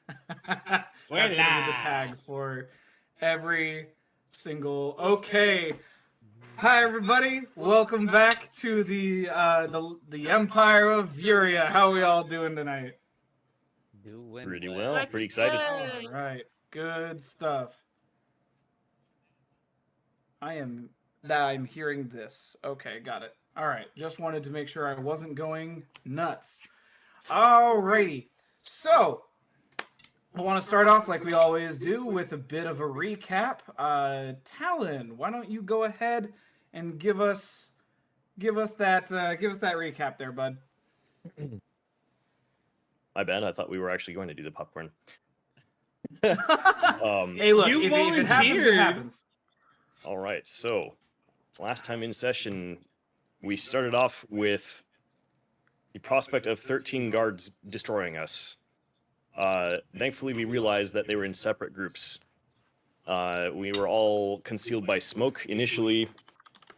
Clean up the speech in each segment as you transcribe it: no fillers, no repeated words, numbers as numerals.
That's gonna be the tag for every single. Okay. Hi everybody. Welcome back to the Empire of Vuria. How are we all doing tonight? Doing Pretty well. well. Pretty excited. All right. Good stuff. I'm hearing this. Okay, got it. All right. Just wanted to make sure I wasn't going nuts. Alrighty. So, I want to start off like we always do with a bit of a recap. Talon, why don't you go ahead and give us that recap there, bud. My bad. I thought we were actually going to do the popcorn. Hey, look, You if it happens, it volunteered. happens. All right. So, last time in session, we started off with the prospect of 13 guards destroying us. Thankfully, we realized that they were in separate groups. We were all concealed by smoke initially.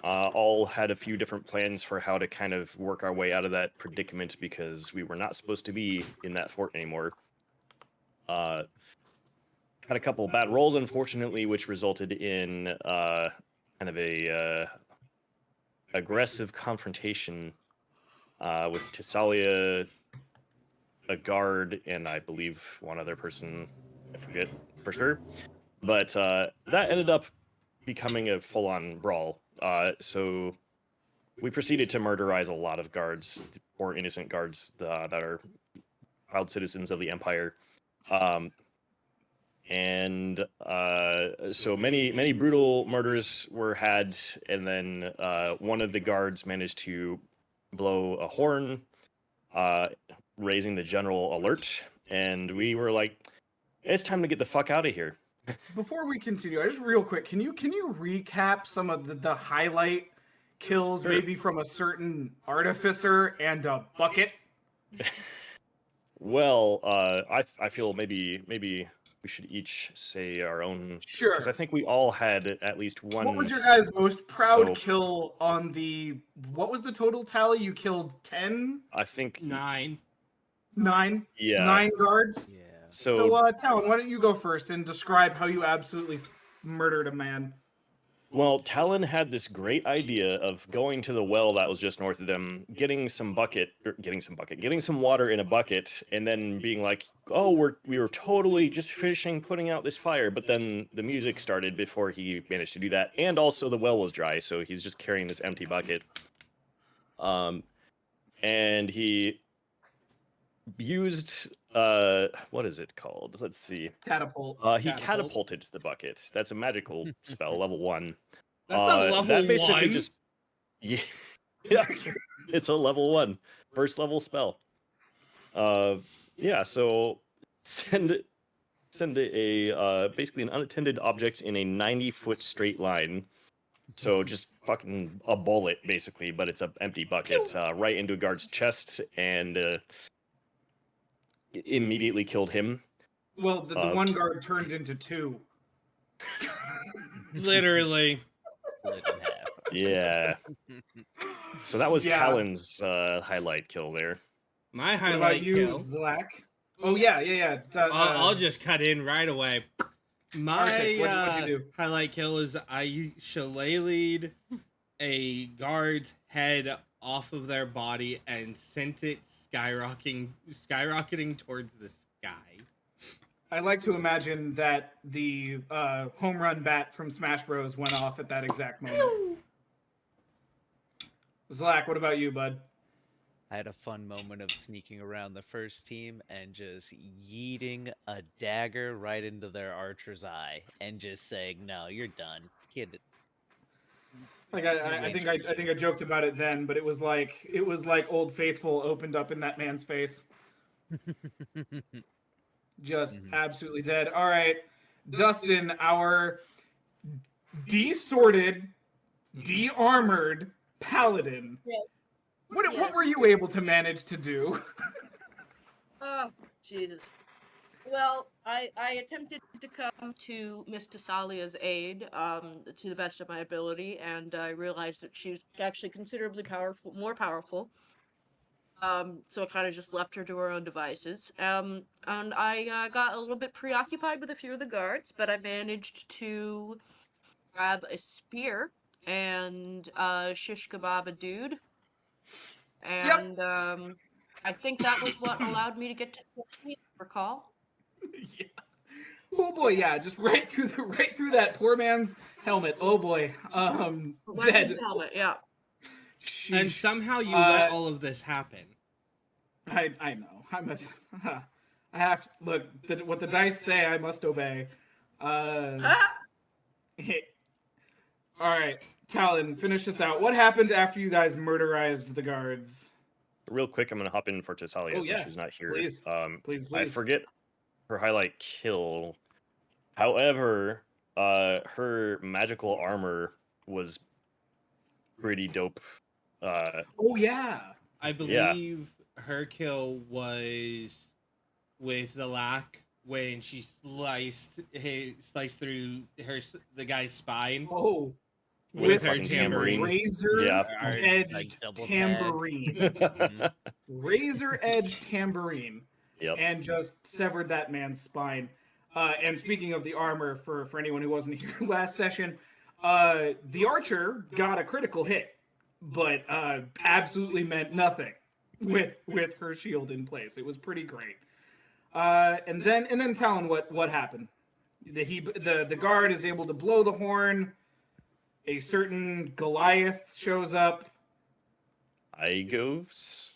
All had a few different plans for how to kind of work our way out of that predicament because we were not supposed to be in that fort anymore. Had a couple bad rolls, unfortunately, which resulted in kind of a aggressive confrontation with Tissalia, a guard, and I believe one other person. I forget for sure. But that ended up becoming a full-on brawl. So we proceeded to murderize a lot of guards, or innocent guards that are proud citizens of the Empire. And so many brutal murders were had, and then one of the guards managed to blow a horn, raising the general alert, and we were like, it's time to get the fuck out of here. Before we continue, just real quick, can you recap some of the highlight kills, Sure. maybe from a certain artificer and a bucket? Well, I feel maybe we should each say our own. Sure. Because I think we all had at least one. What was your guys' most proud So- kill on the? What was the total tally? You killed 10, I think 9. 9, Yeah. 9 guards. Yeah. So, Talon, why don't you go first and describe how you absolutely murdered a man? well, Talon had this great idea of going to the well that was just north of them, getting some water in a bucket, and then being like, "Oh, we were totally just finishing putting out this fire," but then the music started before he managed to do that, and also the well was dry, so he's just carrying this empty bucket. And he used what is it called? Let's see. Catapult. He Catapult. catapulted the bucket. That's a magical spell, level 1. That's a level that basically 1. just yeah, it's a level 1 first level spell. Yeah, so send a basically an unattended object in a 90-foot straight line. So just fucking a bullet basically, but it's an empty bucket right into a guard's chest, and immediately killed him. Well, the one guard turned into 2. Literally. Split in half. Yeah. So that was Yeah. Talon's highlight kill there. My What about highlight you, kill. Zlak? Oh yeah. I'll just cut in right away. My Arctic, what'd you do? highlight kill is I shillelied a guard's head off of their body and sent it skyrocketing towards the sky. I like to imagine that the home run bat from Smash Bros went off at that exact moment. Zlak, what about you, bud? I had a fun moment of sneaking around the first team and just yeeting a dagger right into their archer's eye and just saying, "No, you're done, kid." Like I think I joked about it then, but it was like Old Faithful opened up in that man's face. Just absolutely dead. All right, Dustin, our desorted, de-armored paladin. Yes. What Yes. were you able to manage to do? Oh, Jesus. Well, I attempted to come to Miss Tessalia's aid, to the best of my ability, and I realized that she's actually considerably more powerful. So I kind of just left her to her own devices. And I got a little bit preoccupied with a few of the guards, but I managed to grab a spear and shish kebab a dude. And I think that was what allowed me to get to safety, if I recall. Yeah. Oh boy, yeah, just right through that poor man's helmet. Oh boy, Right in dead. the helmet, yeah. And Sheesh. somehow you let all of this happen. I know. I have to look. What the dice say, I must obey. Ah! All right, Talon, finish this out. What happened after you guys murderized the guards? Real quick, I'm gonna hop in for Tessalia Oh, since yeah. she's not here. Please. Please, I please. forget her highlight kill. However, her magical armor was pretty dope. Oh yeah. I believe her kill was with Zalak when she sliced through the guy's spine Oh, with a her fucking tambourine. razor Like edged double tag. tambourine. Mhm. Razor edged tambourine. Yep. And just severed that man's spine. And speaking of the armor, for anyone who wasn't here last session, the archer got a critical hit, but absolutely meant nothing with her shield in place. It was pretty great. And then Talon, what happened? The guard is able to blow the horn. A certain Goliath shows up. Igos?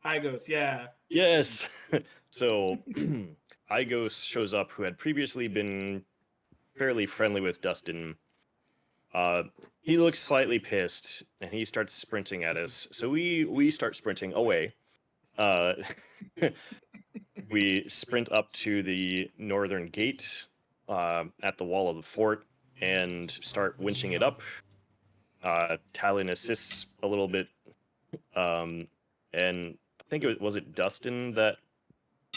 Igos, yeah. Yes. So Igos shows up, who had previously been fairly friendly with Dustin. He looks slightly pissed, and he starts sprinting at us. So we start sprinting away. We sprint up to the northern gate at the wall of the fort and start winching it up. Talon assists a little bit, and I think was it Dustin that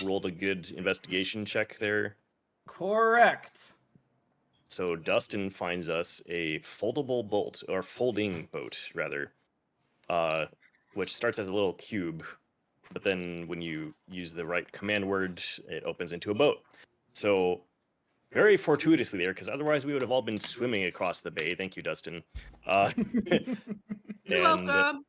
rolled a good investigation check there. Correct. So Dustin finds us a foldable boat, or folding boat rather, which starts as a little cube, but then when you use the right command word, it opens into a boat. So very fortuitously there, because otherwise we would have all been swimming across the bay. Thank you, Dustin. You're And welcome.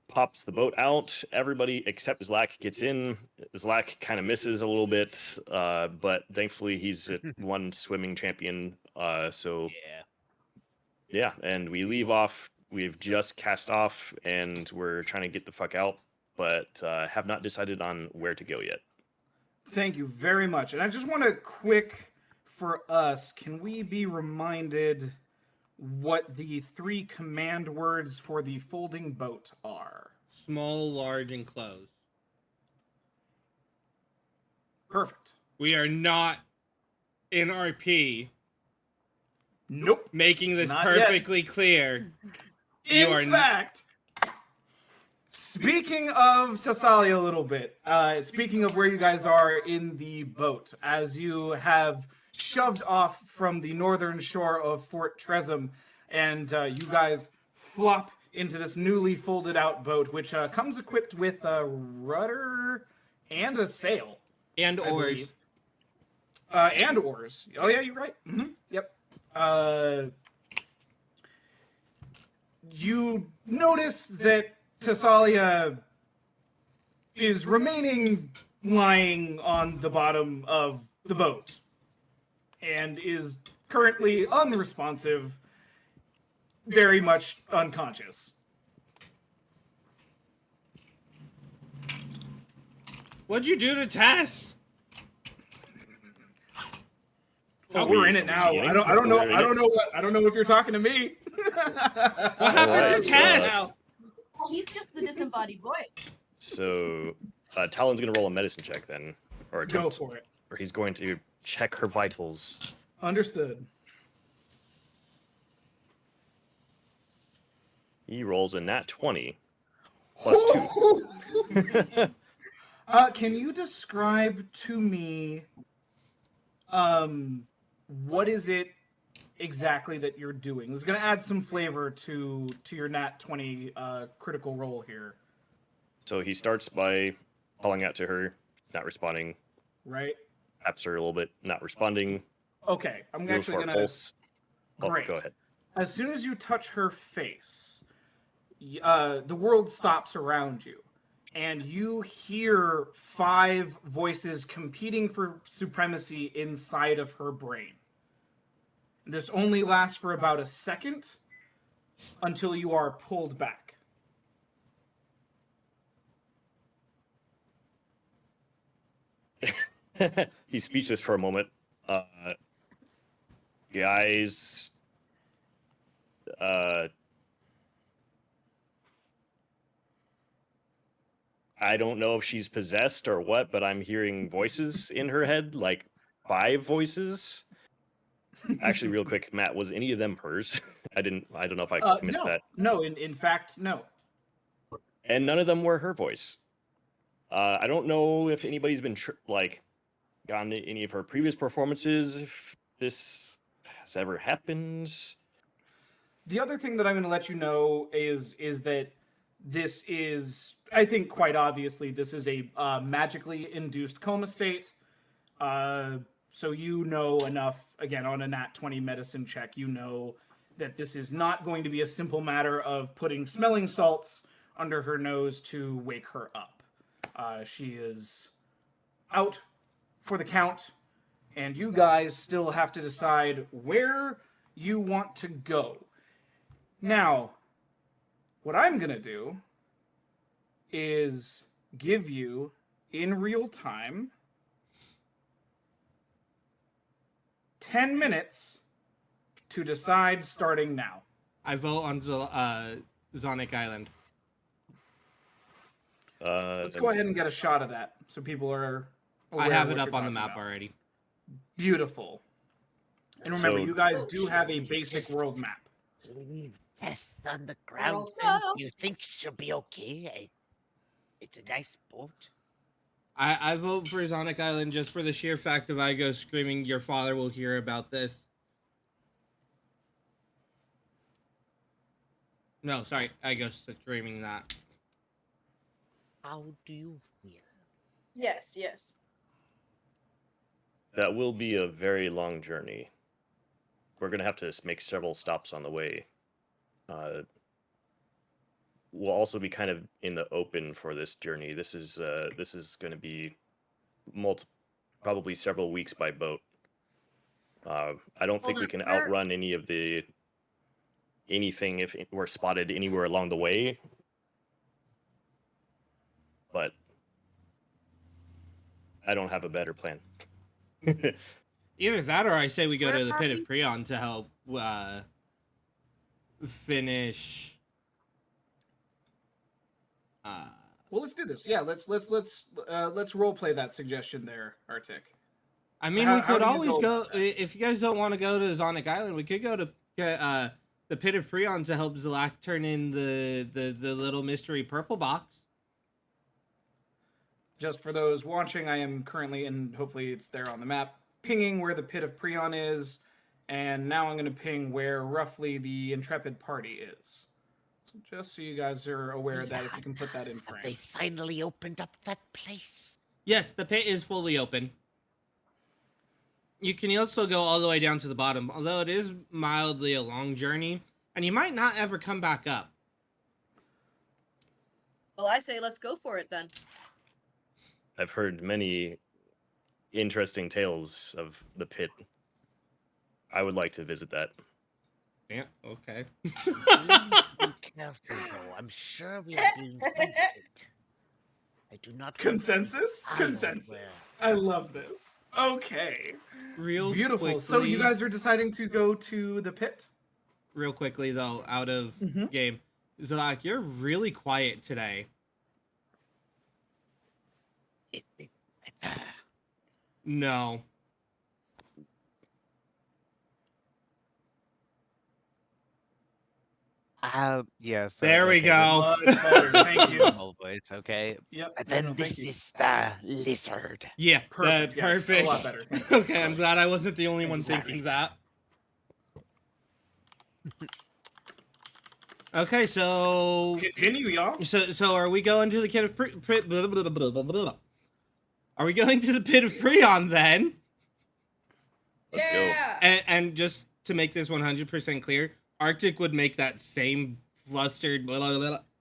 pops the boat out. Everybody except Zlak gets in. Zlak kind of misses a little bit, but thankfully he's one swimming champion. So Yeah. and we leave off. We've just cast off, and we're trying to get the fuck out, but have not decided on where to go yet. Thank you very much. And I just want to quick for us, can we be reminded what the 3 command words for the folding boat are? Small, large, and closed. Perfect. We are not in RP. Nope. Making this Not yet. perfectly clear. You are In fact, speaking of Thessalia a little bit, speaking of where you guys are in the boat, as you have shoved off from the northern shore of Fort Trezum, and you guys flop into this newly folded out boat, which comes equipped with a rudder and a sail. and I oars. believe. And oars. Oh yeah, you're right. Yep. You notice that Thessalia is remaining lying on the bottom of the boat and is currently unresponsive, very much unconscious. What'd you do to Tess? Oh, we're in it now. I don't know if you're talking to me. What happened Alright, to Tess? Well, he's just the disembodied voice. So Talon's gonna roll a medicine check then, or Go attempt, for it. or he's going to check her vitals. Understood. He rolls a nat 20 plus 2. Can you describe to me, what is it exactly that you're doing? This is going to add some flavor to your nat 20 critical roll here. So he starts by calling out to her, not responding. Right? Taps her a little bit, not responding. Okay, I'm Feels actually for a gonna. pulse. Oh, Great. go ahead. As soon as you touch her face, the world stops around you, and you hear 5 voices competing for supremacy inside of her brain. This only lasts for about a second until you are pulled back. He's speechless for a moment. Guys, I don't know if she's possessed or what, but I'm hearing voices in her head, like 5 voices. Actually, real quick, Matt, was any of them hers? I don't know if I missed No, that. no. In fact, no. And none of them were her voice. I don't know if anybody's been gone to any of her previous performances. If this has ever happened. The other thing that I'm going to let you know is that this is, I think, quite obviously, this is a magically induced coma state. So you know enough, again, on a nat 20 medicine check, you know that this is not going to be a simple matter of putting smelling salts under her nose to wake her up. She is out for the count, and you guys still have to decide where you want to go. Now, what I'm going to do is give you, in real time, 10 minutes to decide starting now. I vote on Zonic Island. Let's go ahead and get a shot of that so people are aware I have of it what up you're on the talking map about. already. Beautiful. And remember, So- you guys do have a basic world map. Leave Tess on the ground, Well, then? You think she'll be okay? It's a nice boat. I vote for Zonic Island just for the sheer fact of I go screaming, your father will hear about this. No, sorry, I go screaming that. How do you feel? Yes, yes. That will be a very long journey. We're gonna have to make several stops on the way. We'll also be kind of in the open for this journey. This is going to be probably several weeks by boat. I don't think Hold we up, can where- outrun anything if we're spotted anywhere along the way. But I don't have a better plan. Either that or I say we go Where to the are Pit we? of Prion to help finish. Well, let's do this. Yeah, let's role play that suggestion there, Arctic. I So mean, how- we how could do you always go go. about that? If you guys don't want to go to Zonic Island, we could go to the Pit of Prion to help Zalak turn in the little mystery purple box. Just for those watching, I am currently, and hopefully it's there on the map, pinging where the Pit of Prion is, and now I'm going to ping where roughly the Intrepid party is. Just so you guys are aware of that, if you can put that in Have they frame. finally opened up that place? Yes, the pit is fully open. You can also go all the way down to the bottom, although it is mildly a long journey, and you might not ever come back up. Well, I say let's go for it then. I've heard many interesting tales of the pit. I would like to visit that. Yeah, okay. Be careful, though. I'm sure we are being hunted. I do not. want Consensus? I am Consensus. I love this. Okay. Real Beautiful. So you quickly- guys are deciding to go to the pit? Real quickly, though, out of Mhm. game. Zalak, you're really quiet today. No. Yeah. So, There we okay, go. Much better. Thank you. normal voice, okay. Yep. But no, then no, thank this you. is the lizard. Yeah, Perfect. that- Yes, perfect. a lot better. Thank you. Okay, I'm glad I wasn't the only one Exactly. thinking that. Okay, so Continue, y'all. so are we going to the pit of Are we going to the pit of Prion then? Let's go. Yeah. And just to make this 100% clear, Arctic would make that same flustered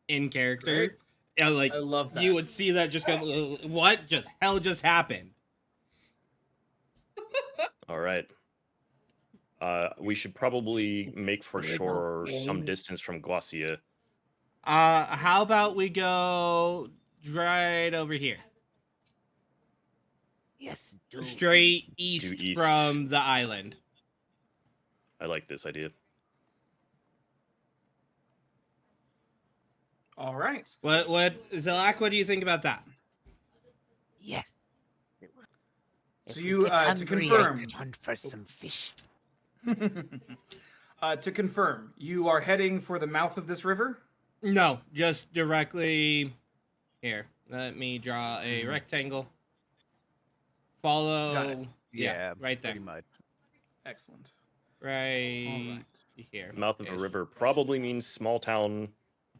in character. Great. Yeah, like I love that. you would see that just go, what just hell just happened? All right. We should probably make for There you shore go. some distance from Guasia. How about we go right over here, Yes, do. straight east, east. from the island. I like this idea. All right. Zalak, what do you think about that? Yes. So If we you, get to hungry, I confirm- could hunt for some fish. To confirm, you are heading for the mouth of this river? No, just directly here. Let me draw a Mm-hmm. rectangle. Follow. Got it. Yeah, right there. Pretty much. Excellent. Right, All right. here. Mouth of a ish. river probably means small town.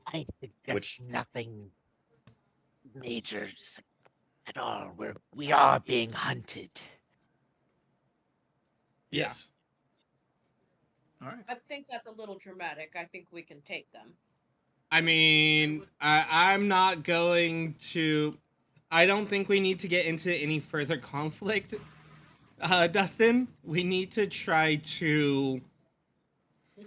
I suggest Which- nothing major at all. We are being hunted. Yeah. Yes. All right. I think that's a little dramatic. I think we can take them. I mean, I'm not going to. I don't think we need to get into any further conflict, Dustin. We need to try to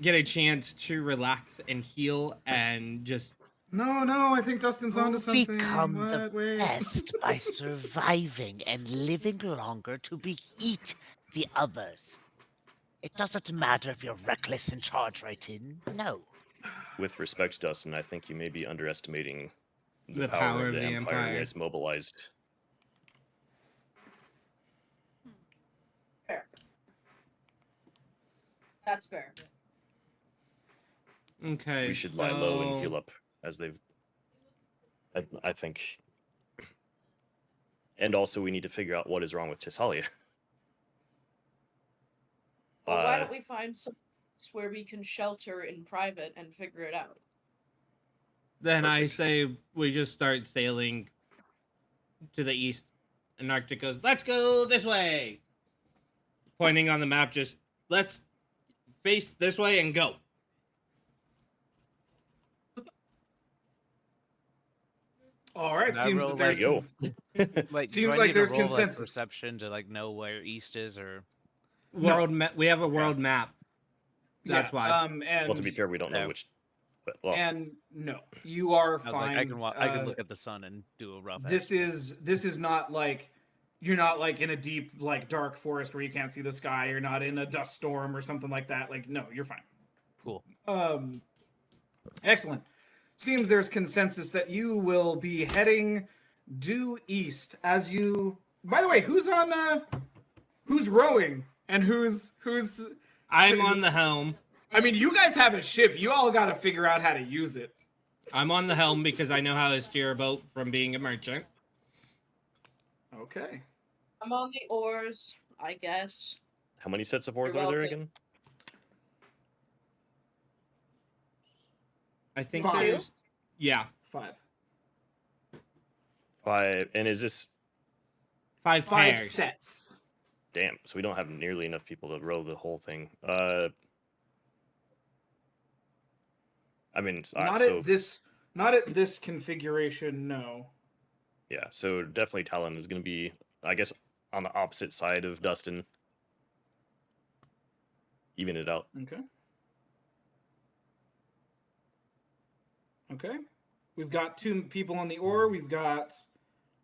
get a chance to relax and heal and just. No, I think Dustin's onto We'll something. become the What? Wait. best by surviving and living longer to beat the others. It doesn't matter if you're reckless and charge right in. No. With respect, Dustin, I think you may be underestimating The power of the Empire. when it's mobilized. Fair. That's fair. Okay. We should lie low and so- heal up as they've. I think. And also, we need to figure out what is wrong with Tissalia. Well, why don't we find some place where we can shelter in private and figure it out? Then I Perfect. say we just start sailing to the east. And Arctic goes, let's go this way. Pointing on the map, just let's face this way and go. All right. Can I Seems roll, that there's like- Like, Seems do I like need to there's roll, consensus. perception to know where east is, or We have a world map. That's why. And Well, to be fair, we don't know Yeah. which. But well, and no, you are I was fine. like, I can Uh, look at the sun and do a rough. This estimate. is not like you're not like in a deep like dark forest where you can't see the sky. You're not in a dust storm or something like that. Like no, you're fine. Cool. Excellent. Seems there's consensus that you will be heading due east as you. By the way, who's rowing and who's? I'm on the helm. I mean, you guys have a ship. You all got to figure out how to use it. I'm on the helm because I know how to steer a boat from being a merchant. Okay. I'm on the oars, I guess. how many sets of oars You're are there welcome. again? I think Five. there's. Yeah, 5. 5. And is this? five 5 pairs. sets. Damn. So we don't have nearly enough people to row the whole thing. I mean, Not so at this configuration. No. yeah. So definitely Talon is going to be, I guess, on the opposite side of Dustin. Even it out. Okay. Okay. We've got 2 people on the oar. We've got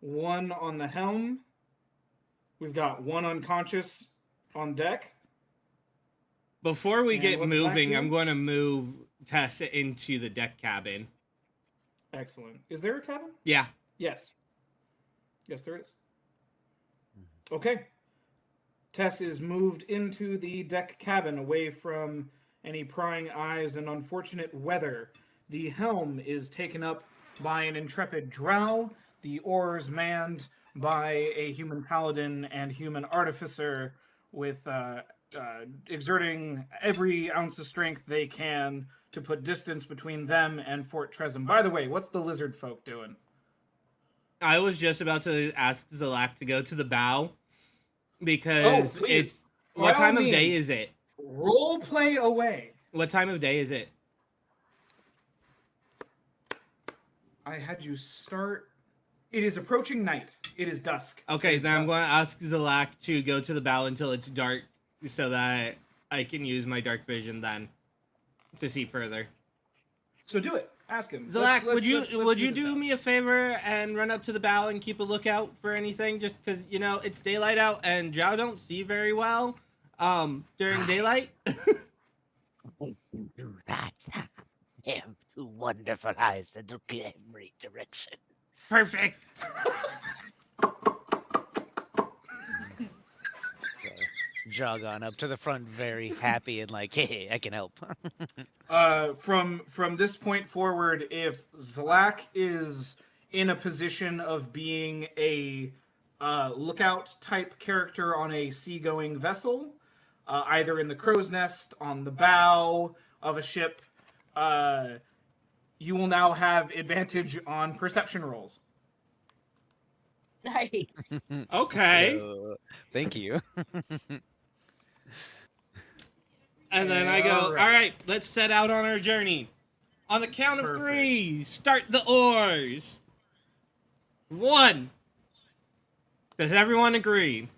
1 on the helm. We've got 1 unconscious on deck. Before we And get what's left moving, here? I'm going to move Tessa into the deck cabin. Excellent. Is there a cabin? Yeah. Yes. Yes, there is. Okay. Tess is moved into the deck cabin away from any prying eyes and unfortunate weather. The helm is taken up by an intrepid drow, the oars manned by a human paladin and human artificer with exerting every ounce of strength they can to put distance between them and Fort Trezum. By the way, what's the lizard folk doing? I was just about to ask Zalak to go to the bow Oh, because please. it's By what all time of day means, is it? Role play away. What time of day is it? I had you start. It is approaching night. It is dusk. Okay, It is then I'm dusk. going to ask Zalak to go to the bow until it's dark so that I can use my dark vision then to see further. So do it. Ask him. Zalak, would you let's do this out. me a favor and run up to the bow and keep a lookout for anything? Just because it's daylight out and Drow don't see very well during daylight. I can do that. I have two wonderful eyes that look in every direction. Perfect. Jog on up to the front, very happy and like, hey, I can help. From this point forward, if Zlak is in a position of being a lookout type character on a seagoing vessel, either in the crow's nest, on the bow of a ship, you will now have advantage on perception rolls. Nice. Okay. So, thank you. And then I go, All all right. right, let's set out on our journey. On the count of Perfect. 3, start the oars. 1. Does everyone agree?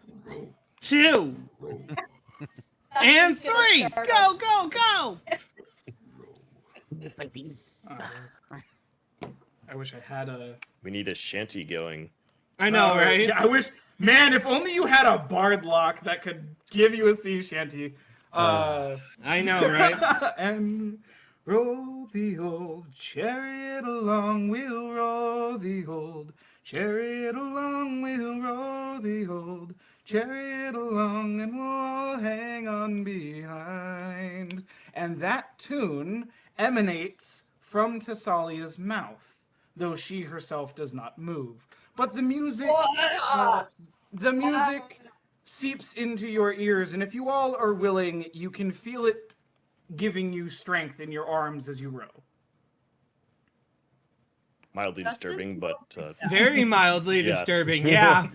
2. And 3. Go, go, go. I wish I had a. We need a shanty going. I know, right? Yeah, I wish. Man, if only you had a bard lock that could give you a sea shanty. I know, right? And roll the old chariot along, we'll roll the old chariot along, we'll roll the old chariot along, and we'll all hang on behind. And that tune emanates from Thessalia's mouth, though she herself does not move. But the music seeps into your ears, and if you all are willing, you can feel it giving you strength in your arms as you row. Mildly Dustin? disturbing, but Very mildly Yeah. disturbing, yeah.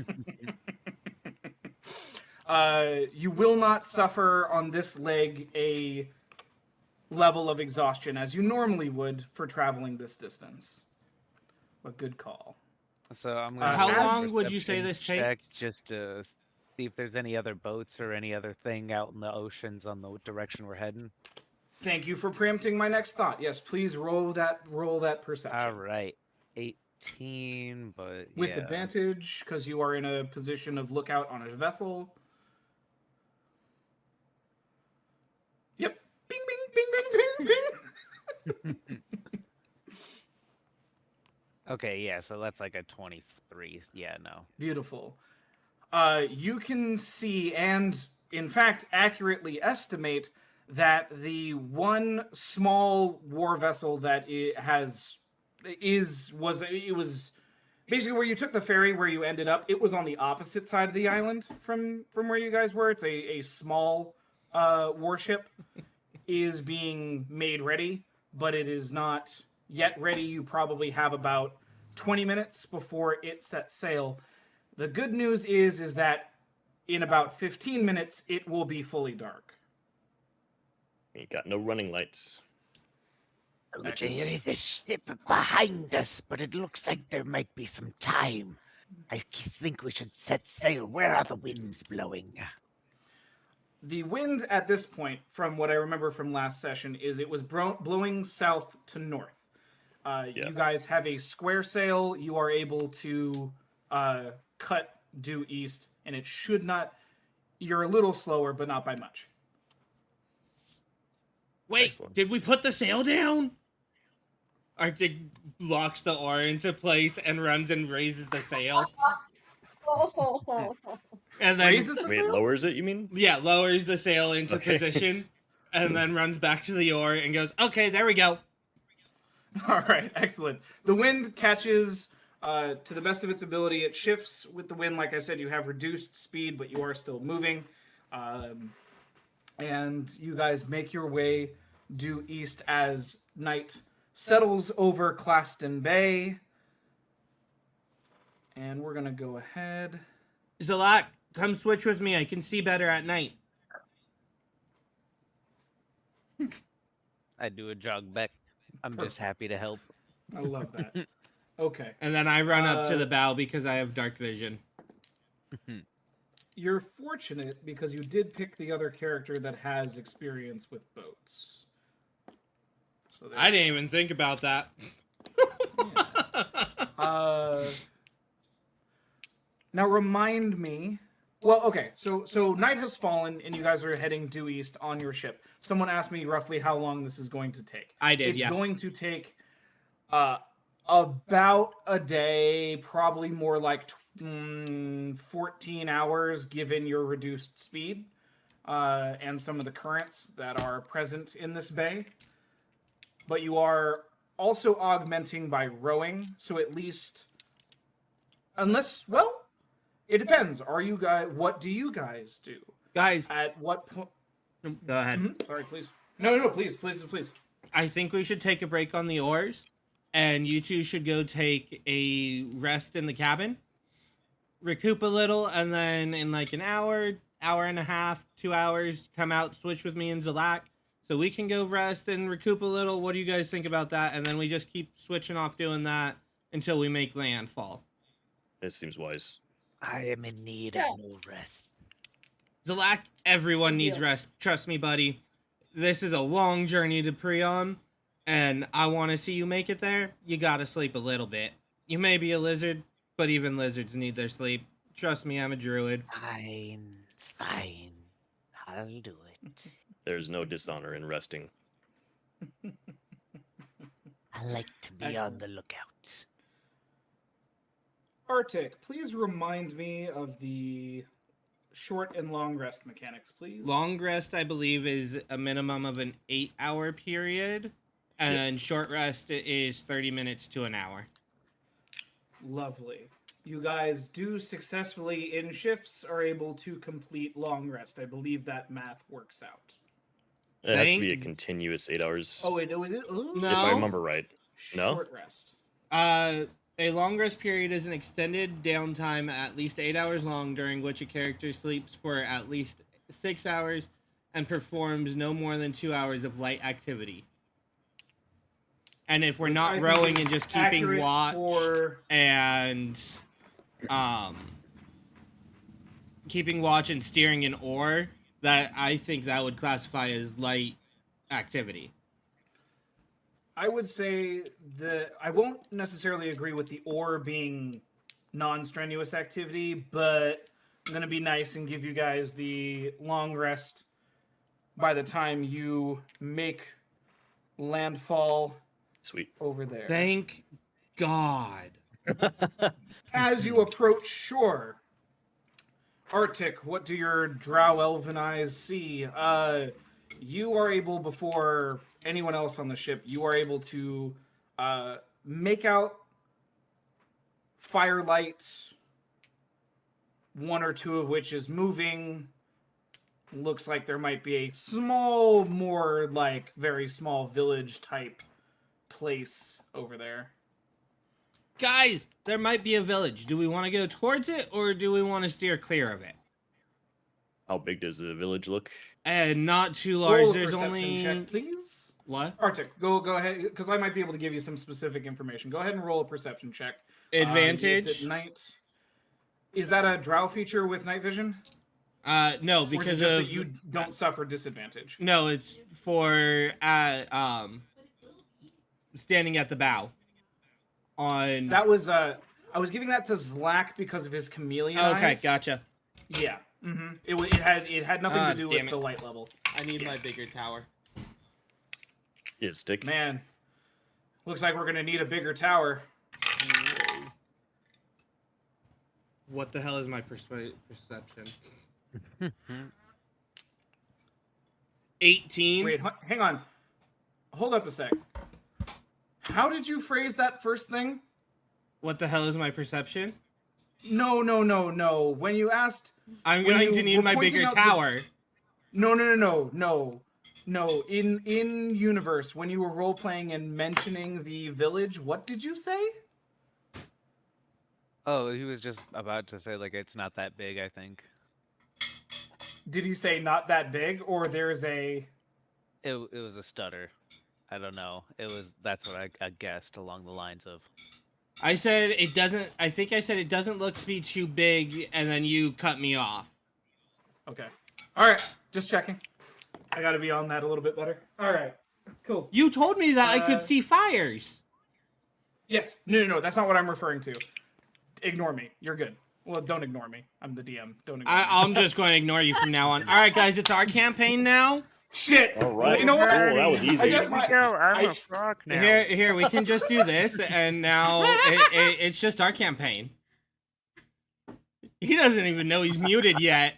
You will not suffer on this leg a level of exhaustion as you normally would for traveling this distance. But good call. So I'm gonna How roll a long would you say perception this check takes? just to see if there's any other boats or any other thing out in the oceans on the direction we're heading. Thank you for preempting my next thought. Yes, please roll that perception. All right, 18, but With yeah. advantage, because you are in a position of lookout on a vessel. Yep. Bing, bing, bing, bing, bing, bing. Okay, yeah, so that's like a 23. Yeah, no. Beautiful. You can see and, in fact, accurately estimate that the one small war vessel that it was basically where you took the ferry where you ended up. It was on the opposite side of the island from where you guys were. It's a small warship is being made ready, but it is not yet ready. You probably have about 20 minutes before it sets sail. The good news is that in about 15 minutes, it will be fully dark. we got no running lights. There is a ship behind us, but it looks like there might be some time. I think we should set sail. Where are the winds blowing? The wind at this point, from what I remember from last session, is it was blowing south to north. You guys have a square sail. You are able to cut due east, and it should not. You're a little slower, but not by much. Wait, Excellent. did we put the sail down? Arctic locks the oar into place and runs and raises the sail. And then Raises the Wait, sail? lowers it, you mean? yeah, lowers the sail into Okay. position and then runs back to the oar and goes, okay, there we go. All right, excellent. The wind catches to the best of its ability. It shifts with the wind. Like I said, you have reduced speed, but you are still moving. and you guys make your way due east as night settles over Claston Bay. And we're gonna go ahead. Zalak, come switch with me. I can see better at night. I do a jog back. I'm just Perfect. happy to help. I love that. Okay. And then I run up to Uh, the bow because I have dark vision. You're fortunate because you did pick the other character that has experience with boats. So there I you didn't even think about that. go. Now remind me. Well, okay. So night has fallen, and you guys are heading due east on your ship. Someone asked me roughly how long this is going to take. I did, It's yeah. going to take about a day, probably more like 14 hours, given your reduced speed and some of the currents that are present in this bay. But you are also augmenting by rowing, so at least, unless, well, it depends. Are you guys? What do you guys do? Guys, At what point? go ahead. Sorry, please. No, please. I think we should take a break on the oars, and you two should go take a rest in the cabin, recoup a little, and then in like an hour, hour and a half, 2 hours, come out, switch with me and Zalak, so we can go rest and recoup a little. What do you guys think about that? And then we just keep switching off doing that until we make landfall. This seems wise. I am in need Yeah. of no rest. Zalak, everyone Good needs deal. rest. Trust me, buddy. This is a long journey to Prion, and I want to see you make it there. You gotta sleep a little bit. You may be a lizard, but even lizards need their sleep. Trust me, I'm a druid. Fine. I'll do it. There's no dishonor in resting. I like to be on Excellent. the lookout. Arctic, please remind me of the short and long rest mechanics, please. Long rest, I believe, is a minimum of an 8-hour period, and short rest is 30 minutes to an hour. Lovely. You guys do successfully in shifts are able to complete long rest. I believe that math works out. It has to be a Thank- continuous 8 hours. Oh, it was it. Ooh. If No. I remember right. No? Short rest. A long rest period is an extended downtime at least 8 hours long, during which a character sleeps for at least 6 hours and performs no more than 2 hours of light activity. And if we're Which I not think rowing is and just keeping accurate watch for and keeping watch and steering an oar, that I think that would classify as light activity. I would say that I won't necessarily agree with the oar being non-strenuous activity, but I'm going to be nice and give you guys the long rest by the time you make landfall Sweet. over there. Thank God. As you approach shore, Arctic, what do your drow elven eyes see? You are able, before anyone else on the ship, you are able to make out firelight, one or two of which is moving. Looks like there might be a small, more like very small village type place over there. Guys, there might be a village. Do we want to go towards it, or do we want to steer clear of it? How big does the village look? And not too large. Roll a There's perception only check, please. what? Arctic, go ahead, because I might be able to give you some specific information. Go ahead and roll a perception check. Advantage? It's at night. Is that a drow feature with night vision? No, Or is it because just of that you don't suffer disadvantage? no, it's for standing at the bow. On That was I was giving that to Zlak because of his chameleon okay, eyes. gotcha. Yeah. Mm-hmm. It had nothing to do damn with it. the light level. I need Yeah. my bigger tower. Yeah, stick. Man, looks like we're gonna need a bigger tower. What the hell is my perception? 18. Wait, hang on. Hold up a sec. How did you phrase that first thing? What the hell is my perception? No. When you asked, I'm When going you to need were my pointing bigger out the- tower. No. In universe, when you were role playing and mentioning the village, what did you say? Oh, he was just about to say like it's not that big. I think Did he say not that big, or there's a? it was a stutter. I don't know. That's what I guessed along the lines of. I said it doesn't. I think I said it doesn't look to be too big, and then you cut me off. Okay. All right. Just checking. I got to be on that a little bit better. All right. Cool. You told me that I could Uh, see fires. Yes. No. That's not what I'm referring to. Ignore me. You're good. Well, don't ignore me. I'm the DM. Don't ignore me. I'm just going to ignore you from now on. All right, guys, it's our campaign now. Shit. All Well, right. you know what? Cool. That was I easy. guess my. I'm I- a frog now. Here, we can just do this, and now it's just our campaign. He doesn't even know he's muted yet.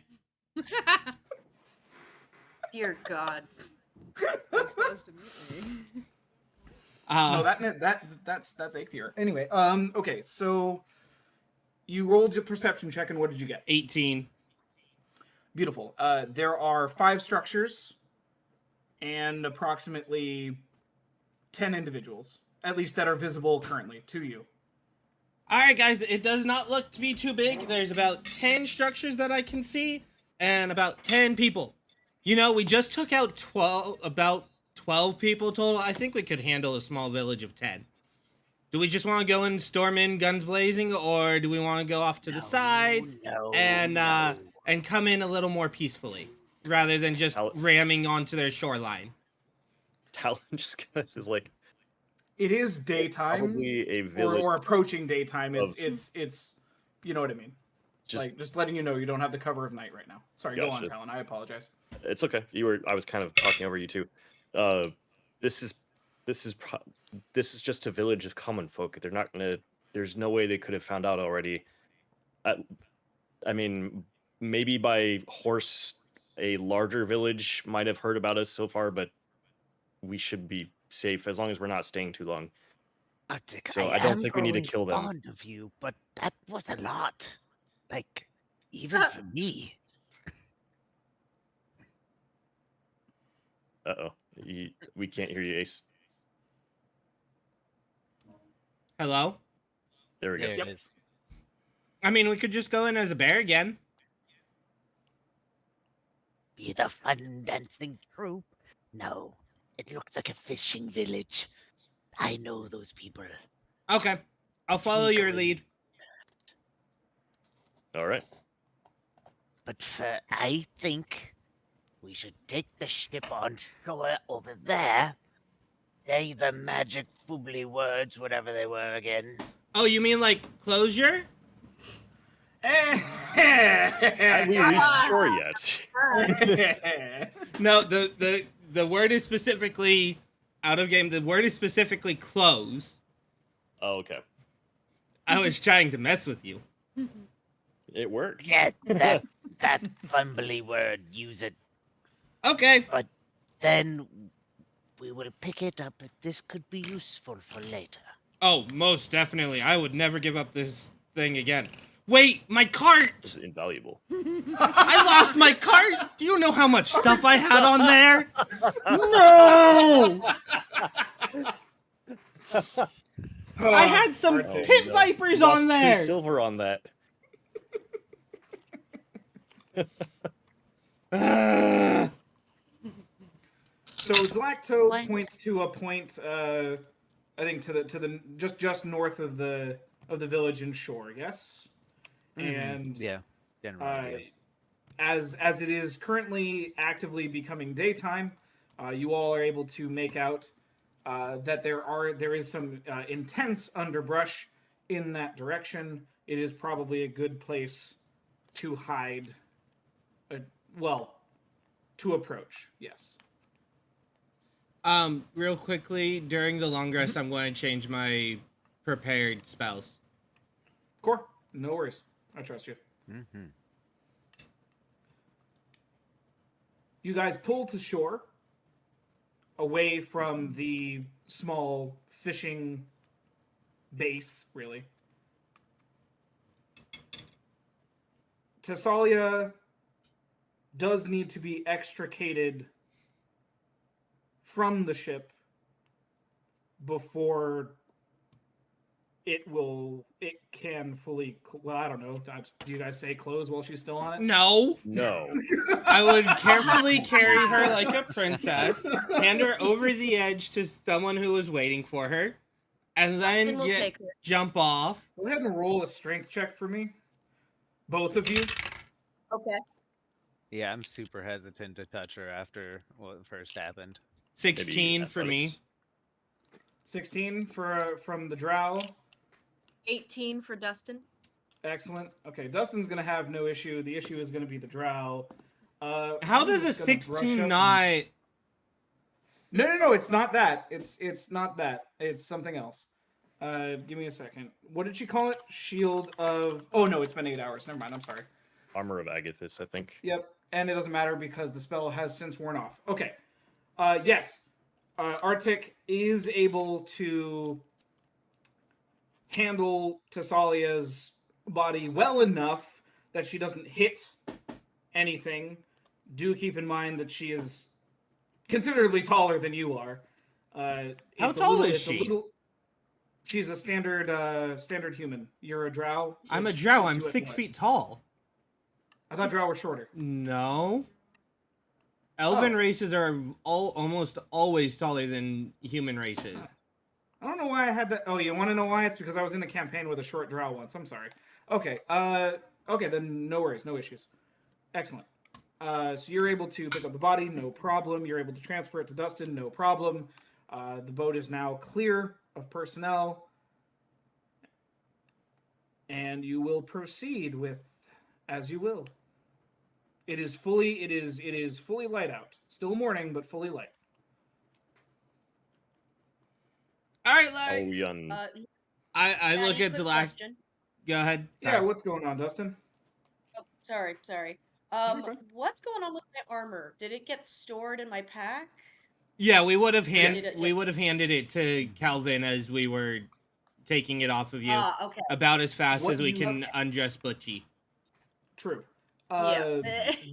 Dear God. You're supposed to mute me. No, that's Aether. Anyway, okay, so you rolled your perception check, and what did you get? 18. Beautiful. There are 5 structures and approximately 10 individuals, at least that are visible currently to you. All right, guys, it does not look to be too big. There's about 10 structures that I can see, and about 10 people. You know, we just took out about 12 people total. I think we could handle a small village of 10. Do we just want to go and storm in guns blazing, or do we want to go off to the side and come in a little more peacefully, rather than just ramming onto their shoreline? Talon just kind of is like, It is daytime, probably a village or approaching daytime. of- It's you know what I mean. just Just letting you know you don't have the cover of night right now. Sorry, go on, Gotcha. Talon. I apologize. it's okay. I was kind of talking over you too. This is just a village of common folk. They're not gonna. There's no way they could have found out already. I mean, maybe by horse, a larger village might have heard about us so far, but we should be safe as long as we're not staying too long. Arctic, So I don't am think we need to growing kill them. fond of you, but that was a lot. Like, even for me. Uh-oh. We can't hear you, Ace. Hello? There we go. There it is. I mean, we could just go in as a bear again. Be the fun dancing troupe? No, it looks like a fishing village. I know those people. Okay, I'll follow your Sneak lead. All right. But I think we should take the ship on shore over there. Say the magic foobly words, whatever they were again. Oh, you mean like closure? Have we reached shore yet? No, the word is specifically out of game. The word is specifically close. Oh, okay. I was trying to mess with you. It works. Yeah, that fumbly word, use it. Okay. Then we will pick it up, but this could be useful for later. Oh, most definitely. I would never give up this thing again. Wait, my cart! This is invaluable. I lost my cart! Do you know how much stuff I had on there? No! I had some Arctic. pit vipers Lost on 2 there! silver on that. So Zlacto What? points to a point, I think to the just north of the village and shore. Yes, and Yeah. Generally, as it is currently actively becoming daytime, you all are able to make out that there is some intense underbrush in that direction. It is probably a good place to hide. To approach. Yes. Real quickly, during the long rest, I'm going to change my prepared spells. Core. No worries. I trust you. Mm-hmm. You guys pull to shore, away from the small fishing base, really. Tessalia does need to be extricated from the ship before it can fully. Well, I don't know. Do you guys say close while she's still on it? No. No. I would carefully carry her like a princess, hand her over the edge to someone who was waiting for her, and Dustin then will take her. jump off. Go ahead and roll a strength check for me, both of you. Okay. Yeah, I'm super hesitant to touch her after what first happened. 16 for me. athletics. 16 from the Drow. 18 for Dustin. Excellent. Okay, Dustin's gonna have no issue. The issue is gonna be the Drow. How I'm does a just gonna brush 16 up not? and- No. It's not that. It's not that. It's something else. Give me a second. What did she call it? Shield of. Oh no, it's been 8 hours. Never mind. I'm sorry. Armor of Agathis, I think. Yep, and it doesn't matter because the spell has since worn off. Okay. Yes. Arctic is able to handle Tassalia's body well enough that she doesn't hit anything. Do keep in mind that she is considerably taller than you are. How tall is it's she? She's a standard human. You're a drow. I'm a which drow. puts I'm you at 6 what? feet tall. I thought drow were shorter. No. Elven Oh. races are almost always taller than human races. I don't know why I had that. Oh, you want to know why? It's because I was in a campaign with a short drow once. I'm sorry. Okay. Okay, then no worries, no issues. Excellent. So you're able to pick up the body, no problem. You're able to transfer it to Dustin, no problem. The boat is now clear of personnel, and you will proceed with as you will. It is fully light out. Still morning, but fully light. All right, Oh, Larry. Yun. I look Maddie, at quick Zalak. question. Go ahead. Yeah, Sorry. what's going on, Dustin? Oh, sorry. You're fine. What's going on with my armor? Did it get stored in my pack? Yeah, we would have Yes. handed it to Calvin as we were taking it off of you. Okay. About as fast What as we you- can undress Butchie. True. Yeah.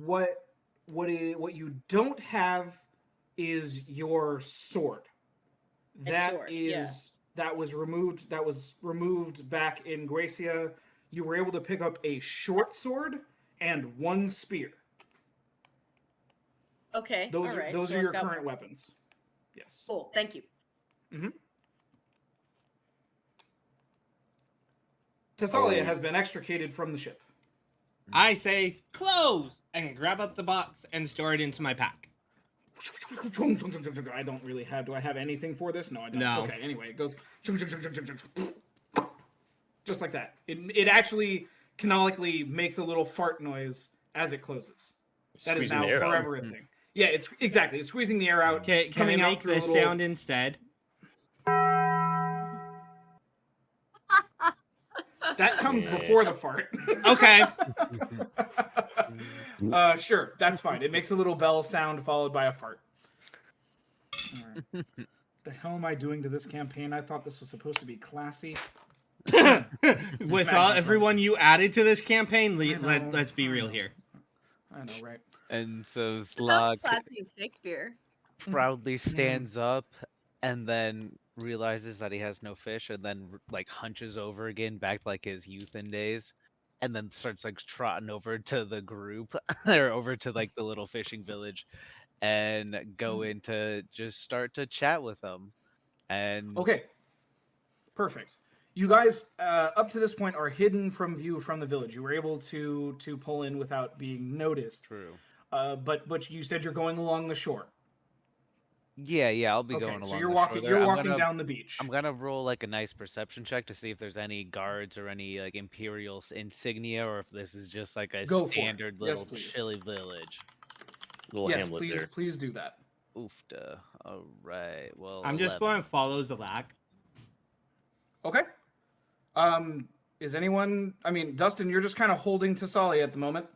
What you don't have is your sword. A That sword, is yeah. that was removed. That was removed back in Gracia. You were able to pick up a short sword and one spear. Okay. Those all are right. those so are I've your got current one. weapons. Yes. Cool. Thank you. Tassalia Oh. has been extricated from the ship. I say close and grab up the box and store it into my pack. I don't really have. Do I have anything for this? No, I don't. No. Okay. Anyway, it goes just like that. It actually canonically makes a little fart noise as it closes. That is Squeezing now the air out. forever a thing. Yeah, it's exactly. It's squeezing the air out. Okay, It's can I coming out make through a this little. sound instead? That comes Yeah. before the fart. Okay. Sure, that's fine. It makes a little bell sound followed by a fart. All right. The hell am I doing to this campaign? I thought this was supposed to be classy. With myself. everyone you added to this campaign, I know, let's be I real know. here. I know, right? And so That's Zlag classy of Shakespeare. proudly stands up and then realizes that he has no fish and then like hunches over again back to like his youthen days and then starts like trotting over to the group or over to like the little fishing village and go in to just start to chat with them and Okay. Perfect. You guys, up to this point, are hidden from view from the village. You were able to pull in without being noticed. true. But you said you're going along the shore. Yeah, I'll be Okay, going so along you're the walking. shore there. You're I'm walking gonna- down the beach. I'm gonna roll like a nice perception check to see if there's any guards or any like imperial insignia, or if this is just like a Go for it. standard Yes, little please. chilly village. Little Yes, hamlet please, there. please do that. Oofta. All right. Well, I'm just 11. going to follow Zalak. Okay. Is anyone? I mean, Dustin, you're just kind of holding Tassalia at the moment.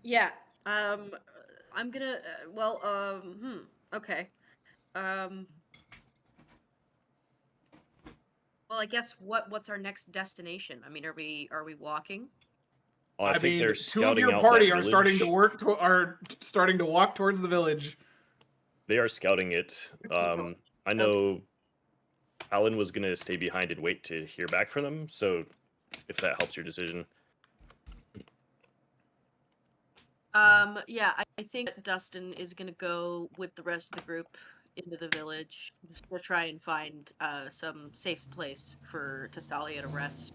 Yeah. I'm gonna. Okay. Well, I guess what's our next destination? I mean, are we walking? Oh, I think they're two of scouting your out party that are starting to village. are starting to walk towards the village. They are scouting it. I know Alan was gonna stay behind and wait to hear back from them. So, if that helps your decision, Yeah, I think that Dustin is gonna go with the rest of the group into the village just to try and find some safe place for Tasalia to rest.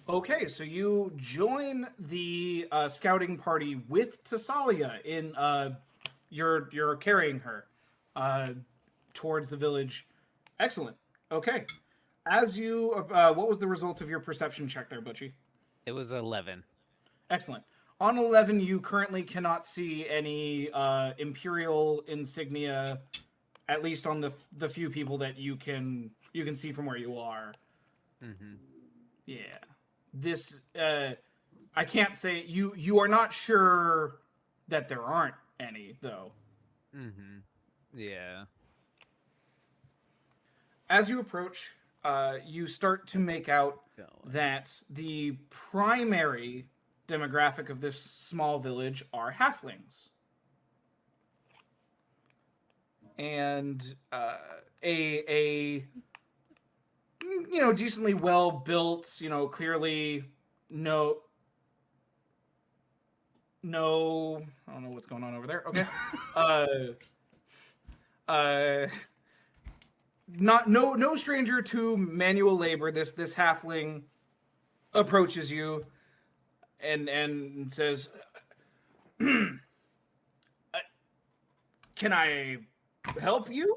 Okay, so you join the scouting party with Tasalia in you're carrying her towards the village. Excellent. Okay. As you what was the result of your perception check there, Butchie? It was 11. Excellent. On 11, you currently cannot see any imperial insignia, at least on the few people that you can see from where you are. Mm-hmm. Yeah. This I can't say you are not sure that there aren't any though. Mm-hmm. Yeah. As you approach, you start to make out Going. that the primary demographic of this small village are halflings. And a decently well built, clearly no I don't know what's going on over there. Okay. uh not no stranger to manual labor. This halfling approaches you and says, "Can I help you?"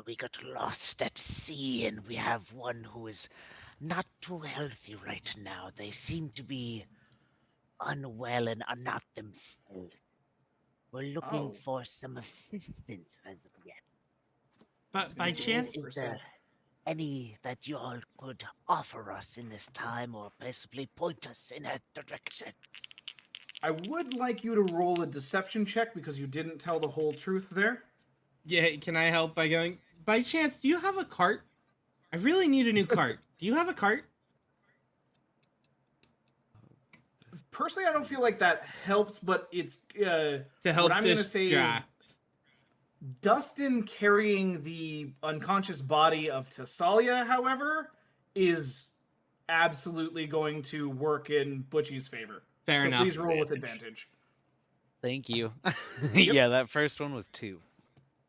We got lost at sea, and we have one who is not too healthy right now. They seem to be unwell and are not themselves. We're looking Oh. for some assistance as of yet. But by Roll chance, Is there any that you all could offer us in this time, or possibly point us in a direction? I would like you to roll a deception check because you didn't tell the whole truth there. yeah, can I help by going? By chance, do you have a cart? I really need a new cart. Do you have a cart? Personally, I don't feel like that helps, but it's To help what I'm going to say is distract. Dustin carrying the unconscious body of Tasalia, however, is absolutely going to work in Butchie's favor. Fair so enough. please roll with advantage. Thank you. Yeah, that first one was 2.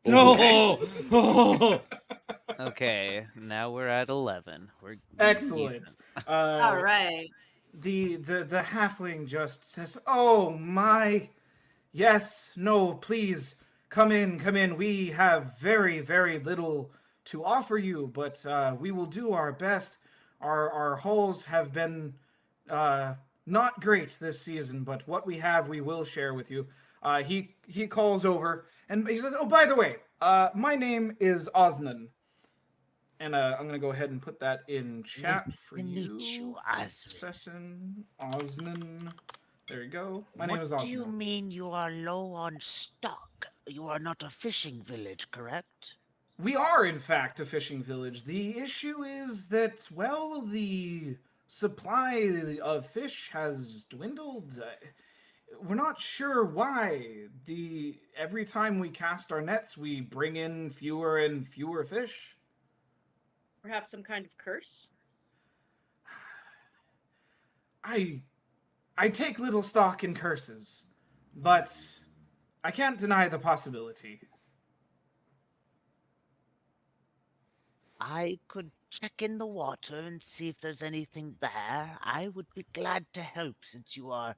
No! Oh! Okay, now we're at 11. We're Excellent. decent. All right. The halfling just says, "Oh my, yes, no, please come in, come in. We have very, very little to offer you, but we will do our best. Our hauls have been not great this season, but what we have, we will share with you." He calls over and he says, "Oh, by the way, my name is Osnan." And I'm gonna go ahead and put that in chat for to you. meet you, Osman. Session Osnan. There you go. My name is What do you Osnan. mean you are low on stock? You are not a fishing village, correct? We are, in fact, a fishing village. The issue is that, well, the supply of fish has dwindled. We're not sure why. Every time we cast our nets, we bring in fewer and fewer fish. Perhaps some kind of curse? I take little stock in curses, but I can't deny the possibility. I could check in the water and see if there's anything there. I would be glad to help since you are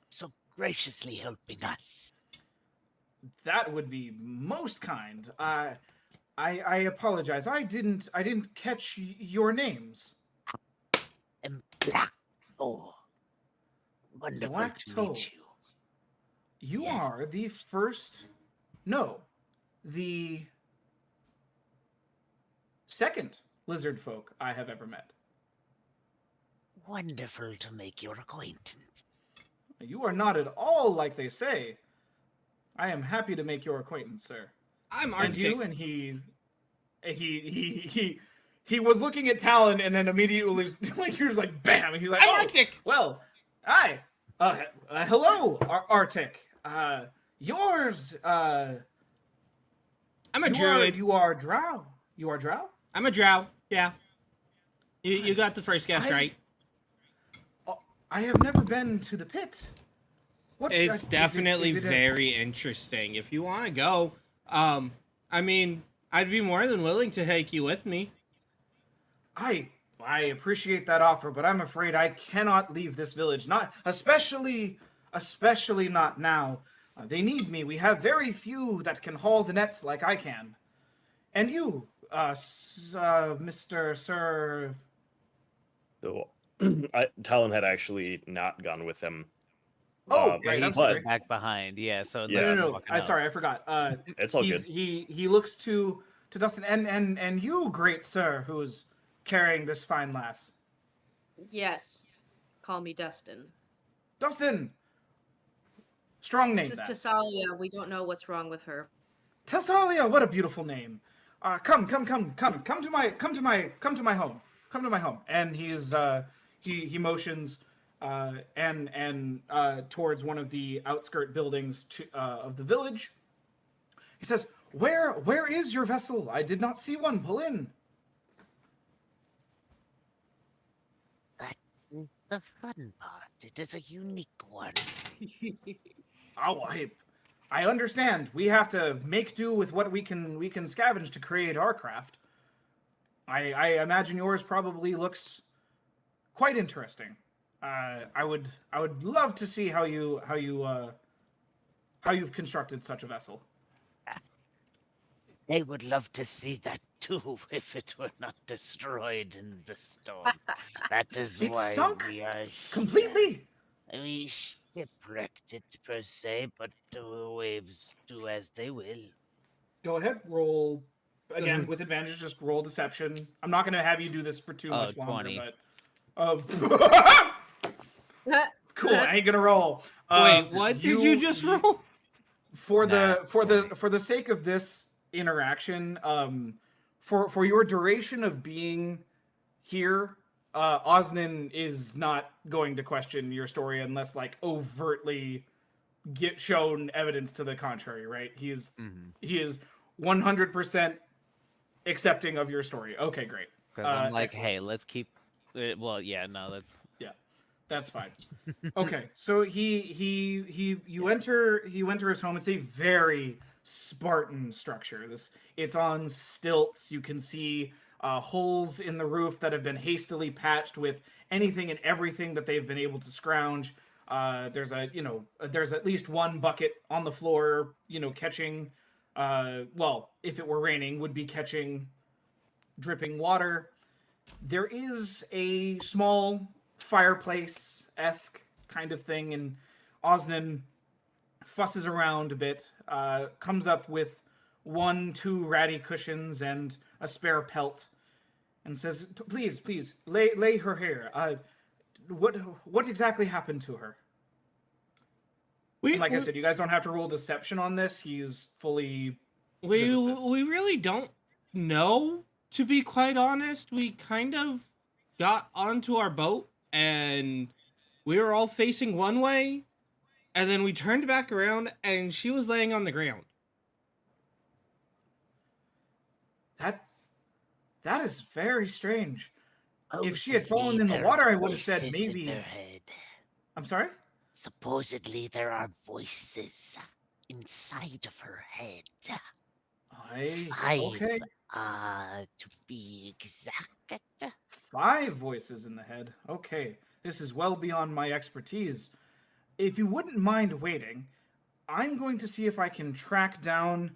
so graciously helping us. That would be most kind. I apologize. I didn't catch your names. And Black Toe. Wonderful Black to Toe. meet you. You Yes. are the first. No, the second lizard folk I have ever met. Wonderful to make your acquaintance. You are not at all like they say. I am happy to make your acquaintance, sir. I'm And Arctic. you, and he he was looking at Talon and then immediately like he was like bam, and he's like, I'm oh, Arctic. well, hi, hello, Arctic. Yours, I'm a you druid. you are Drow. You are Drow. I'm a drow. Yeah. You got the first guess I- right. I have never been to the pit. What? It's definitely is it very interesting. If you want to go, I mean, I'd be more than willing to take you with me. I appreciate that offer, but I'm afraid I cannot leave this village. Not especially not now. They need me. We have very few that can haul the nets like I can. And you, Mr. Sir. So, Talon had actually not gone with them. Oh, Yeah, right, he's I'm sorry. back behind. Yeah, so Yeah. No. walking I'm out. sorry, I forgot. It's all good. He looks to Dustin and you, great sir, who's carrying this fine lass. Yes. Call me Dustin. Dustin. Strong name. This is that. Tassalia. We don't know what's wrong with her. Tassalia, what a beautiful name. Come to my home. Come to my home. And he motions and towards one of the outskirt buildings of the village. He says, "Where is your vessel? I did not see one pull in." That is the fun part. It is a unique one. Oh, I understand. We have to make do with what we can scavenge to create our craft. I imagine yours probably looks quite interesting. I would love to see how you've constructed such a vessel. They would love to see that too if it were not destroyed in the storm. That is It why sunk we are here. completely. We shipwrecked it per se, but the waves do as they will. Go ahead, roll again with advantage. Just roll deception. I'm not going to have you do this for too much longer, 20. but cool. I ain't gonna roll. Wait, what did you just roll? For Nah, for the sake of this interaction, for your duration of being here, Osnan is not going to question your story unless like overtly get shown evidence to the contrary, right? He is 100% accepting of your story. Okay, great. Because I'm like, excellent. hey, let's keep. Well, yeah, no, that's. That's fine. Okay, so you enter his home. It's a very Spartan structure. It's on stilts. You can see holes in the roof that have been hastily patched with anything and everything that they've been able to scrounge. There's at least one bucket on the floor, catching. Well, if it were raining, would be catching dripping water. There is a small fireplace-esque kind of thing, and Osnan fusses around a bit, comes up with 2 ratty cushions and a spare pelt, and says, please, lay her here. What exactly happened to her? And like I said, you guys don't have to roll deception on this. He's fully... We good with this. really don't know, to be quite honest. We kind of got onto our boat and we were all facing one way, and then we turned back around and she was laying on the ground. That is very strange. Oh, If she had fallen in the there's water, I would have said voices in maybe... her head. I'm sorry? Supposedly there are voices inside of her head. Okay. 5, to be exact. 5 voices in the head. Okay. This is well beyond my expertise. If you wouldn't mind waiting, I'm going to see if I can track down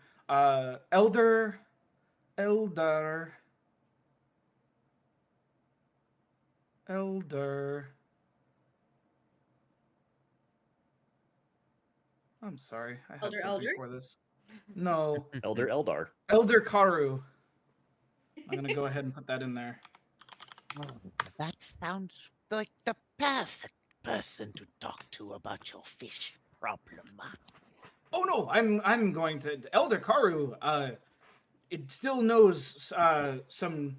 Elder. I'm sorry. I had something for this. No. Elder Eldar. Elder Karu. I'm going to go ahead and put that in there. Oh, that sounds like the perfect person to talk to about your fish problem. Oh no, I'm going to Elder Karu. It still knows some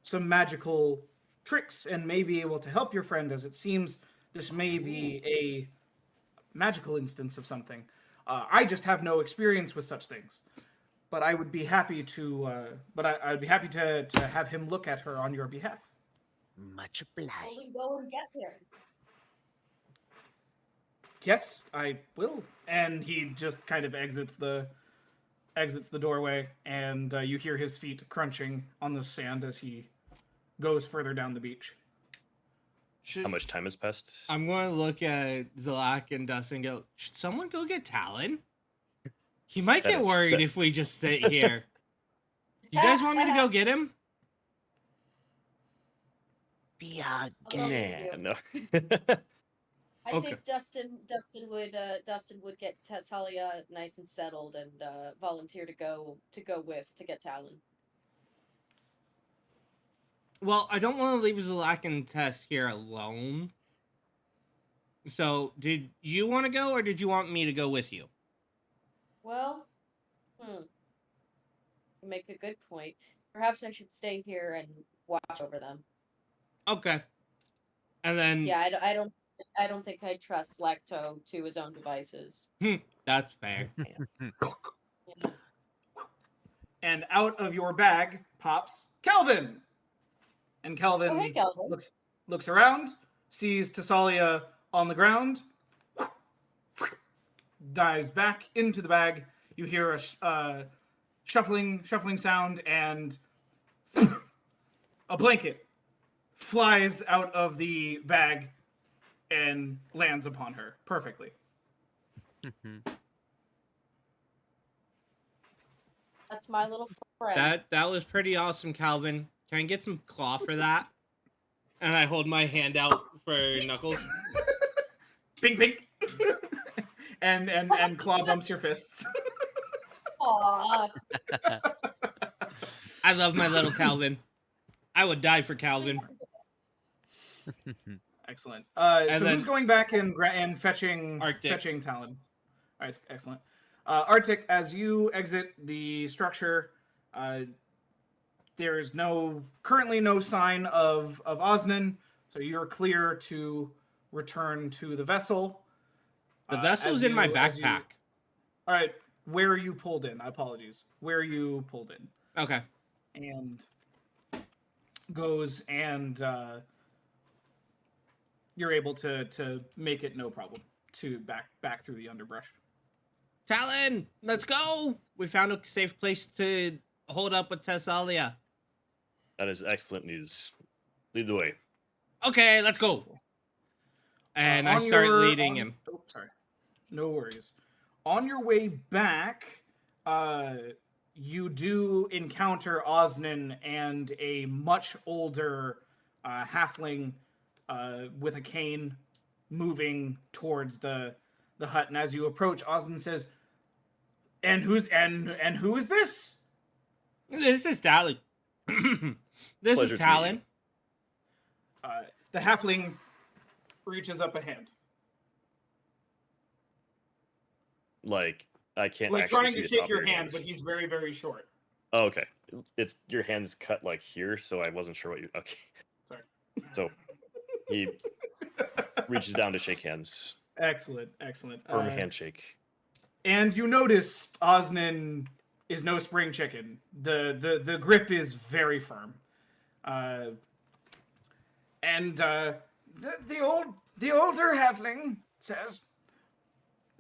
some magical tricks and may be able to help your friend, as it seems this may be a magical instance of something. I just have no experience with such things, but I would be happy to. I'd be happy to have him look at her on your behalf. Much obliged. Only go and get there. Yes, I will. And he just kind of exits the doorway, and you hear his feet crunching on the sand as he goes further down the beach. How much time has passed? I'm going to look at Zalak and Dustin and go, should someone go get Talon? He might That get is- worried that- if we just sit here. You guys want me to go get him? We are I'll go getting with Nah, you. no. I Okay. think Dustin would get Tessalia nice and settled and volunteer to go to get Talon. Well, I don't want to leave Zalak and Tess here alone. So, did you want to go, or did you want me to go with you? Well, you make a good point. Perhaps I should stay here and watch over them. Okay. And then, Yeah, I don't think I trust Lacto to his own devices. that's fair. Yeah. And out of your bag pops Kelvin. And Kelvin, Oh, hey, Kelvin. looks around, sees Tessalia on the ground, dives back into the bag. You hear a shuffling sound, and a blanket flies out of the bag and lands upon her perfectly. That's my little friend. That was pretty awesome, Calvin. Can I get some claw for that? And I hold my hand out for Knuckles. Bing, bing. and claw bumps your fists. Aw. I love my little Calvin. I would die for Calvin. Excellent. And So then- who's going back and fetching Arctic. fetching Talon? All right, excellent. Arctic, as you exit the structure, there is currently no sign of Osnan, so you're clear to return to the vessel. The vessel's as in my as you- backpack. all right, where you pulled in? Apologies. Where you pulled in? Okay. And goes and you're able to make it no problem to back through the underbrush. Talon, let's go! We found a safe place to hold up with Tessalia. That is excellent news. Lead the way. Okay, let's go. And I On start your- leading on- him. Oh, sorry. No worries. On your way back, you do encounter Osnan and a much older halfling with a cane moving towards the hut. And as you approach, Osnan says, "And who is this?" This is Talon. This Pleasure is to meet you. Talon. The halfling reaches up a hand, Like, I can't like actually trying see to the top shake of your hand, but he's very, very short. Oh, okay. It's your hand's cut like here, so I wasn't sure what you. Okay. Sorry. So he reaches down to shake hands. Excellent, excellent. Firm handshake. And you notice Osnan is no spring chicken. The grip is very firm. The older halfling says,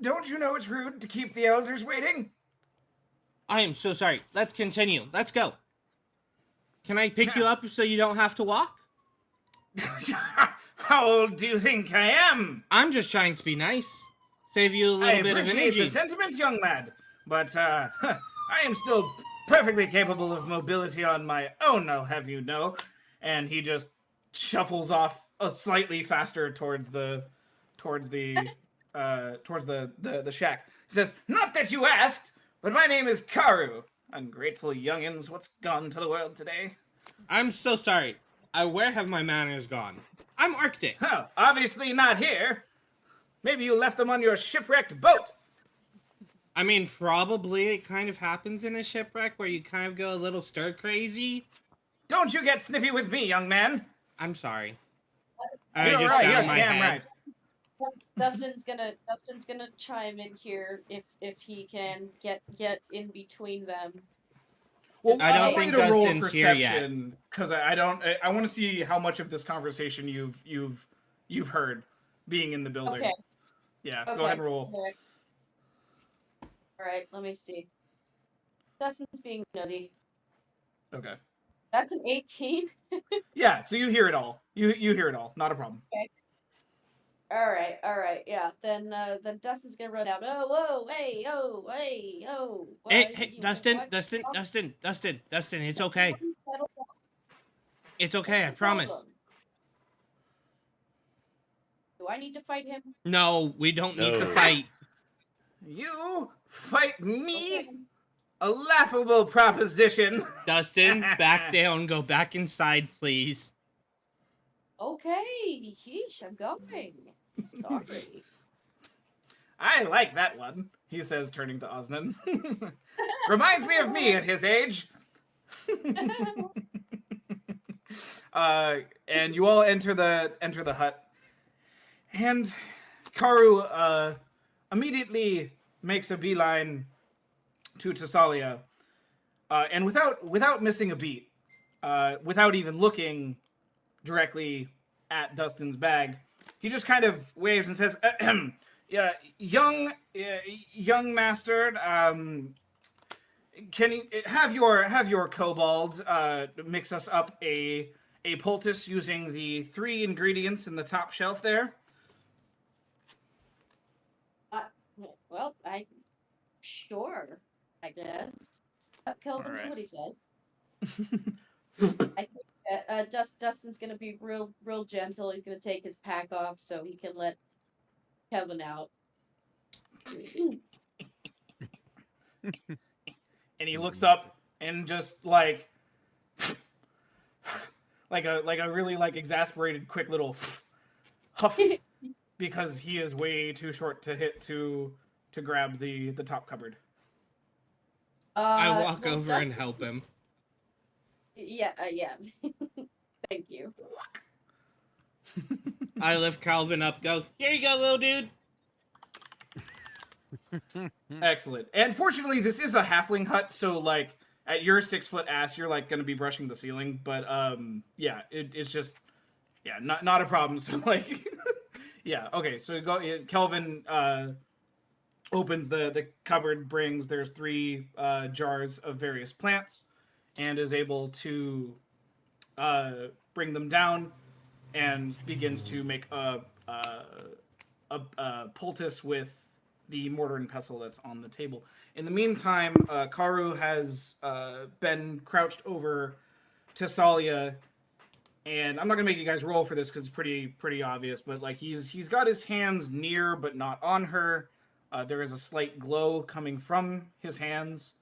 "Don't you know it's rude to keep the elders waiting?" I am so sorry. Let's continue. Let's go. Can I pick you up so you don't have to walk? How old do you think I am? I'm just trying to be nice. Save you a I little bit of appreciate energy. the sentiment, young lad, but I am still perfectly capable of mobility on my own, I'll have you know. And he just shuffles off slightly faster towards the shack. He says, "Not that you asked, but my name is Karu. Ungrateful youngins, what's gone to the world today?" I'm so sorry. Where have my manners gone? I'm Arctic. Oh, obviously not here. Maybe you left them on your shipwrecked boat. I mean, probably it kind of happens in a shipwreck where you kind of go a little stir crazy. Don't you get snippy with me, young man. I'm sorry. You're just right. bowed You're my damn head. right. Dustin's gonna chime in here if he can get in between them. Well, I don't I want think you to roll a Dustin's here yet. perception because I don't. I want to see how much of this conversation you've heard being in the building. Okay. Yeah. Okay. Go ahead and roll. All right. Let me see. Dustin's being nosy. Okay. That's an 18. Yeah. So you hear it all. You hear it all. Not a problem. Okay. All right. Yeah. Then Dustin's gonna run out. Oh, whoa, hey, oh, hey, oh. Hey, Dustin. It's okay. It's okay. I promise. Do I need to fight him? No, we don't need to No. fight. You fight me? Okay. A laughable proposition. Dustin, back down. Go back inside, please. Okay. Sheesh, I'm going. Sorry. I like that one, he says, turning to Osnan. Reminds me of me at his age. And you all enter the hut, and Karu immediately makes a beeline to Tassalia, and without missing a beat, without even looking directly at Dustin's bag, he just kind of waves and says, "Yeah, young master, can you have your kobold mix us up a poultice using the 3 ingredients in the top shelf there?" Well, sure, I guess. Kelvin, Alright. do what he says. I think Dustin's gonna be real gentle. He's gonna take his pack off so he can let Kelvin out. And he looks up and just like a really exasperated quick little huff because he is way too short to hit to grab the top cupboard. I walk well, over and help him. Yeah. Thank you. I lift Calvin up. Go. Here you go, little dude. Excellent. And fortunately, this is a halfling hut, so like at your 6-foot ass, you're like going to be brushing the ceiling. But yeah, it's just not a problem. So like, yeah, okay. So Kelvin opens the cupboard, there's 3 jars of various plants, and is able to bring them down, and begins to make a poultice with the mortar and pestle that's on the table. In the meantime, Karu has been crouched over Tassalia, and I'm not gonna make you guys roll for this because it's pretty obvious, but like he's got his hands near but not on her. There is a slight glow coming from his hands,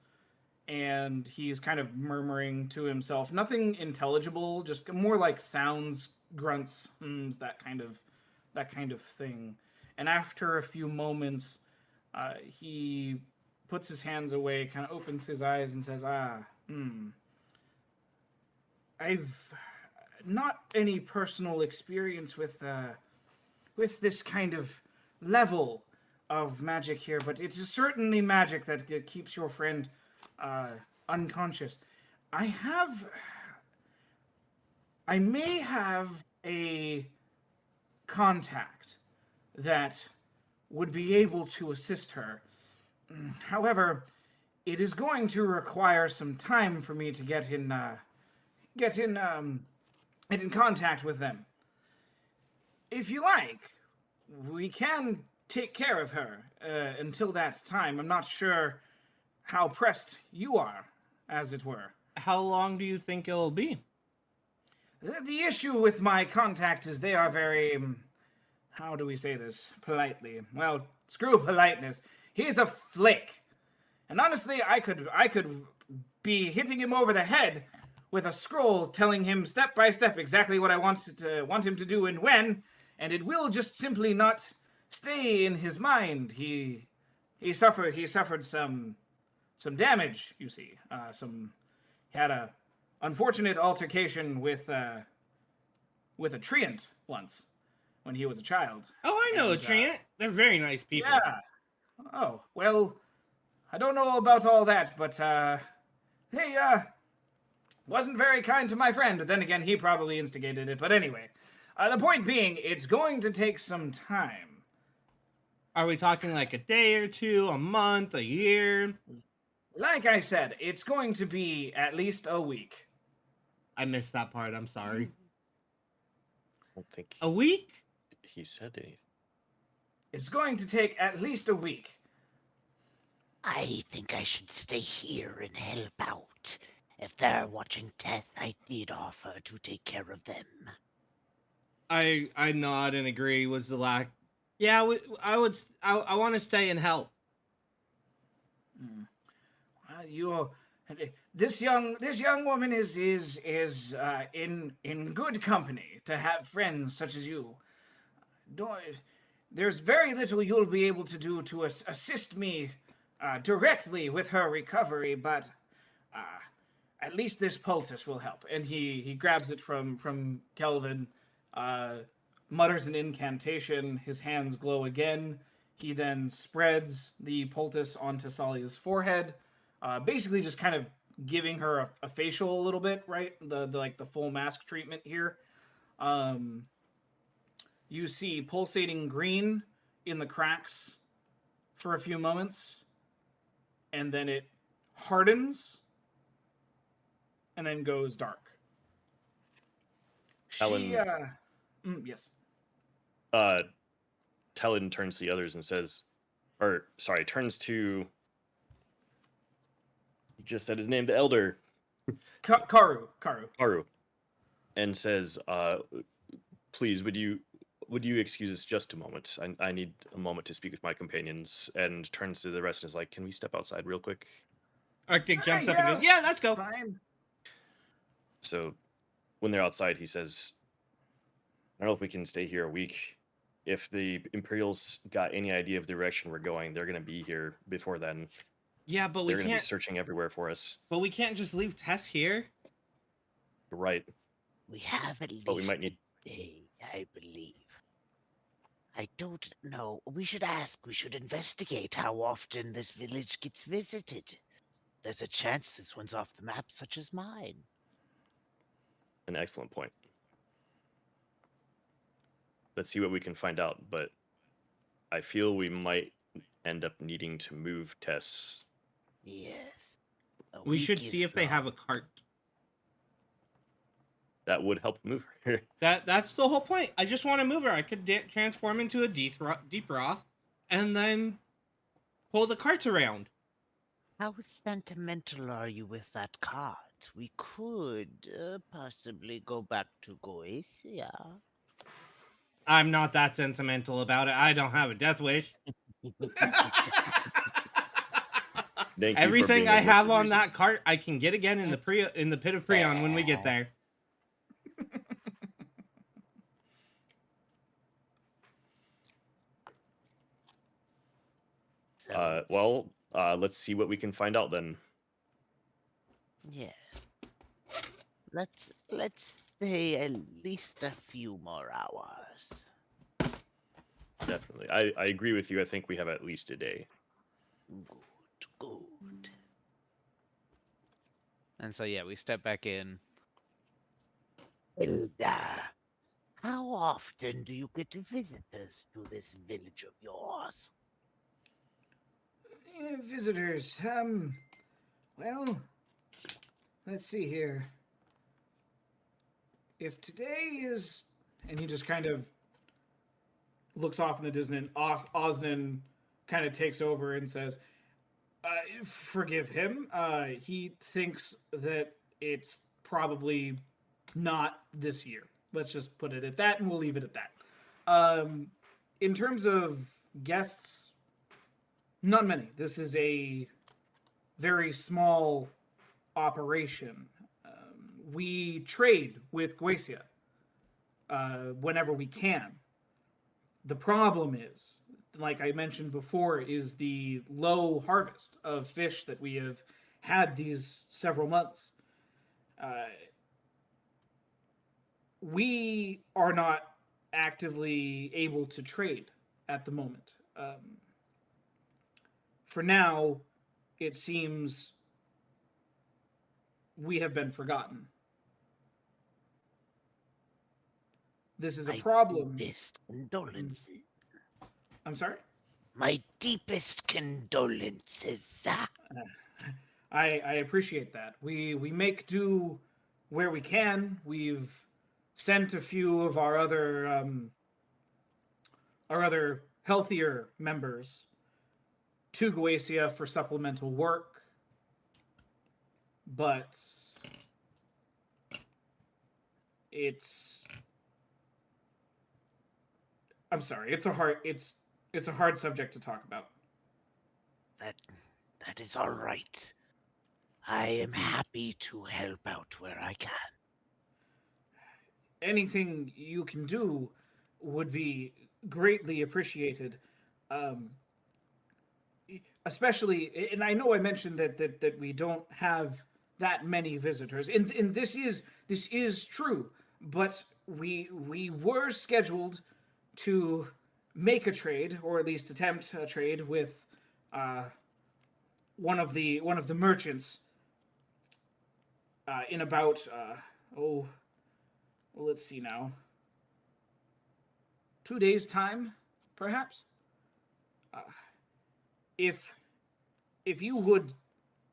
and he's kind of murmuring to himself. Nothing intelligible, just more like sounds, grunts, hums, that kind of thing. And after a few moments, he puts his hands away, kind of opens his eyes, and says, I've not any personal experience with this kind of level of magic here, but it is certainly magic that keeps your friend unconscious. I may have a contact that would be able to assist her. However, it is going to require some time for me to get in contact with them. If you like, we can take care of her until that time. I'm not sure how pressed you are, as it were. How long do you think it'll be? The issue with my contact is they are very, how do we say this politely? Well, screw politeness. He's a flake. And honestly, I could be hitting him over the head with a scroll telling him step by step exactly what I want him to do and when, and it will just simply not stay in his mind. He suffered some damage, you see. He had a unfortunate altercation with a treant once when he was a child. Oh, I know a And, Trant. They're very nice people. Yeah. Oh, well, I don't know about all that, but they wasn't very kind to my friend. Then again, he probably instigated it. But anyway, the point being, it's going to take some time. Are we talking like a day or two, a month, a year? Like I said, it's going to be at least a week. I missed that part. I'm sorry. I don't think A week? he said anything. It's going to take at least a week. I think I should stay here and help out. If they're watching Tess, I did offer to take care of them. I nod and agree. Was the lack? Yeah, I want to stay and help. This young woman is in good company to have friends such as you. There's very little you'll be able to do to assist me directly with her recovery, but at least this poultice will help. And he grabs it from Kelvin, mutters an incantation. His hands glow again. He then spreads the poultice onto Salia's forehead, basically just kind of giving her a facial a little bit, right? The full mask treatment here. You see pulsating green in the cracks for a few moments, and then it hardens, and then goes dark. Ellen- Yes. Talon turns to the others and says, turns to. He just said his name, the Elder. Karu. Haru, and says, "Please, would you excuse us just a moment? I need a moment to speak with my companions." And turns to the rest and is like, "Can we step outside real quick?" Arctic jumps up and goes, "Yeah, let's go." Fine. So, when they're outside, he says, "I don't know if we can stay here a week. If the Imperials got any idea of the direction we're going, they're gonna be here before then. Yeah, but we They're gonna be can't. searching everywhere for us." But we can't just leave Tess here. You're right, We have at least but we might need. a day, I believe. I don't know. We should ask. We should investigate how often this village gets visited. There's a chance this one's off the map, such as mine. An excellent point. Let's see what we can find out, but I feel we might end up needing to move Tess. Yes. A We should week see is if they have a gone. cart. That would help move her. That's the whole point. I just want to move her. I could transform into a deep Roth, and then pull the carts around. How sentimental are you with that card? We could possibly go back to Goetia. I'm not that sentimental about it. I don't have a death wish. Thank you for Everything being I a have voice of on reason. that cart, I can get again in the pit of Prion when we get there. Let's see what we can find out then. Yeah. Let's say at least a few more hours. Definitely. I agree with you. I think we have at least a day. Good. And so yeah, we step back in. Hilda, how often do you get visitors to this village of yours? Visitors. Well, let's see here. If today is, and he just kind of looks off in the distance. Osnan kind of takes over and says, "Forgive him. He thinks that it's probably not this year. Let's just put it at that, and we'll leave it at that." In terms of guests, not many. This is a very small operation. We trade with Goetia whenever we can. The problem is, like I mentioned before, is the low harvest of fish that we have had these several months. we are not actively able to trade at the moment. For now, it seems we have been forgotten. This is a My problem. deepest condolences. I'm sorry? My deepest condolences. I appreciate that. We make do where we can. We've sent a few of our other healthier members to Goetia for supplemental work, but it's I'm sorry. It's a hard subject to talk about. That that is all right. I am happy to help out where I can. Anything you can do would be greatly appreciated. Um, Especially, and I know I mentioned that we don't have that many visitors, and this is true, but we were scheduled to make a trade, or at least attempt a trade with uh, one of the merchants in about oh well, let's see now, 2 days time, perhaps. Uh, if if you would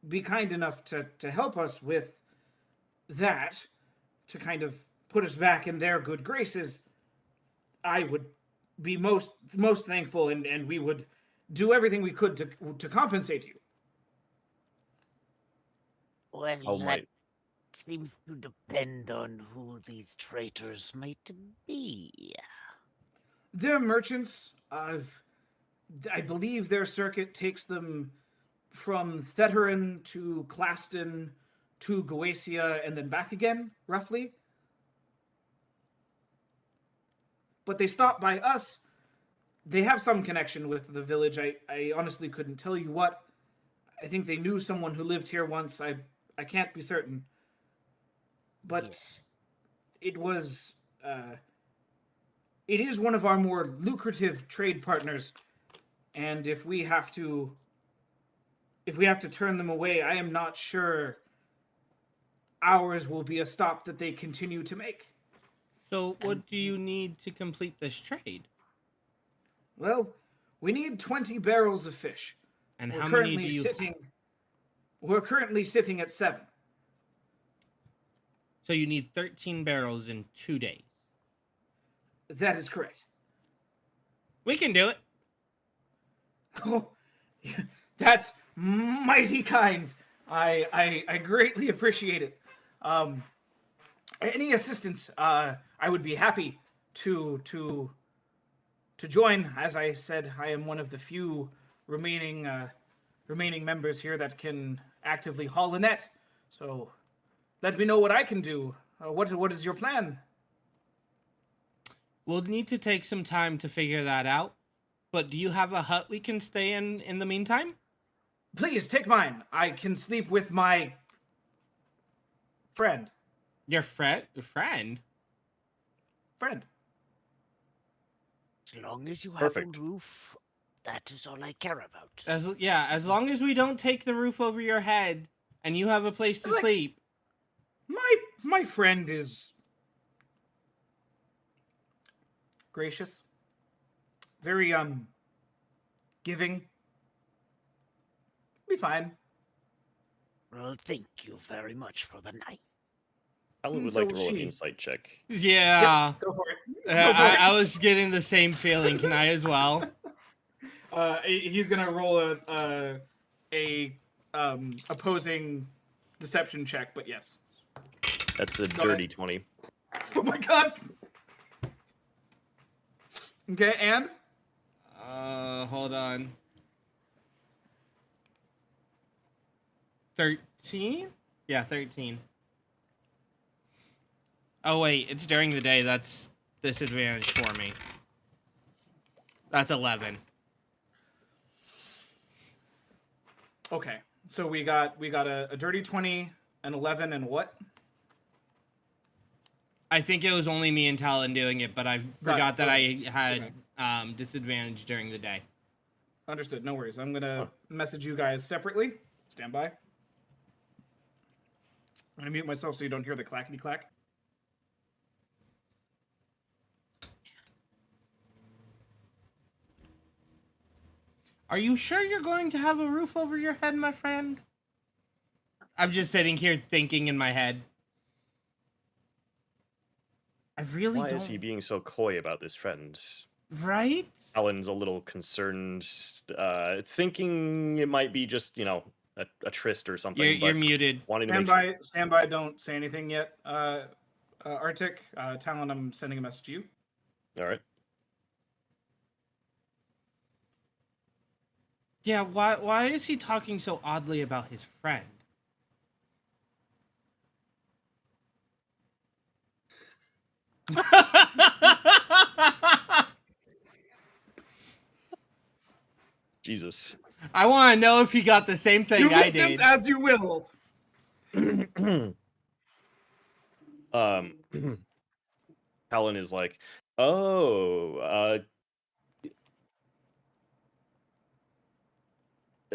be kind enough to help us with that, to kind of put us back in their good graces, I would be most thankful, and we would do everything we could to compensate you. Well, How that might seems to depend on who these traitors might be. They're merchants. I believe their circuit takes them from Theterin to Claston to Goetia and then back again, roughly. But they stop by us. They have some connection with the village. I honestly couldn't tell you what. I think they knew someone who lived here once. I can't be certain. But it was it is one of our more lucrative trade partners, and if we have to turn them away, I am not sure ours will be a stop that they continue to make. So, what do you need to complete this trade? Well, we need 20 barrels of fish. And We're how many currently do you sitting we're currently sitting at 7. So you need 13 barrels in 2 days. That is correct. We can do it. Oh, that's mighty kind. I greatly appreciate it. Any assistance, I would be happy to join. As I said, I am one of the few remaining members here that can actively haul a net. So let me know what I can do. What is your plan? We'll need to take some time to figure that out. But do you have a hut we can stay in the meantime? Please take mine. I can sleep with my friend. Your friend? Friend? Friend. As long as you have Perfect. a roof, that is all I care about. As long as we don't take the roof over your head and you have a place to Like- sleep. My friend is gracious. Very giving. Be fine. Well, thank you very much for the night. Alan would so like to roll an she- insight check. Yeah. Yep, go for it. I was getting the same feeling. Can I as well? He's gonna roll a opposing deception check, but yes. That's a Go dirty ahead. 20. Oh my god. Okay, and Hold on. 13? Yeah, 13. Oh wait, it's during the day. That's disadvantage for me. That's 11. okay. So we got a dirty 20, an 11, and what? I think it was only me and Talon doing it, but I forgot that I had disadvantage during the day. Understood. No worries. I'm gonna message you guys separately. Stand by. I'm gonna mute myself so you don't hear the clackety clack. Are you sure you're going to have a roof over your head, my friend? I'm just sitting here thinking in my head. I really Why don't. is he being so coy about this, friend? Right? Alan's a little concerned, thinking it might be just, a tryst or something. You're but muted. wanting to Stand make sure. by. Stand by. Don't say anything yet. Arctic, Talon, I'm sending a message to you. All right. Yeah, why is he talking so oddly about his friend? Jesus. I want to know if he got the same thing You I make this did. as you will. Alan is like, oh,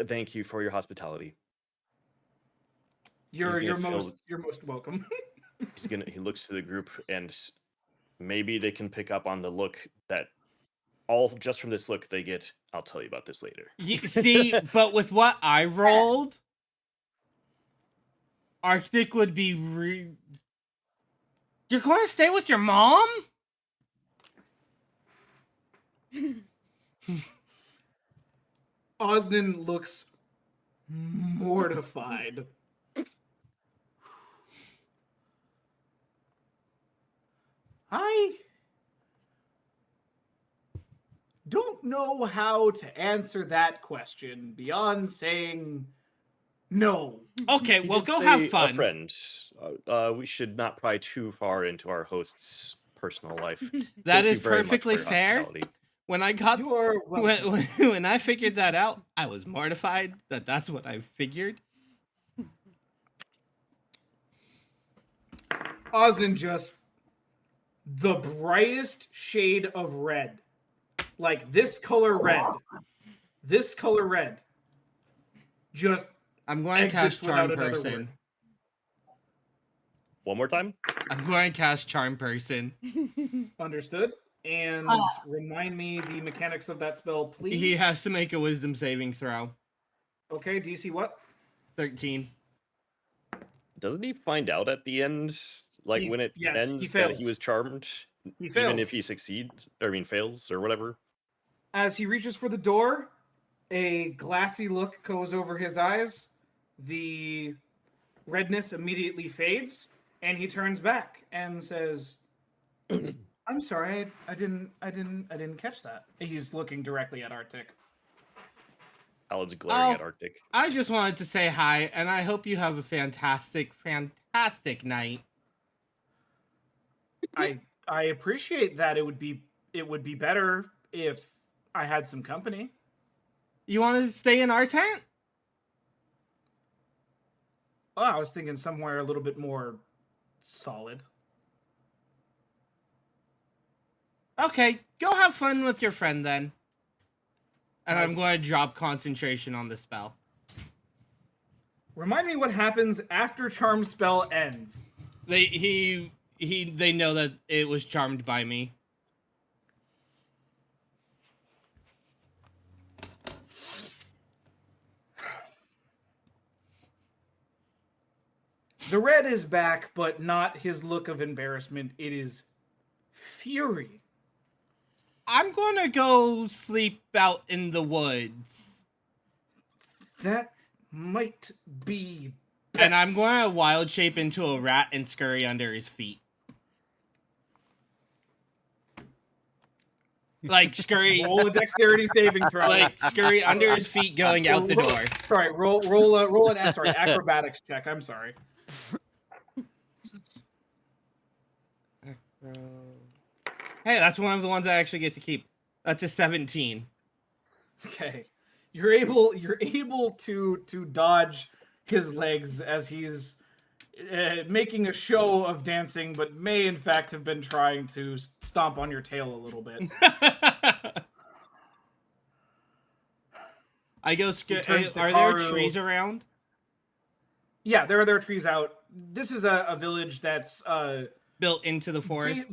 thank you for your hospitality. You're most welcome. He looks to the group, and maybe they can pick up on the look that all just from this look they get. I'll tell you about this later. See, but with what I rolled, Arctic would be You're going to stay with your mom? Osnan looks mortified. I don't know how to answer that question beyond saying no. Okay, He well, did go say have a fun. friend. We should not pry too far into our host's personal life. That Thank you is very much perfectly for your fair. hospitality. When I got You are welcome. when I figured that out, I was mortified that that's what I figured. Osnan just the brightest shade of red. Like this color red. This color red. Just I'm going to exits cast Charm without another Person. word. One more time. I'm going to cast Charm Person. Understood. And remind me the mechanics of that spell, please. He has to make a Wisdom saving throw. Okay, DC what? 13. Doesn't he find out at the end, like when it yes, ends, he that fails. he was charmed, He even fails. if he succeeds, fails or whatever? As he reaches for the door, a glassy look goes over his eyes. The redness immediately fades, and he turns back and says, "I'm sorry, I didn't catch that." He's looking directly at Arctic. Alan's glaring Oh. at Arctic. I just wanted to say hi, and I hope you have a fantastic, fantastic night. I appreciate that. It would be better if I had some company. You want to stay in our tent? Oh, I was thinking somewhere a little bit more solid. Okay, go have fun with your friend then. And I've- I'm going to drop concentration on the spell. Remind me what happens after charm spell ends. They know that it was charmed by me. The red is back, but not his look of embarrassment. It is fury. I'm going to go sleep out in the woods. That might be best. And I'm going to wild shape into a rat and scurry under his feet. Like scurry, roll a dexterity saving throw. like scurry under his feet, going out the door. Sorry, roll an sorry, acrobatics check. I'm sorry. Hey, that's one of the ones I actually get to keep. That's a 17. Okay, you're able to dodge his legs as he's making a show of dancing, but may in fact have been trying to stomp on your tail a little bit. I go. He turns to Are there Karu. trees around? Yeah, there are trees out. This is a village that's Built into the forest.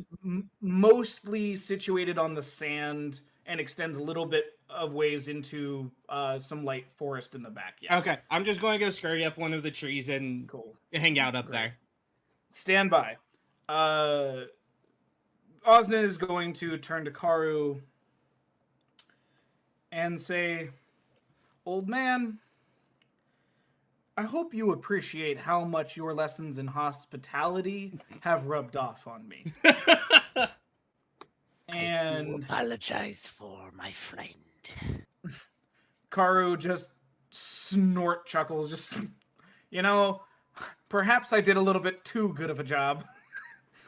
mostly situated on the sand and extends a little bit of ways into some light forest in the back. Yeah. Okay, I'm just going to go scurry up one of the trees and Cool. hang out up Great. there. Stand by. Osnan is going to turn to Karu and say, "Old man, I hope you appreciate how much your lessons in hospitality have rubbed off on me." I do And apologize for my friend. Karu just snort chuckles, just, perhaps I did a little bit too good of a job.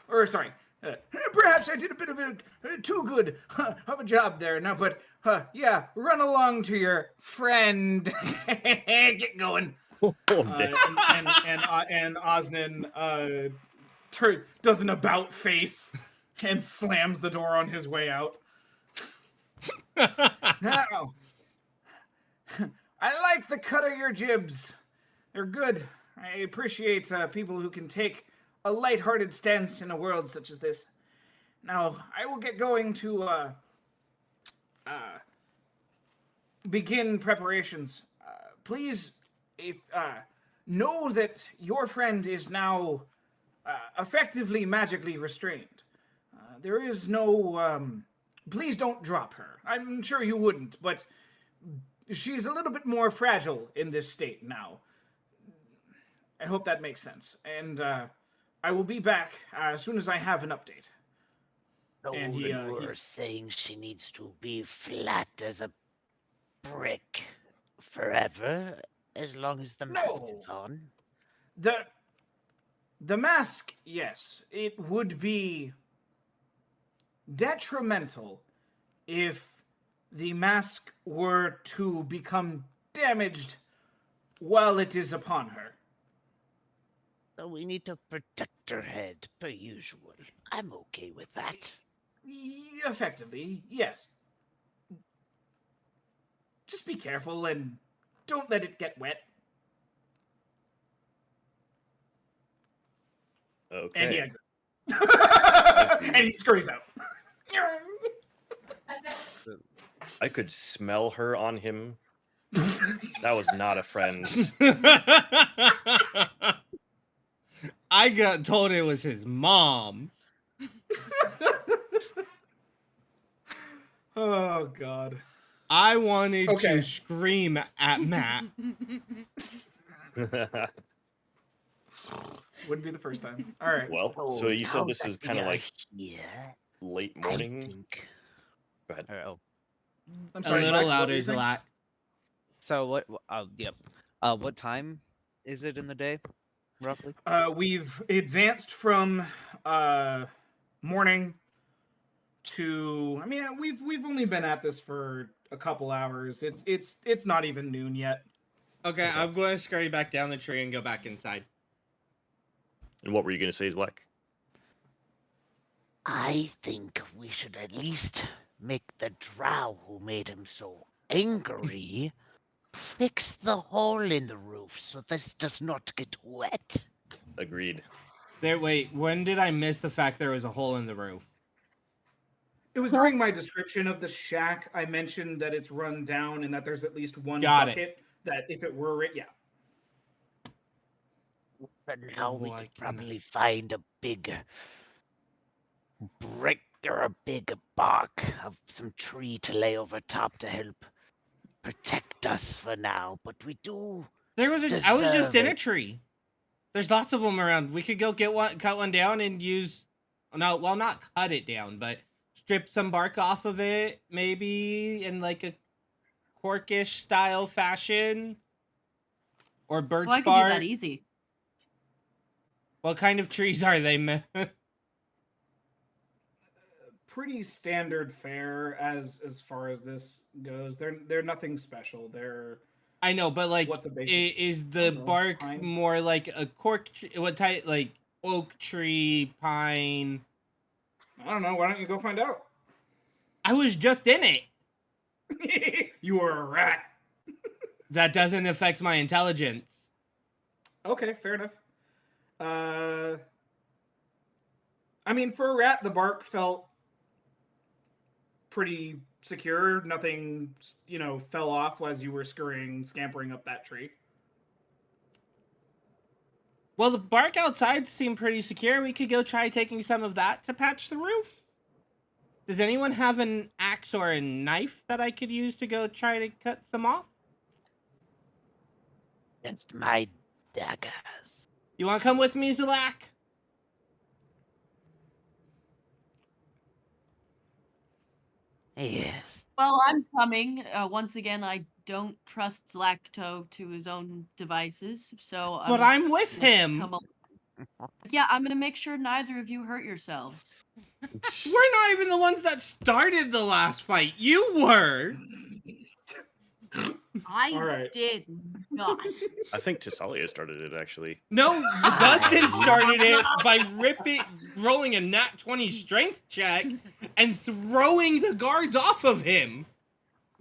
Or, sorry, perhaps I did a bit of a too good of a job there. Now, but, yeah, run along to your friend. Get going. Oh, damn. And Osnan does an about face and slams the door on his way out. Now, I like the cut of your jibs. They're good. I appreciate people who can take a lighthearted stance in a world such as this. Now, I will get going to begin preparations. Please, if know that your friend is now effectively magically restrained. There is no. Please don't drop her. I'm sure you wouldn't, but she's a little bit more fragile in this state now. I hope that makes sense. And I will be back as soon as I have an update. So And you he were saying she needs to be flat as a brick forever, as long as the mask is No. on. The mask, yes, it would be detrimental if the mask were to become damaged while it is upon her. So we need to protect her head, per usual. I'm okay with that. Effectively, yes. Just be careful and don't let it get wet. Okay. And he exits. And he scurries out. I could smell her on him. That was not a friend. I got told it was his mom. Oh, God. I wanted Okay. to scream at Matt. Wouldn't be the first time. All right. Well, so Oh, you said now this that is kind we of are like here, late I morning. think Go ahead. Oh, I'm A sorry. little Zach, what were louder, you saying? Zalak. so what? Yep. What time is it in the day, roughly? We've advanced from morning to. I mean, we've only been at this for a couple hours. It's not even noon yet. Okay, Okay. I'm going to scurry back down the tree and go back inside. And what were you going to say, Zlek? I think we should at least make the drow who made him so angry fix the hole in the roof so this does not get wet. Agreed. Wait, when did I miss the fact there was a hole in the roof? It was during my description of the shack. I mentioned that it's run down and that there's at least one Got it. bucket. That if it were, yeah. But now we Oh, I could can- probably find a big brick or a big bark of some tree to lay over top to help protect us for now. But we do. I was just in a it. tree. There's lots of them around. We could go get one, cut one down, and use. No, well, not cut it down, but strip some bark off of it, maybe in like a corkish style fashion, or birch Well, I could bark. do that easy. What kind of trees are they? Pretty standard fare as far as this goes. They're nothing special. They're I know, but like, What's a basic? is I the don't know, bark pine? more like a cork? What type? Like oak tree, pine? I don't know. Why don't you go find out? I was just in it. You are a rat. That doesn't affect my intelligence. Okay, fair enough. I mean, for a rat, the bark felt pretty secure. Nothing, fell off as you were scampering up that tree. Well, the bark outside seemed pretty secure. We could go try taking some of that to patch the roof. Does anyone have an axe or a knife that I could use to go try to cut some off? Against my daggers. You want to come with me, Zalak? Yes. Well, I'm coming. Once again, I don't trust Zlacto to his own devices, so But I'm with gonna him. come yeah, I'm gonna make sure neither of you hurt yourselves. We're not even the ones that started the last fight. You were. I All right. did not. I think Tissalia started it actually. No, Dustin started it by rolling a nat 20 strength check and throwing the guards off of him.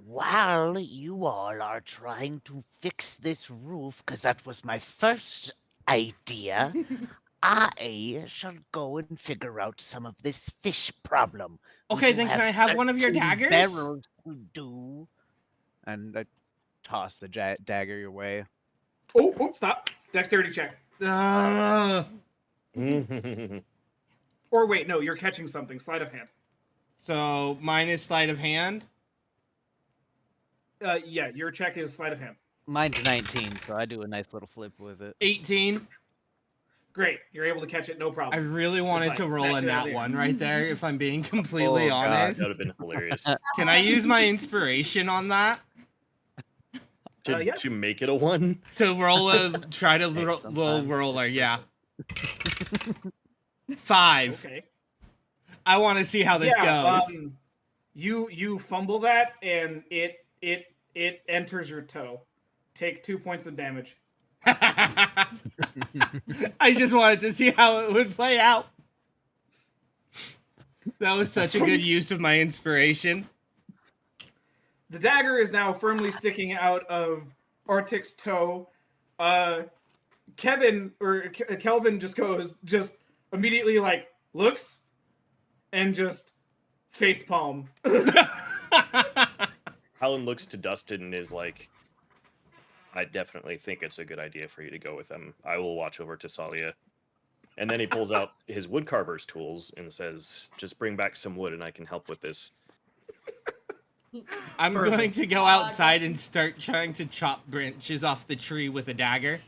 While you all are trying to fix this roof, because that was my first idea, I shall go and figure out some of this fish problem. We Okay, do then can I have one of your 13 daggers? barrels to do. And I toss the dagger your way. Oh, stop. Dexterity check. Or wait, no, you're catching something. Sleight of hand. So mine is sleight of hand. Yeah, your check is sleight of hand. Mine's 19, so I do a nice little flip with it. 18. Great. You're able to catch it, no I problem. really wanted like, to roll snatch a it out of nat the air. one right there, if I'm being completely Oh, God. honest. That would have been hilarious. Can I use my inspiration on that? Yeah. To make it a 1? To try to Take some roll time. roller, yeah. 5. Okay. I want to see how this goes. You fumble that and it enters your toe. Take 2 points of damage. I just wanted to see how it would play out. That was such a good use of my inspiration. The dagger is now firmly sticking out of Arctic's toe. Kelvin just immediately looks and just facepalm. Howland looks to Dustin and is like, I definitely think it's a good idea for you to go with them. I will watch over Tissalia. And then he pulls out his woodcarver's tools and says, just bring back some wood and I can help with this. I'm Perfect. going to go outside and start trying to chop branches off the tree with a dagger.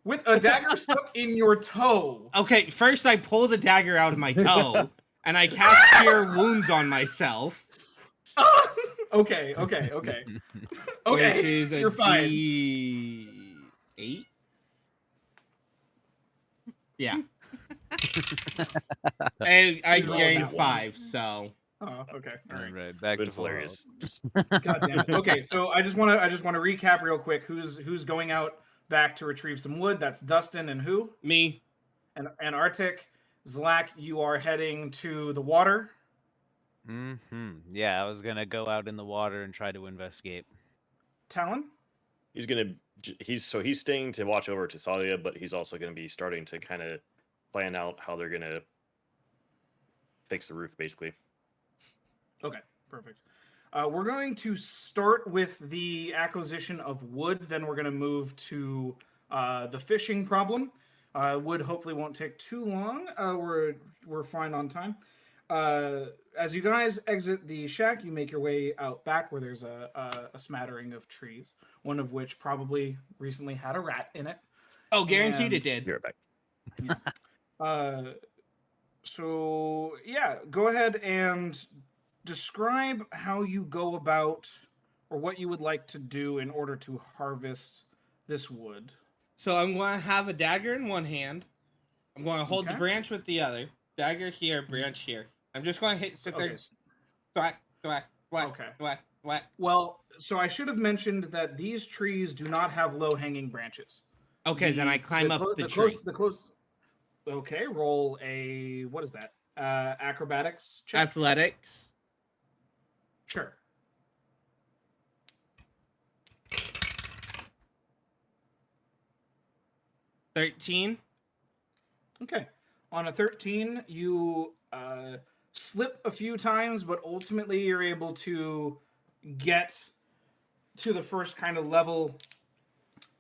With a dagger stuck in your toe. Okay, first I pull the dagger out of my toe, and I cast Cure Wounds on myself. Okay. Okay, Which is a you're fine. D8? Yeah. And I You rolled gained that one. 5, so... Oh, okay. All right. Alright, back Been to full hilarious. Just God damn it. Okay, so I just want to recap real quick. Who's going out back to retrieve some wood? That's Dustin and who? Me. And Arctic. Zlak, you are heading to the water. Yeah, I was gonna go out in the water and try to investigate. Talon. he's staying to watch over Tissalia, but he's also gonna be starting to kind of plan out how they're gonna fix the roof, basically. Okay, perfect. We're going to start with the acquisition of wood. Then we're going to move to the fishing problem. Wood hopefully won't take too long. We're fine on time. As you guys exit the shack, you make your way out back where there's a smattering of trees, one of which probably recently had a rat in it. Oh, guaranteed And- it did. Be right back. So yeah, go ahead and describe how you go about or what you would like to do in order to harvest this wood. So I'm going to have a dagger in one hand. I'm going to hold the Okay. branch with the other. Dagger here, branch here. I'm just going to sit there. Okay. Thwack, thwack, thwack, Okay. thwack, What? Well, so I should have mentioned that these trees do not have low-hanging branches. Okay, then I climb up the tree. Close. Okay, roll a what is that? Acrobatics check. Athletics. Sure. $13. Okay. On a 13, you slip a few times, but ultimately you're able to get to the first kind of level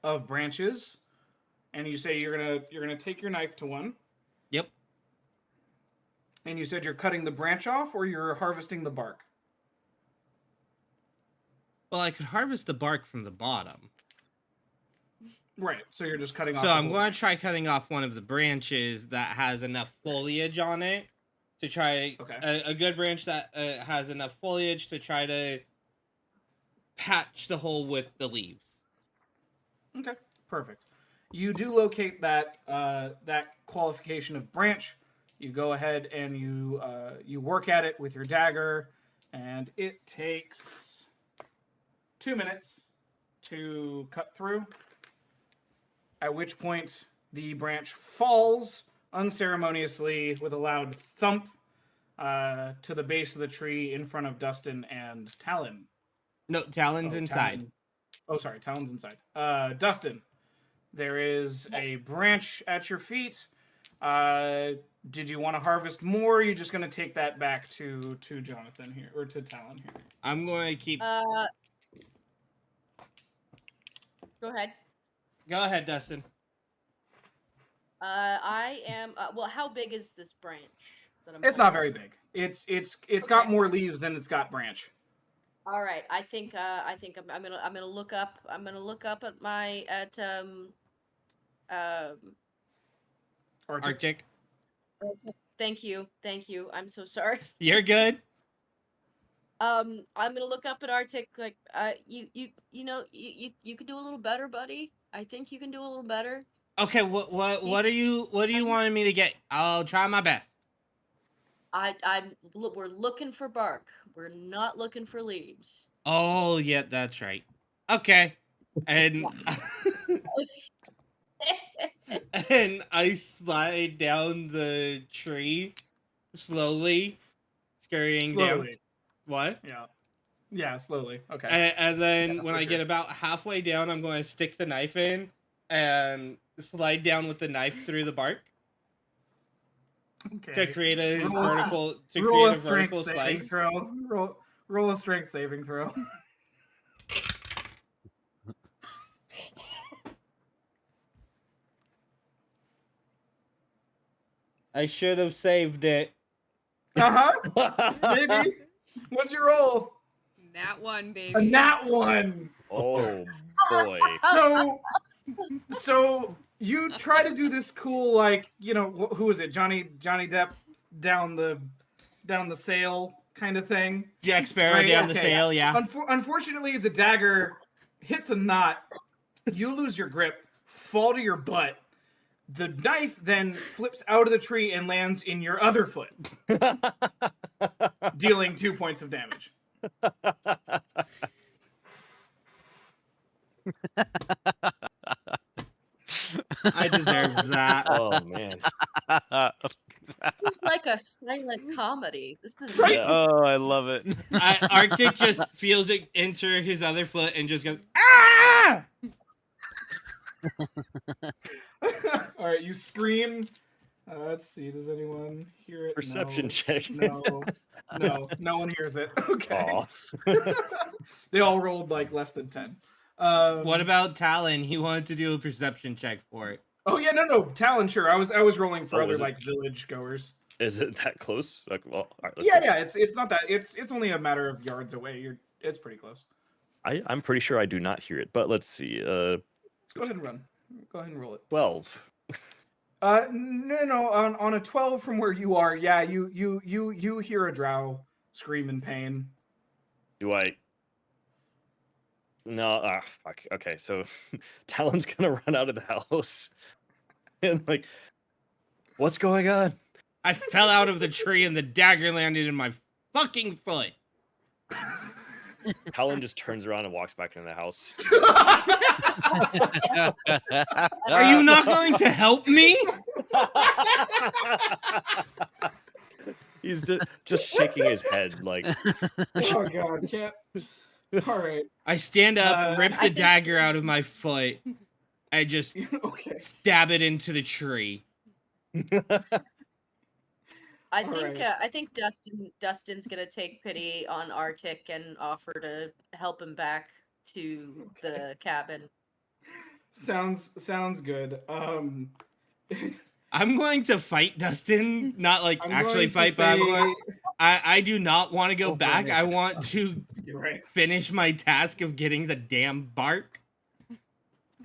of branches. And you say you're gonna take your knife to one. Yep. And you said you're cutting the branch off, or you're harvesting the bark. Well, I could harvest the bark from the bottom. Right. So you're just cutting off. So the I'm whole going to try cutting off one of the branches that has enough foliage on it to try Okay. a good branch that has enough foliage to try to patch the hole with the leaves. Okay. Perfect. You do locate that that qualification of branch. You go ahead and you work at it with your dagger, and it takes 2 minutes to cut through. At which point the branch falls unceremoniously with a loud thump to the base of the tree in front of Dustin and Talon. No, Talon's Oh, inside. Talon. Oh, sorry, Talon's inside. Dustin, there is a Yes. branch at your feet. Did you want to harvest more? Or are you just going to take that back to Jonathan here, or to Talon here? I'm going to keep... Go ahead. Go ahead, Dustin. I am. Well, how big is this branch? That I'm It's not holding? very big. It's got Okay. more leaves than it's got branch. All right. I think I'm gonna look up. I'm gonna look up at my Arctic. Thank you. I'm so sorry. You're good. I'm gonna look up at Arctic. Like, you could do a little better, buddy. I think you can do a little better. Okay, what are you wanting me to get? I'll try my best. We're looking for bark. We're not looking for leaves. Oh, yeah, that's right. Okay. And and I slide down the tree slowly, scurrying down. Slowly. What? Yeah, slowly. Okay. And then Yeah, when for I sure. get about halfway down, I'm going to stick the knife in and slide down with the knife through the bark Okay. to create a Roll vertical a strength saving slice. throw. Roll a strength saving throw. I should have saved it. Maybe. What's your roll? Nat 1, baby. A nat 1. Oh boy. So you try to do this cool, like, who is it? Johnny Depp down the sail kind of thing. Jack Sparrow Right, down the okay. sail, yeah. Unfortunately, the dagger hits a knot. You lose your grip, fall to your butt. The knife then flips out of the tree and lands in your other foot, dealing 2 points of damage. I deserve that. Oh man. This is like a silent comedy. This is Right. Yeah. Oh, I love it. Arctic just feels it enter his other foot and just goes, ah! All right, you scream. Let's see. Does anyone hear it? Perception No. check. No one hears it. Okay. Aw. They all rolled like less than 10. What about Talon? He wanted to do a perception check for it. Oh yeah, no, Talon. Sure, I was rolling for Oh, other was it? like village goers. Is it that close? Like, well, all right, let's Yeah, go. yeah. It's not that. It's only a matter of yards away. It's pretty close. I'm pretty sure I do not hear it, but let's see. Let's go ahead and run. Go ahead and roll it. 12. No. On a 12 from where you are, yeah, you hear a drow scream in pain. Do I? No. Ah, fuck. Okay, so Talon's gonna run out of the house and like, what's going on? I fell out of the tree and the dagger landed in my fucking foot. Talon just turns around and walks back into the house. Are you not going to help me? He's just shaking his head like. Oh god, can't. All right. I stand up, rip I the think- dagger out of my foot, and just Okay. stab it into the tree. Alright. I think Dustin's gonna take pity on Arctic and offer to help him back to the cabin. Sounds good. I'm going to fight Dustin, not like I'm actually going to fight, but I'm say- going. I do not want to go Go for back. it. I want to You're right. finish my task of getting the damn bark.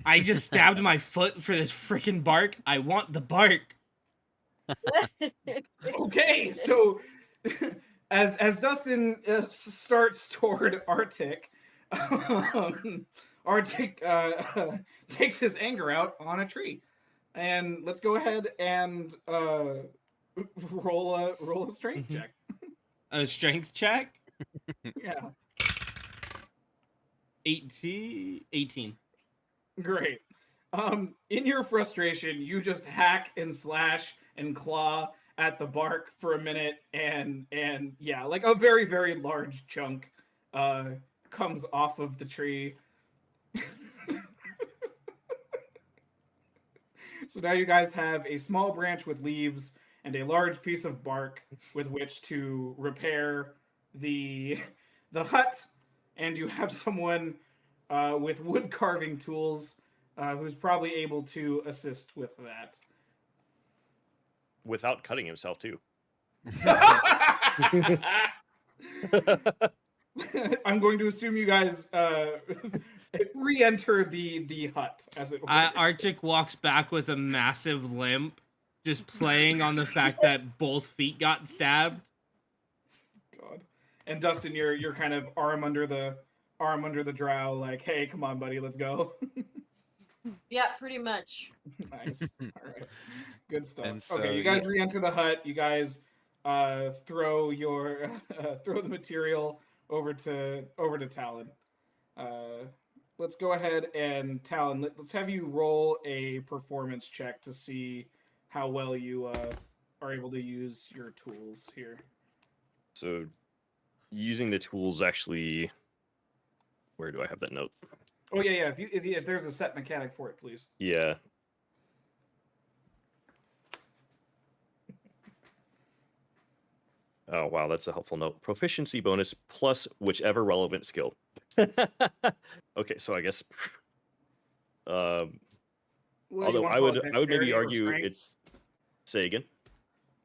I just stabbed my foot for this freaking bark. I want the bark. Okay, so as Dustin starts toward Arctic, Arctic takes his anger out on a tree, and let's go ahead and roll a strength Mhm. check. A strength check. Yeah, 18. great. In your frustration, you just hack and slash and claw at the bark for a minute, and yeah, like a very very large chunk comes off of the tree. So now you guys have a small branch with leaves and a large piece of bark with which to repair the hut, and you have someone with wood carving tools who's probably able to assist with that. Without cutting himself too. I'm going to assume you guys re-enter the hut, as it were. Arctic walks back with a massive limp, just playing on the fact that both feet got stabbed. God. And Dustin, you're kind of arm under the drow, like, hey, come on, buddy, let's go. Yeah, pretty much. Nice. All right. Good stuff. And so, Okay, you guys re-enter the hut. You guys throw your throw the material over to Talon. Let's go ahead and Talon. Let's have you roll a performance check to see how well you are able to use your tools here. So, using the tools actually. Where do I have that note? Oh yeah. If there's a set mechanic for it, please. Yeah. Oh wow, that's a helpful note. Proficiency bonus plus whichever relevant skill. Okay, so I guess. Well, you Although wanna I call would it maybe dexterity or argue strength? it's. Say again.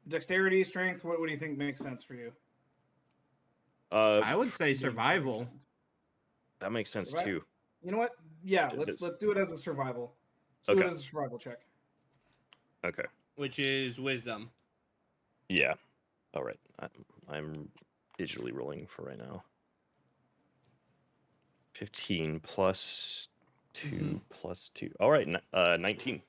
Dexterity, strength. What do you think makes sense for you? I would say survival. That makes sense Survival? too. You know what? Yeah, This- let's do it as a survival. Let's do Okay. it as a survival check. Okay. Which is wisdom. Yeah. All right. I'm digitally rolling for right now. 15 plus 2 plus 2. All right. 19.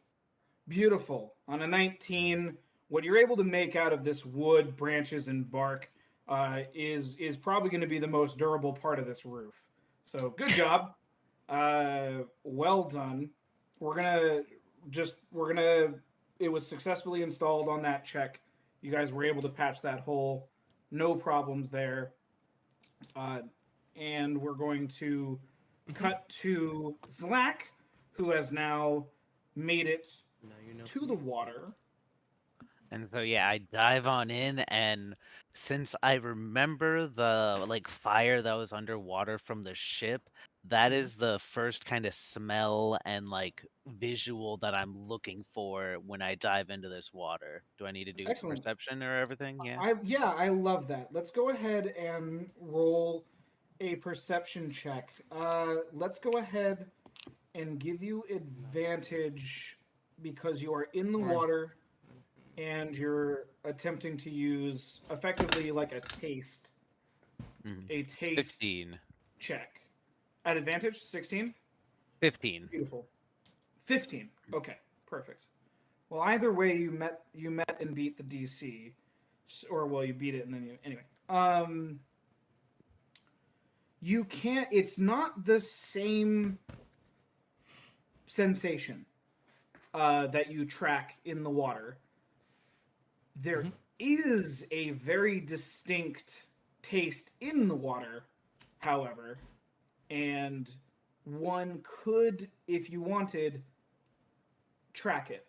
Beautiful. On a 19, what you're able to make out of this wood, branches, and bark is probably going to be the most durable part of this roof. So good job. Well done. It was successfully installed on that check. You guys were able to patch that hole. No problems there. And we're going to cut to Zlak, who has now made it Now you know. to the water. And so yeah, I dive on in, and since I remember the like fire that was underwater from the ship, that is the first kind of smell and like visual that I'm looking for when I dive into this water. Do I need to do Excellent. perception or everything? Yeah. I love that. Let's go ahead and roll a perception check. Let's go ahead and give you advantage because you are in the water and you're attempting to use effectively like a taste Mhm. a taste 15. check. At advantage, 16? 15. Beautiful. 15. Okay, perfect. Well, either way, you met and beat the DC, or well, you beat it and then you anyway. you can't. It's not the same sensation that you track in the water. There is a very distinct taste in the water, however, and one could, if you wanted, track it.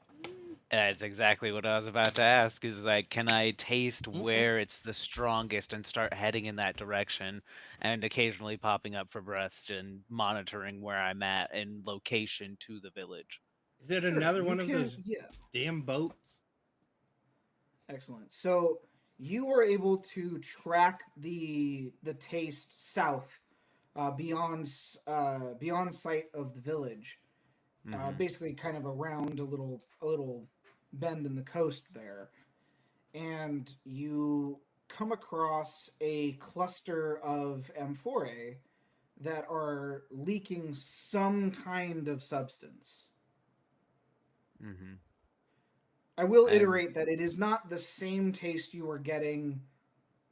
That's exactly what I was about to ask. Is like, can I taste Okay. where it's the strongest and start heading in that direction, and occasionally popping up for breaths and monitoring where I'm at in location to the village. Is it Sure, another you one of can. those Yeah, damn boats? excellent. So you were able to track the taste south, beyond sight of the village. Mm-hmm. Basically, kind of around a little bend in the coast there, and you come across a cluster of amphorae that are leaking some kind of substance. Mm-hmm. I will And iterate that it is not the same taste you were getting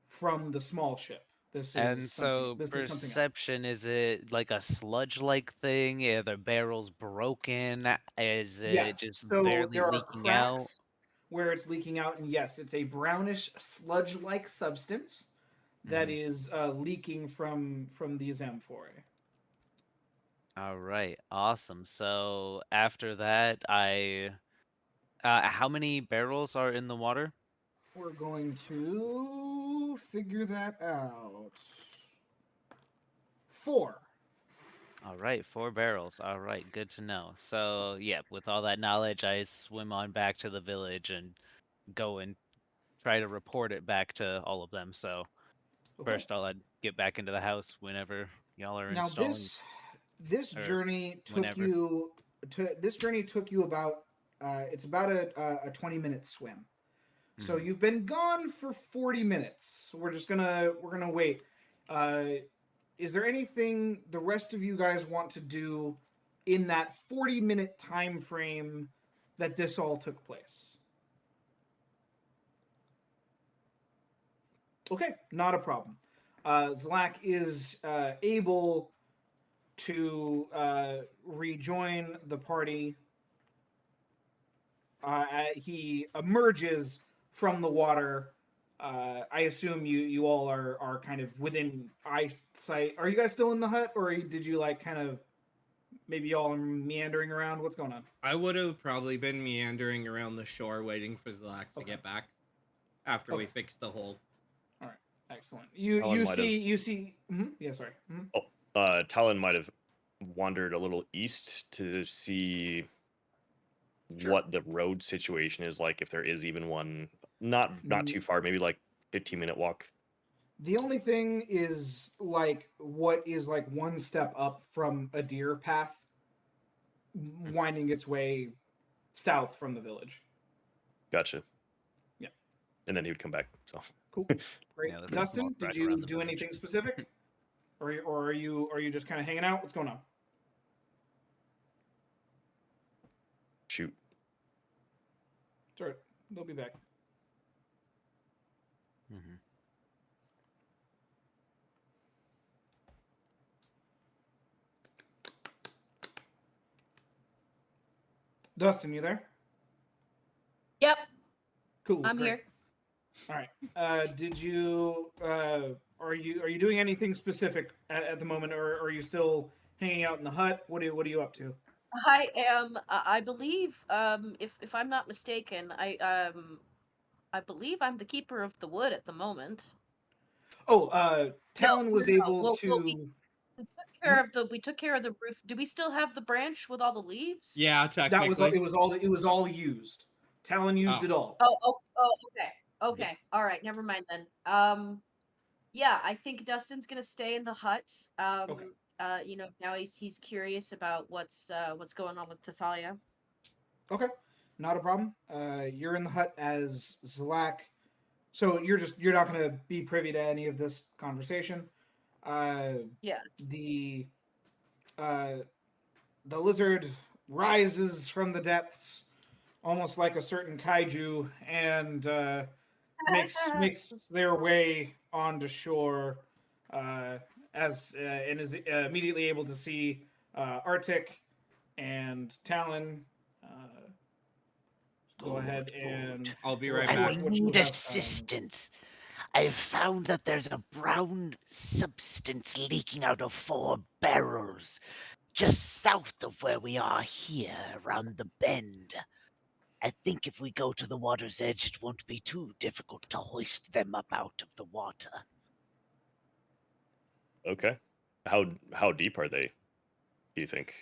from the small ship. This is and something. so This is something else. perception, is it like a sludge-like thing? Are the barrels broken? Is Yeah. it just So barely there are leaking out? cracks where it's leaking out, and yes, it's a brownish sludge-like substance that Mm-hmm. is leaking from these amphorae. All right, awesome. So after that, how many barrels are in the water? We're going to figure that out. 4. All right, 4 barrels. All right, good to know. So, yeah, with all that knowledge, I swim on back to the village and go and try to report it back to all of them. So, Okay. first I'll get back into the house whenever y'all are Now installing, this or journey took whenever. you to this journey took you about it's about a 20-minute swim. So Mhm. you've been gone for 40 minutes. We're gonna wait. Uh, is there anything the rest of you guys want to do in that 40-minute time frame that this all took place? Okay, not a problem. Zlak is able to rejoin the party. He emerges from the water. I assume you all are kind of within eyesight. Are you guys still in the hut, or did you like kind of maybe y'all are meandering around? What's going on? I would have probably been meandering around the shore waiting for Zlak to Okay. get back after we Okay. fixed the hole. All right, excellent. You Talon you might have. see you see. Yeah, sorry. Talon might have wandered a little east to see Sure. what the road situation is like, if there is even one. Not too far, maybe like 15-minute walk. The only thing is like what is like one step up from a deer path winding its way south from the village. Gotcha. Yeah. And then he would come back. So Cool. Great. Yeah, let's just Dustin, walk did back you around the do village. anything specific? Or are you just kind of hanging out? What's going on? shoot. Sorry, they'll be back. Mm-hmm. Dustin, you there? Yep, Cool. I'm great. here. All right. Did you are you doing anything specific at the moment, or are you still hanging out in the hut? What are you up to? I am. I believe. If I'm not mistaken, I believe I'm the keeper of the wood at the moment. Oh, No, Talon no, was no. able Well, to. we took care of the roof. Do we still have the branch with all the leaves? Yeah, That was all. technically. It was all used. Talon used Oh. it all. Oh, okay. Yep. Okay. All right, never mind then. Yeah, I think Dustin's gonna stay in the hut. Okay. Now he's curious about what's going on with Tasalia. Okay. Not a problem. You're in the hut as Zlak. So you're not going to be privy to any of this conversation. Uh, Yeah. the uh, the lizard rises from the depths, almost like a certain kaiju, and makes their way onto shore, uh, and is immediately able to see Arctic and Talon. Go Good, ahead good. and I'll be right I report back. what you need have found. assistance. I've found that there's a brown substance leaking out of 4 barrels just south of where we are here, around the bend. I think if we go to the water's edge, it won't be too difficult to hoist them up out of the water. Okay. How deep are they? Do you think?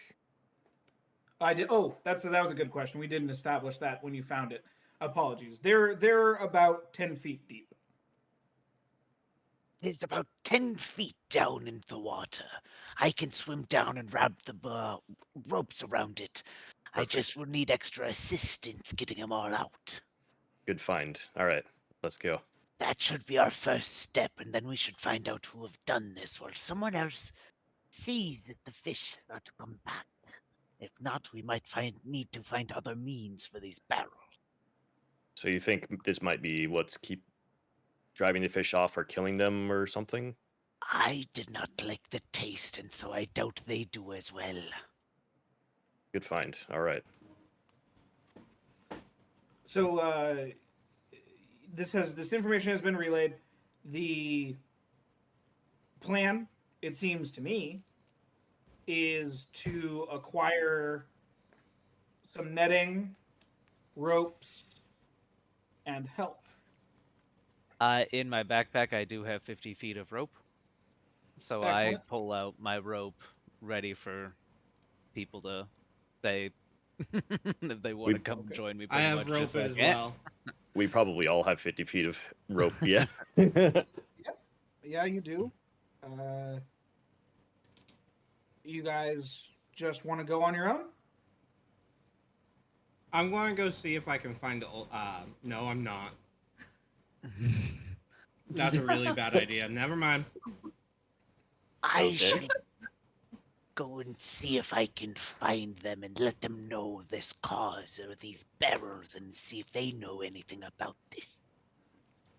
I did. Oh, that was a good question. We didn't establish that when you found it. Apologies. They're about 10 feet deep. It's about 10 feet down into the water. I can swim down and wrap the ropes around it. I Perfect. just will need extra assistance getting them all out. Good find. All right, let's go. That should be our first step, and then we should find out who have done this, or someone else sees that the fish start to come back. If not, we might need to find other means for these barrels. So you think this might be what's keep driving the fish off or killing them or something? I did not like the taste, and so I doubt they do as well. Good find. All right. So this information has been relayed. The plan, it seems to me, is to acquire some netting, ropes, and help. In my backpack, I do have 50 feet of rope, so I Excellent. pull out my rope, ready for people to say if they want to come Okay. join me. I Pretty have much, rope just like, as "Eh." well. We probably all have 50 feet of rope. Yeah. Yeah, you do. Uh, you guys just want to go on your own? I'm going to go see if I can find the old. No, I'm not. That's a really bad idea. Never mind. I Okay. should go and see if I can find them and let them know this cause or these barrels and see if they know anything about this.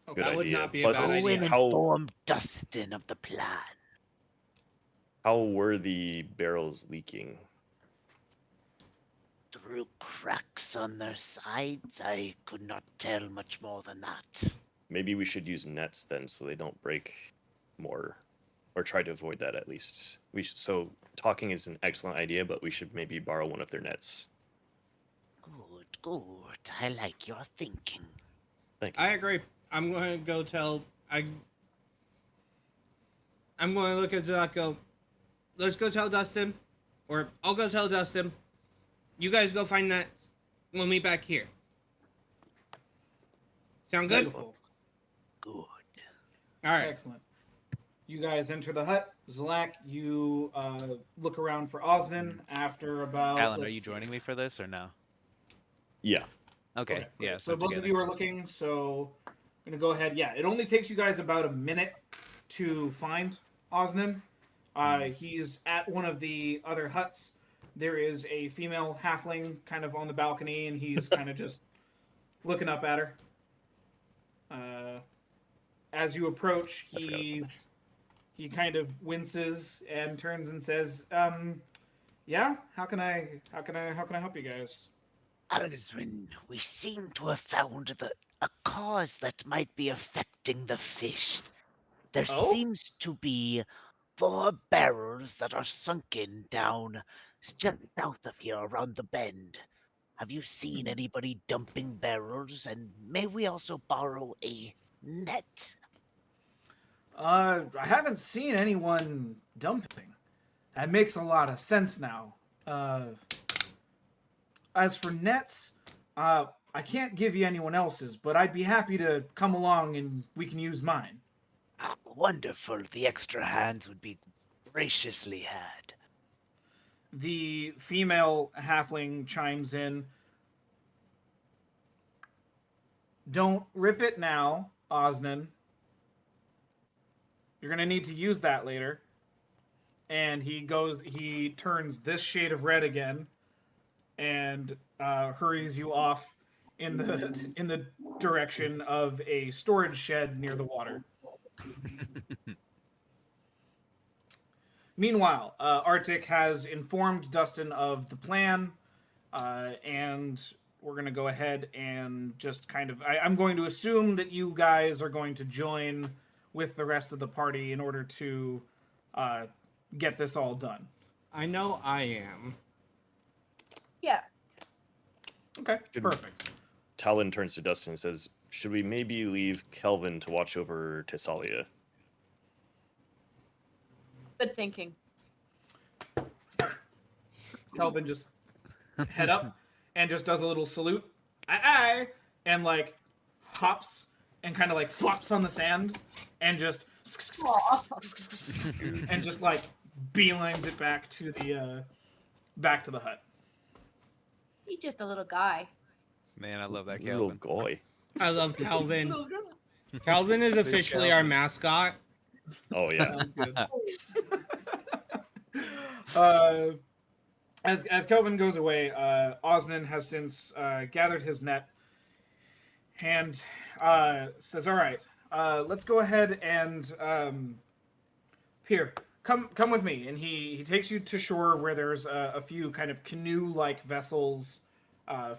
Okay. Good That would idea. not be a Plus, bad Go idea. and inform Dustin of the plan. how were the barrels leaking? Through cracks on their sides, I could not tell much more than that. Maybe we should use nets then, so they don't break more, or try to avoid that at least. So talking is an excellent idea, but we should maybe borrow one of their nets. Good, good. I like your thinking. Thank you. I agree. I'm going to go tell. I'm going to look at Zach. Go. Let's go tell Dustin, or I'll go tell Dustin. You guys go find that. We'll meet back here. Sound good? Beautiful. Good. All right. Excellent. You guys enter the hut. Zlak, you look around for Osnan after about. Alan, are let's you see. joining me for this or no? Yeah. Okay, Okay, yeah. great. So both of together. you are looking. So I'm gonna go ahead. Yeah, it only takes you guys about a minute to find Osnan. He's at one of the other huts. There is a female halfling kind of on the balcony, and he's kind of just looking up at her. As you approach, I forgot about he kind of winces and turns and says, "Yeah, how can I help you guys?" Alswin, we seem to have found a cause that might be affecting the fish. There Oh, seems to be 4 barrels that are sunken down just south of here around the bend. Have you seen anybody dumping barrels? And may we also borrow a net? I haven't seen anyone dumping. That makes a lot of sense now. Uh, as for nets, I can't give you anyone else's, but I'd be happy to come along and we can use mine. Ah, wonderful. The extra hands would be graciously had. The female halfling chimes in. Don't rip it now, Osnan. You're gonna need to use that later. And he turns this shade of red again, and hurries you off in the direction of a storage shed near the water. Meanwhile, Arctic has informed Dustin of the plan, and we're going to go ahead and just kind of. I'm going to assume that you guys are going to join with the rest of the party in order to get this all done. I know I am. Yeah. Okay, Should- perfect. Talon turns to Dustin and says, "Should we maybe leave Kelvin to watch over Tessalia?" Good thinking. Kelvin just head up and just does a little salute, aye, aye, and like hops and kind of like flops on the sand and just and just like beelines it back to the hut. He's just a little guy. Man, I love that Little Calvin. guy. I love Calvin. Calvin is officially our mascot. Oh yeah. Sounds good. uh, as Kelvin goes away, Osnan has since gathered his net and says, "All right, let's go ahead and here, come with me." And he takes you to shore where there's a few kind of canoe-like vessels,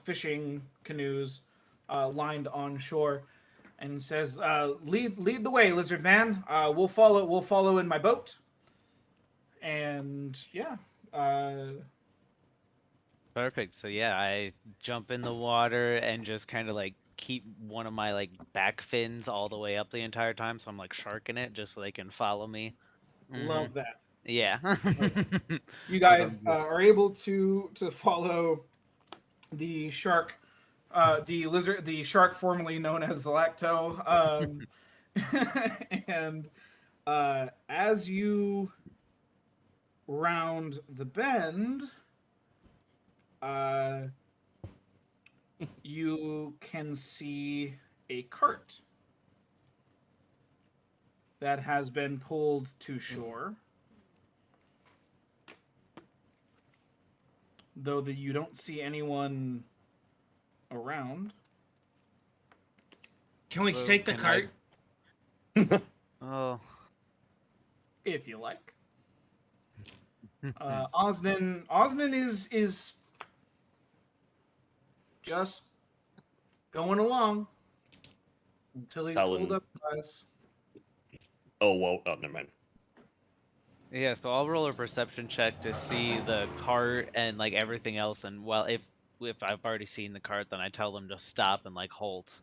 fishing canoes, lined on shore, and says, "Lead the way, lizard man. We'll follow in my boat." And yeah. Perfect. So yeah, I jump in the water and just kind of like keep one of my like back fins all the way up the entire time, so I'm like sharking it just so they can follow me. Love that. Yeah. You 'Cause guys I'm are able to follow the shark, the shark formerly known as Zalacto, and as you round the bend, you can see a cart that has been pulled to shore. Though you don't see anyone around. Can we So take the can cart? Oh. If you like. Osnan is just going along until he's told Talon. otherwise. Oh well. Oh, never mind. Yeah, so I'll roll a perception check to see the cart and like everything else, and well, if I've already seen the cart, then I tell them to stop and like halt.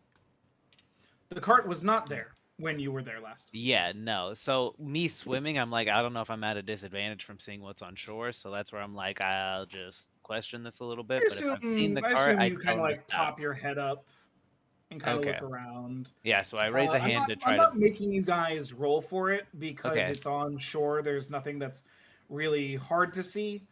The cart was not there when you were there last. Yeah, no. So me swimming, I'm like, I don't know if I'm at a disadvantage from seeing what's on shore, so that's where I'm like, I'll just question this a little bit. But if I've seen the I cart, assume I you tell kind of them to like stop. pop your head up and kind of Okay. look around. Yeah, so I raise a hand to I'm try to. not making you guys roll for it because Okay. it's on shore. There's nothing that's really hard to see.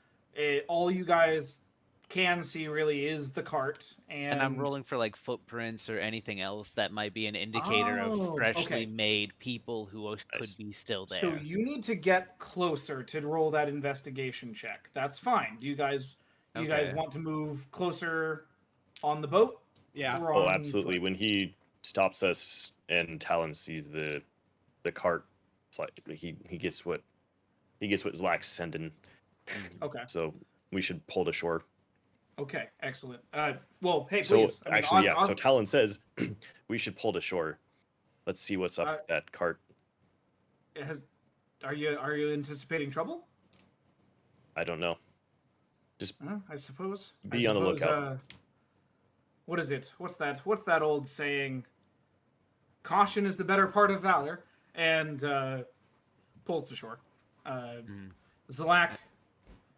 All you guys can see really is the cart, And I'm rolling for like footprints or anything else that might be an indicator of Oh, freshly okay. made people who could Nice. be still So there. you need to get closer to roll that investigation check. That's fine. Do you guys Okay. want to move closer on the boat? Yeah. Or Oh, on absolutely. foot? When he stops us and Talon sees the cart, it's like he gets what Zlak's sending. Okay. So we should pull to shore. Okay. Excellent. Well, hey, So please. I mean, actually, yeah. So Talon says we should pull to shore. Let's see what's up with that cart. Are you anticipating trouble? I don't know. Just I suppose. be on the lookout. What is it? What's that old saying? Caution is the better part of valor. And pulls to shore. Zalak,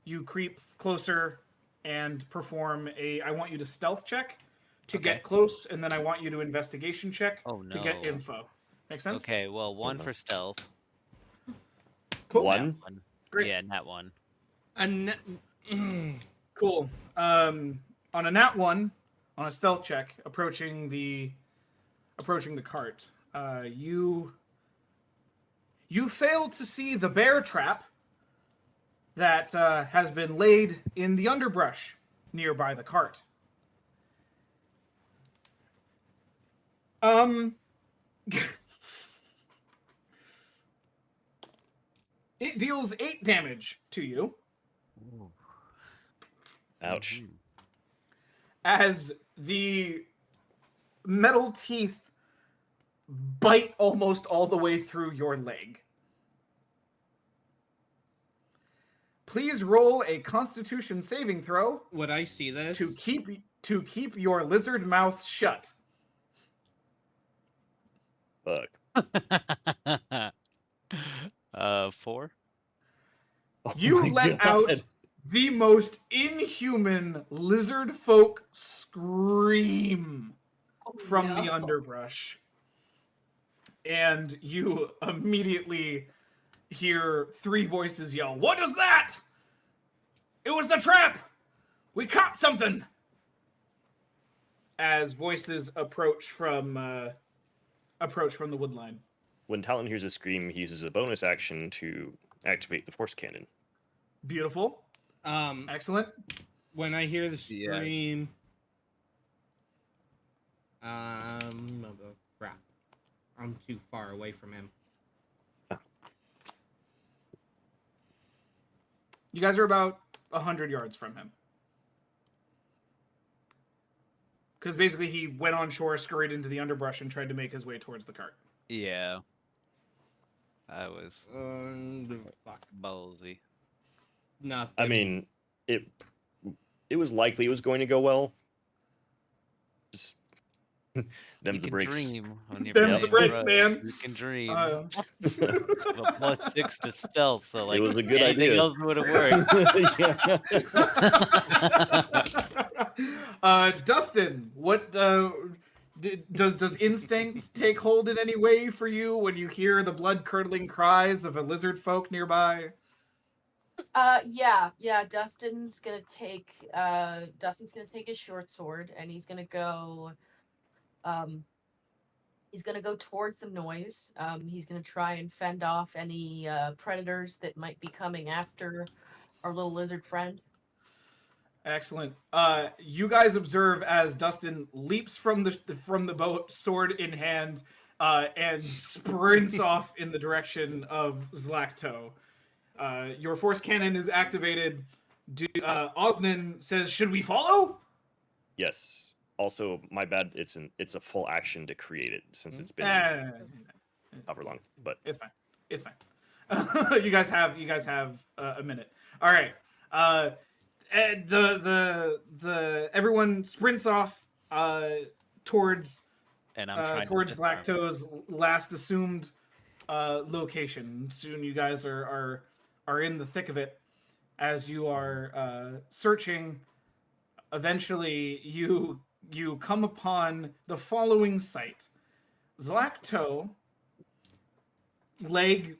you creep closer and perform I want you to stealth check to get close, and then I want you to investigation check to get no. info. Make sense? Okay, well, one for stealth. Cool. One? Nat one. Great. Yeah, nat one. Cool. On a nat 1, on a stealth check, approaching the cart, you fail to see the bear trap that has been laid in the underbrush nearby the cart. It deals 8 damage to you Ouch. Mhm. as the metal teeth bite almost all the way through your leg. Please roll a Constitution saving throw Would I see this? to keep your lizard mouth shut. Fuck. 4. Oh You my let God. out the most inhuman lizard folk scream from the underbrush. And you immediately hear 3 voices yell, "What is that? It was the trap! We caught something!" As voices approach from the woodline. When Talon hears a scream, he uses a bonus action to activate the force cannon. Beautiful. Excellent. When I hear the Yeah. scream, crap, I'm too far away from him. You guys are about 100 yards from him. Because basically he went on shore, scurried into the underbrush, and tried to make his way towards the cart. Yeah. I was Fuck. ballsy. Nothing. I mean, it was likely it was going to go well. Just You them's the can breaks. dream when you're Them's the playing breaks, Rust. man. You can dream. Uh, A +6 to stealth, so like It was a good anything idea. else would have worked. Yeah. Dustin, what does instinct take hold in any way for you when you hear the blood-curdling cries of a lizard folk nearby? Yeah. Dustin's gonna take his short sword and he's gonna go towards the noise. He's gonna try and fend off any predators that might be coming after our little lizard friend. Excellent. You guys observe as Dustin leaps from the boat, sword in hand, and sprints off in the direction of Zlakto. Your force cannon is activated. Osnan says, "Should we follow?" Yes. Also, my bad. It's a full action to create it since it's been however long. But It's fine. It's fine. you guys have a minute. All right. And the everyone sprints off towards And I'm trying towards to disarm. Lacto's last assumed location. Soon you guys are in the thick of it as you are searching. Eventually, you come upon the following sight: Zlacto, leg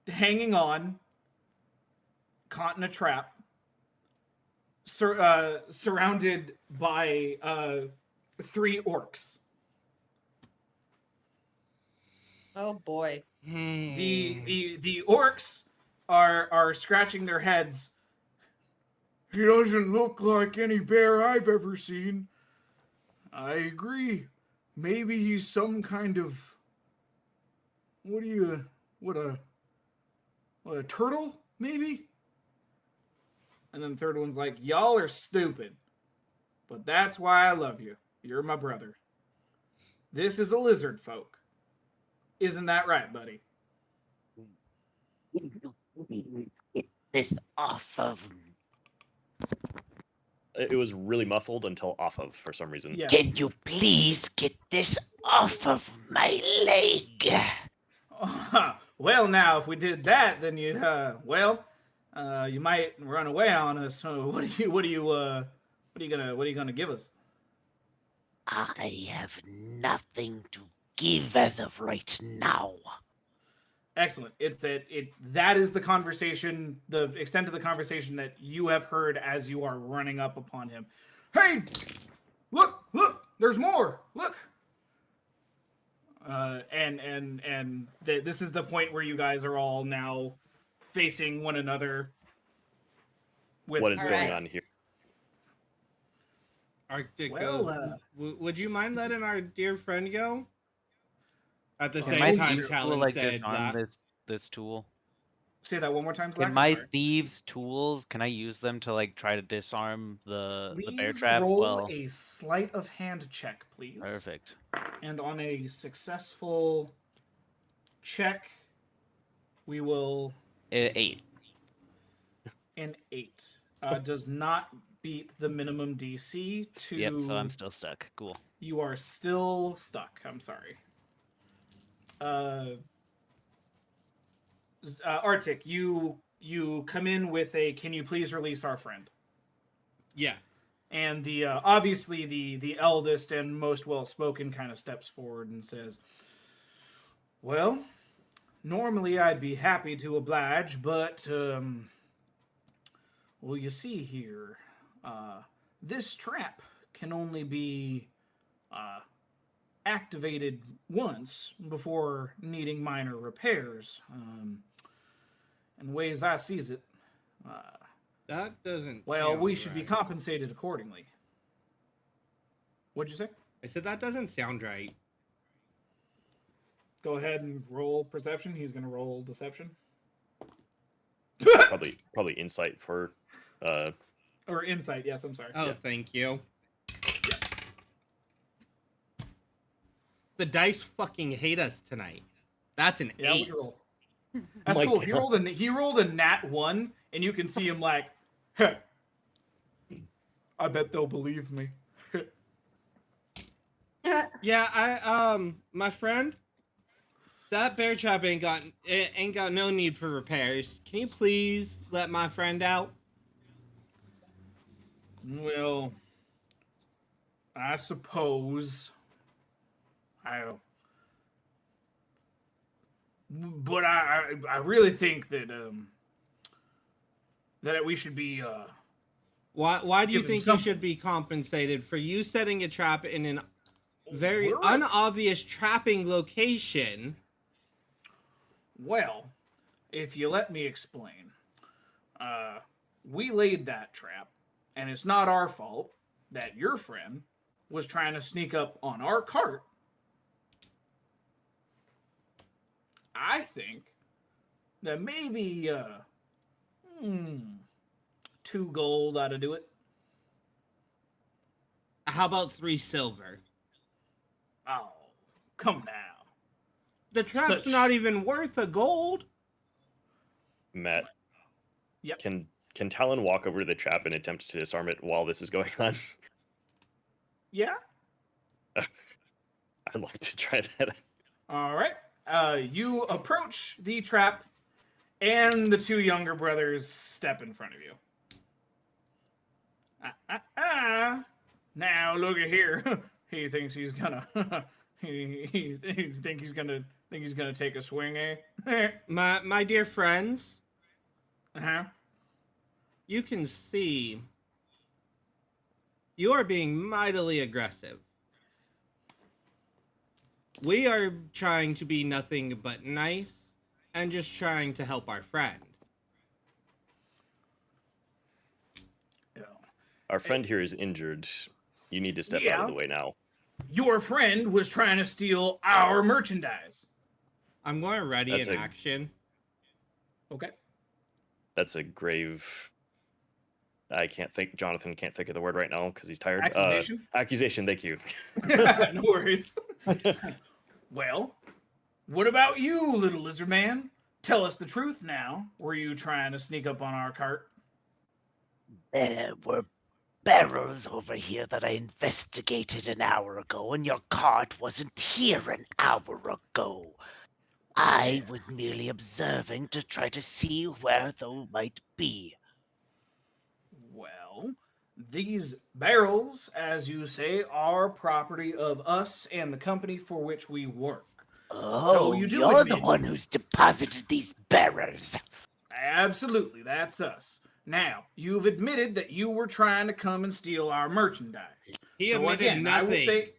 hanging on, caught in a trap, surrounded by 3 orcs. Oh boy. The orcs are scratching their heads. He doesn't look like any bear I've ever seen. I agree. Maybe he's some kind of what a turtle, maybe? And then the third one's like, y'all are stupid. But that's why I love you. You're my brother. This is a lizard folk. Isn't that right, buddy? Get this off of. it was really muffled until off of for some reason. Yeah. Can you please get this off of my leg? Well, now, if we did that, then you might run away on us. So what are you gonna give us? I have nothing to give as of right now. Excellent. That is the conversation, the extent of the conversation that you have heard as you are running up upon him. Hey, look, there's more. Look. This is the point where you guys are all now facing one another. With What is All going right. on here? Arctic Well, goes, would you mind letting our dear friend go? At the Can same my time, teacher Talon like said disarm that. this tool? Say that one more time, Zach. Can I'm my sorry. thieves' tools? Can I use them to like try to disarm the bear Please trap? roll Well, a sleight of hand check, please. perfect. And on a successful check, we will 8. an 8. Does not beat the minimum DC to. Yep. So I'm still stuck. Cool. You are still stuck. I'm sorry. Arctic, you come in with a "Can you please release our friend?" Yes. And the obviously the eldest and most well spoken kind of steps forward and says, "Well, normally I'd be happy to oblige, but well, you see here, this trap can only be activated once before needing minor repairs. And ways I sees it, That doesn't. well, sound we should be right. compensated accordingly." What'd you say? I said that doesn't sound right. Go ahead and roll perception. He's gonna roll deception. Probably insight for Or insight, yes, I'm sorry. Oh, Yeah. thank you. The dice fucking hate us tonight. That's an Yeah, 8. what'd you roll? That's My cool. God. He rolled a nat 1, and you can see him like, "Heh, I bet they'll believe me." Yeah, my friend, that bear trap ain't got no need for repairs. Can you please let my friend out? Well, I suppose but I really think that that we should be Why do you Give him think you something. should be compensated for you setting a trap in an very We're- unobvious trapping location? Well, if you let me explain, we laid that trap, and it's not our fault that your friend was trying to sneak up on our cart. I think that maybe 2 gold ought to do it. How about 3 silver? Oh, come now. The trap's Such- not even worth a gold. Matt. Yep. Can Talon walk over to the trap and attempt to disarm it while this is going on? Yeah. I'd like to try that. All right. You approach the trap, and the 2 younger brothers step in front of you. Now look at here. He thinks he's gonna. he think he's gonna take a swing, eh? My dear friends, Uh-huh. you can see you are being mightily aggressive. We are trying to be nothing but nice and just trying to help our friend. Yeah. Our friend here is injured. You need to step out Yeah. of the way now. Your friend was trying to steal our merchandise. I'm going to ready That's in a- action. Okay. That's a grave. Jonathan can't think of the word right now because he's tired. Accusation? Accusation. Thank you. No worries. Well, what about you, little lizard man? Tell us the truth now. Were you trying to sneak up on our cart? There were barrels over here that I investigated an hour ago, and your cart wasn't here an hour ago. I was merely observing to try to see where they might be. Well, these barrels, as you say, are property of us and the company for which we work. Oh, you do you're the admit- one who's deposited these barrels. Absolutely, that's us. Now, you've admitted that you were trying to come and steal our merchandise. He So admitted again, I will nothing. say,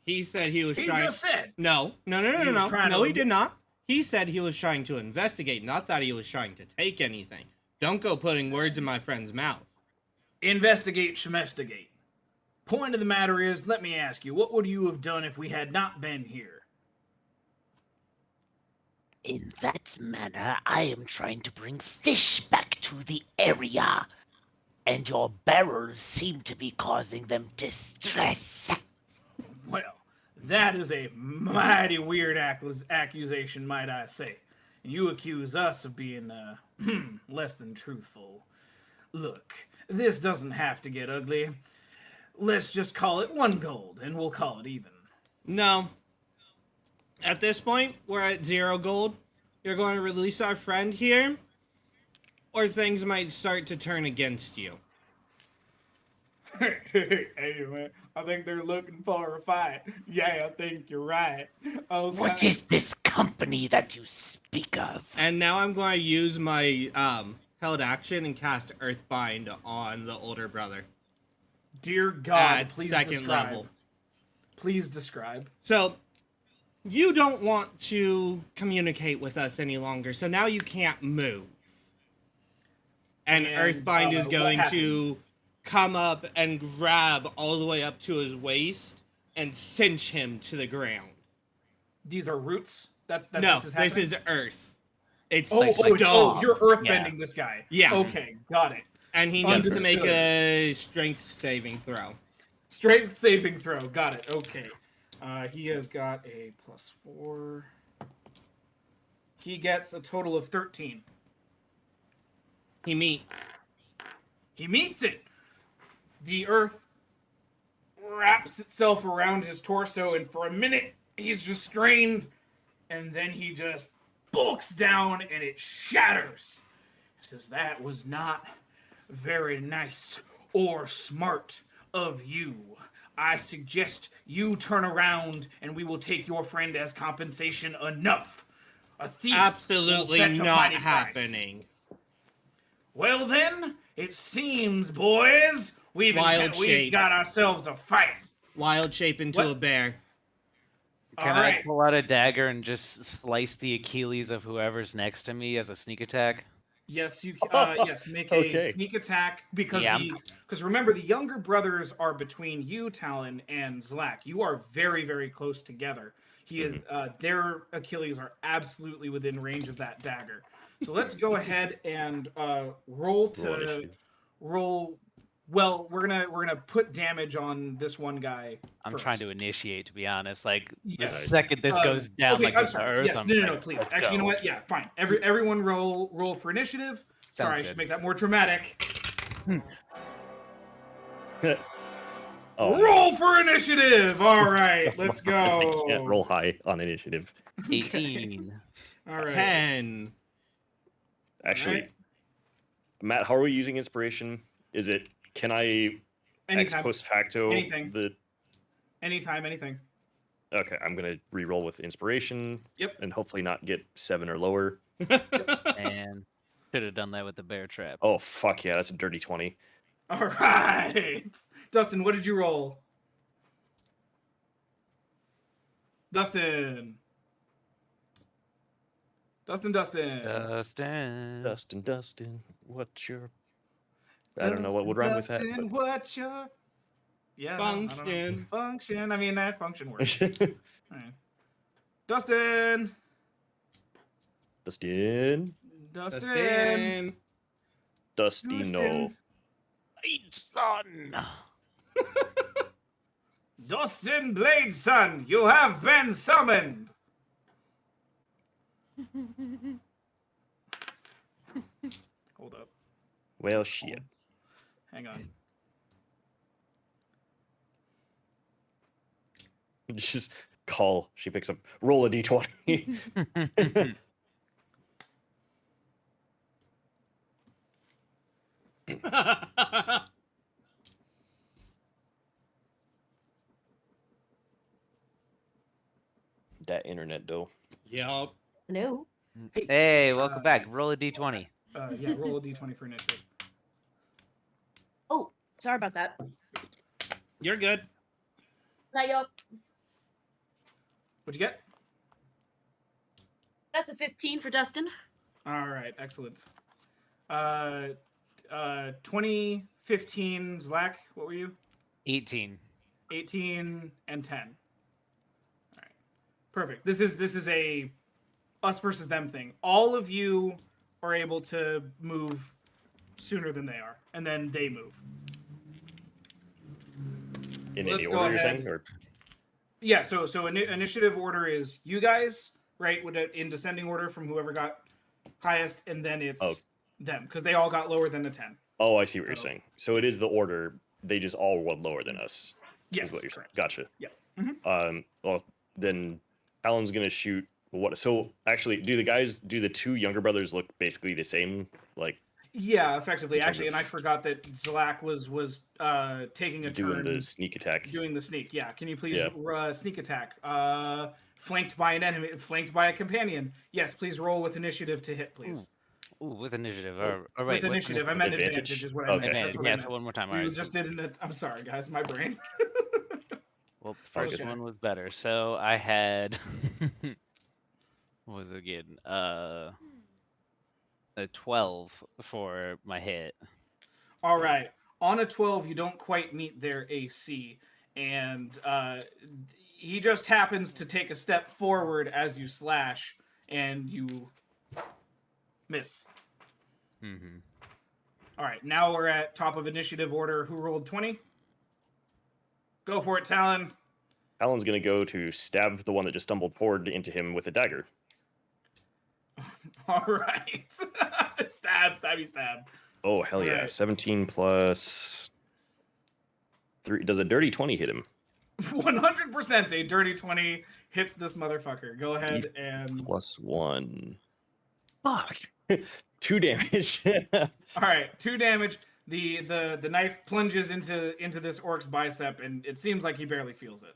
He said he was he trying. just said. No, He was trying no, to- he did not. He said he was trying to investigate, not that he was trying to take anything. Don't go putting words in my friend's mouth. Investigate, schmestigate. Point of the matter is, let me ask you, what would you have done if we had not been here? In that manner, I am trying to bring fish back to the area, and your barrels seem to be causing them distress. Well, that is a mighty weird accusation, might I say. You accuse us of being less than truthful. Look, this doesn't have to get ugly. Let's just call it 1 gold, and we'll call it even. No. At this point, we're at 0 gold. You're going to release our friend here, or things might start to turn against you. Hey, man, I think they're looking for a fight. Yeah, I think you're right. Okay. What is this company that you speak of? And now I'm going to use my held action and cast Earthbind on the older brother Dear God, at please second describe. level. Please describe. So, you don't want to communicate with us any longer, so now you can't move. And Earthbind is what going happens? to come up and grab all the way up to his waist and cinch him to the ground. These are roots. This is This happening? is Earth. It's You're earthbending Yeah. this guy. Yeah. Okay, got it. And he needs to make Understood. a strength saving throw. Strength saving throw. Got it. Okay. He has got a +4. He gets a total of 13. He meets. He meets it. The earth wraps itself around his torso, and for a minute, he's restrained, and then he just bulks down, and it shatters. He says, "That was not very nice or smart of you. I suggest you turn around, and we will take your friend as compensation. Enough. A thief will Absolutely fetch a not mighty price." happening. Well then, it seems, boys, we've shape. got ourselves a fight. Wild shape into What? a bear. Can All I right. pull out a dagger and just slice the Achilles of whoever's next to me as a sneak attack? Yes, you. Yes, make a Okay. sneak attack because Yeah. because remember the younger brothers are between you, Talon, and Zlak. You are very very close together. He is. Their Achilles are absolutely within range of that dagger. So let's go ahead and roll to initiative. roll. Well, we're gonna put damage on this one guy. I'm first. trying to initiate, to be honest. Like, the Yes. second this goes down, okay, like, I'm with the sorry. earth, Yes, I'm no, like, please. let's Actually, you know go. what? Yeah, fine. Everyone roll for initiative. Sorry, I Sounds should good. make that more dramatic. Oh, Roll for initiative. All right, let's I go. can't roll high on initiative. 18. All right. 10. Actually, Alright. Matt, how are we using inspiration? Is it can I ex Anytime. post facto Anything. the? Anytime. Anything. Okay, I'm gonna re-roll with inspiration. Yep. And hopefully not get 7 or lower. And should have done that with the bear trap. Oh fuck yeah, that's a dirty 20. All right. Dustin, what did you roll? Dustin. Dustin. Dustin, what's your? I don't know what would rhyme with that. Dustin, But... what's your I don't know. Function. Function. I mean, that function works. All right. Dustin. Dustin, Dustin. Dustino. Son. Dustin Bladeson, you have been summoned. Hold up. Well, shit. Hang on. Just call. She picks up. Roll a d20. That internet though. Yup. No. Hey, welcome back. Roll a d20. Yeah, roll a d20 for initiative. Oh, sorry about that. You're good. Not yup. What'd you get? That's a 15 for Dustin. All right, excellent. 2015 Zlak, what were you? 18. 18 and 10. All right, perfect. This is a us versus them thing. All of you are able to move sooner than they are, and then they move. In So any let's order go you're saying, ahead. or Yeah, so initiative order is you guys, right, in descending order from whoever got highest, and then it's them because they all got lower than a 10. oh, I see what you're So- saying. So it is the order. They just all rolled lower than us. Yes, Is what you're saying. correct. Gotcha. Yeah. Well, then Alan's gonna shoot. What? So actually, do the two younger brothers look basically the same? Like Yeah, effectively. In terms Actually, and I of- forgot that Zlak was taking a doing turn the sneak attack. doing the sneak. Yeah, can you please Yeah. sneak attack? Flanked by an enemy, flanked by a companion. Yes, please roll with initiative to hit, please. Ooh, with initiative. Oh. All With right, what's initiative, I initiative? meant Advantage? advantage is what I meant. Okay. That's Advantage. what I Yeah, meant. so one more time. All You right. just didn't. I'm sorry, guys. My brain. Well, the first Okay. one was better. So I had what was it again? A 12 for my hit. All right. On a 12, you don't quite meet their AC, and he just happens to take a step forward as you slash, and you miss. Mm-hmm. All right. Now we're at top of initiative order. Who rolled 20? Go for it, Talon. Alan's gonna go to stab the one that just stumbled forward into him with a dagger. All right. Stab, stabby, stab. Oh hell yeah! Alright. 17 plus 3. Does a dirty 20 hit him? 100% a dirty 20 hits this motherfucker. Go ahead Ye- and... Plus 1. Fuck. 2 damage. All right, 2 damage. The knife plunges into this orc's bicep, and it seems like he barely feels it.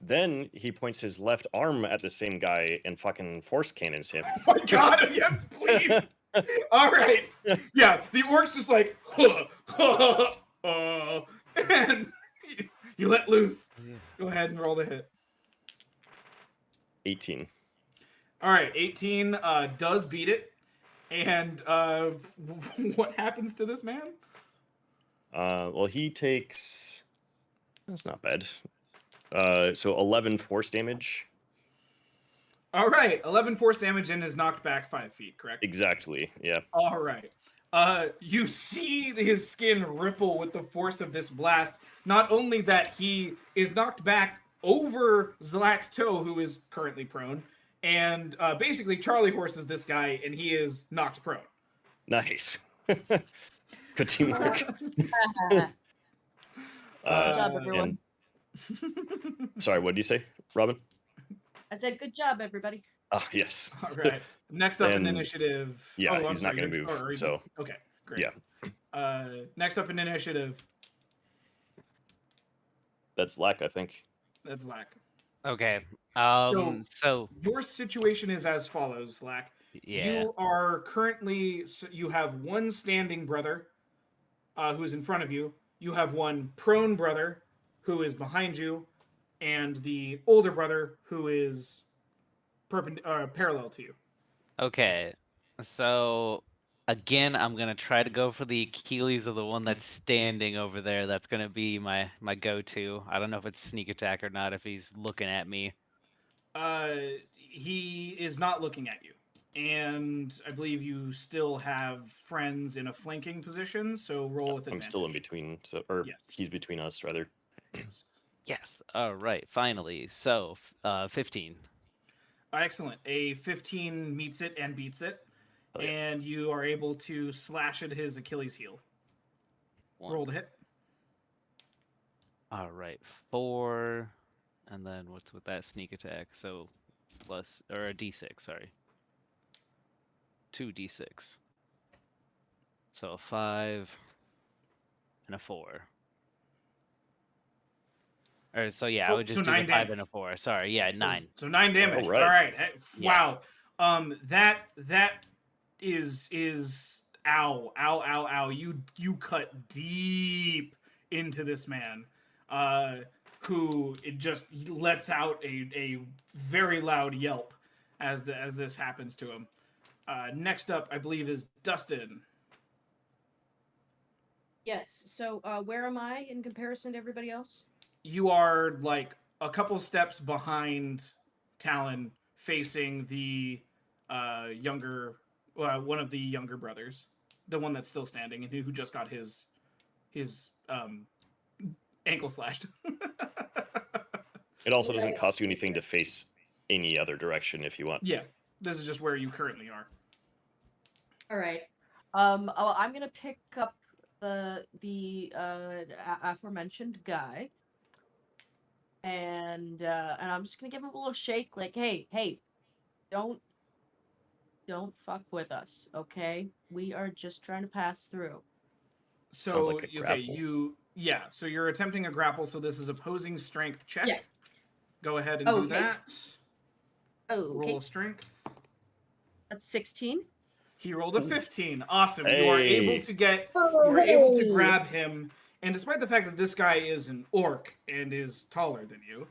Then he points his left arm at the same guy and fucking force cannons him. Oh my god, yes, please! All right. Yeah, the orc's just like, and you let loose. Go ahead and roll the hit. 18. All right, 18 does beat it. And what happens to this man? Well, he takes. That's not bad. So 11 force damage. All right, 11 force damage and is knocked back 5 feet, correct? Exactly. Yeah. All right. You see his skin ripple with the force of this blast. Not only that, he is knocked back over Zlak-Toe, who is currently prone, and basically Charlie horses this guy, and he is knocked prone. Nice. Good teamwork. Good job, everyone. Sorry, what did you say, Robin? I said, good job, everybody. Oh, yes. All right. Next up in Then- initiative. Yeah, I'm he's sorry, not going to you're- move. or are you- So, Okay, great. yeah. Next up in initiative, that's Lack, I think. that's Zlak. Okay. So Your situation is as follows, Zlak. yeah. You are currently, you have one standing brother who's in front of you. You have one prone brother who is behind you, and the older brother who is parallel to you. Okay. So again, I'm gonna try to go for the Achilles of the one that's standing over there. That's gonna be my go-to. I don't know if it's sneak attack or not. If he's looking at me. He is not looking at you. And I believe you still have friends in a flanking position, so roll with I'm advantage. still in between, or Yes. he's between us, rather. Yes. All right. Finally. So 15. Excellent. A 15 meets it and beats it. Oh, yeah. And you are able to slash at his Achilles heel. One. Roll to hit. All right. 4. And then what's with that sneak attack? So plus or a d6. Sorry. 2d6. So a 5 and a 4. Or so yeah, I Oh, would so just do 9 the 5 damage. and a 4. Sorry, yeah, 9. So 9 damage. Alright. All right. Yes. Wow. That is ow. You cut deep into this man. Who it just lets out a very loud yelp as this happens to him. Next up, I believe, is Dustin. Yes. So where am I in comparison to everybody else? You are like a couple steps behind Talon, facing the one of the younger brothers, the one that's still standing and who just got his ankle slashed. It also doesn't cost you anything to face any other direction if you want. Yeah, this is just where you currently are. All right. I'm gonna pick up the aforementioned guy, and I'm just gonna give him a little shake, like, hey, don't fuck with us, okay? We are just trying to pass through. So Sounds like a okay, grapple. so you're attempting a grapple. So this is opposing strength check. Yes. Go ahead and do Okay. that. Oh, Roll okay. a strength. That's 16. He rolled a 15. Awesome. You are able Hey. to get. Oh, You are able to hey. grab him, and despite the fact that this guy is an orc and is taller than you,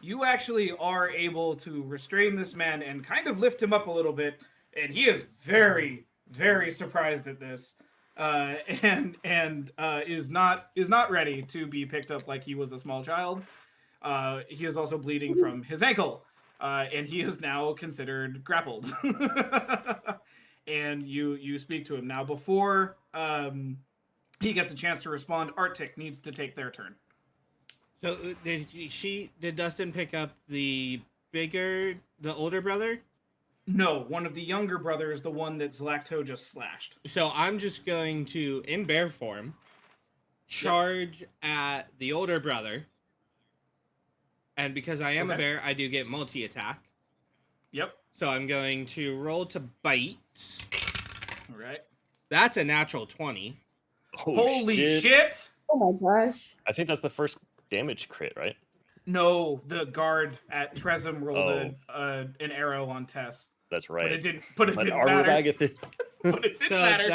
you actually are able to restrain this man and kind of lift him up a little bit. And he is very, very surprised at this, and is not ready to be picked up like he was a small child. He is also bleeding from his ankle, and he is now considered grappled. And you speak to him now. Before he gets a chance to respond, Arctic needs to take their turn. So did Dustin pick up the older brother? No, one of the younger brothers, the one that Zlacto just slashed. So I'm just going to, in bear form, charge at the older brother. And because I am a Okay. bear, I do get multi-attack. Yep. So I'm going to roll to bite. All right. That's a natural 20. Oh, Holy shit! Oh my gosh. I think that's the first damage crit, right? No, the guard at Trezum rolled Oh. an arrow on Tess, That's but right. it didn't. But it But didn't are we matter. back at this? But it didn't So matter.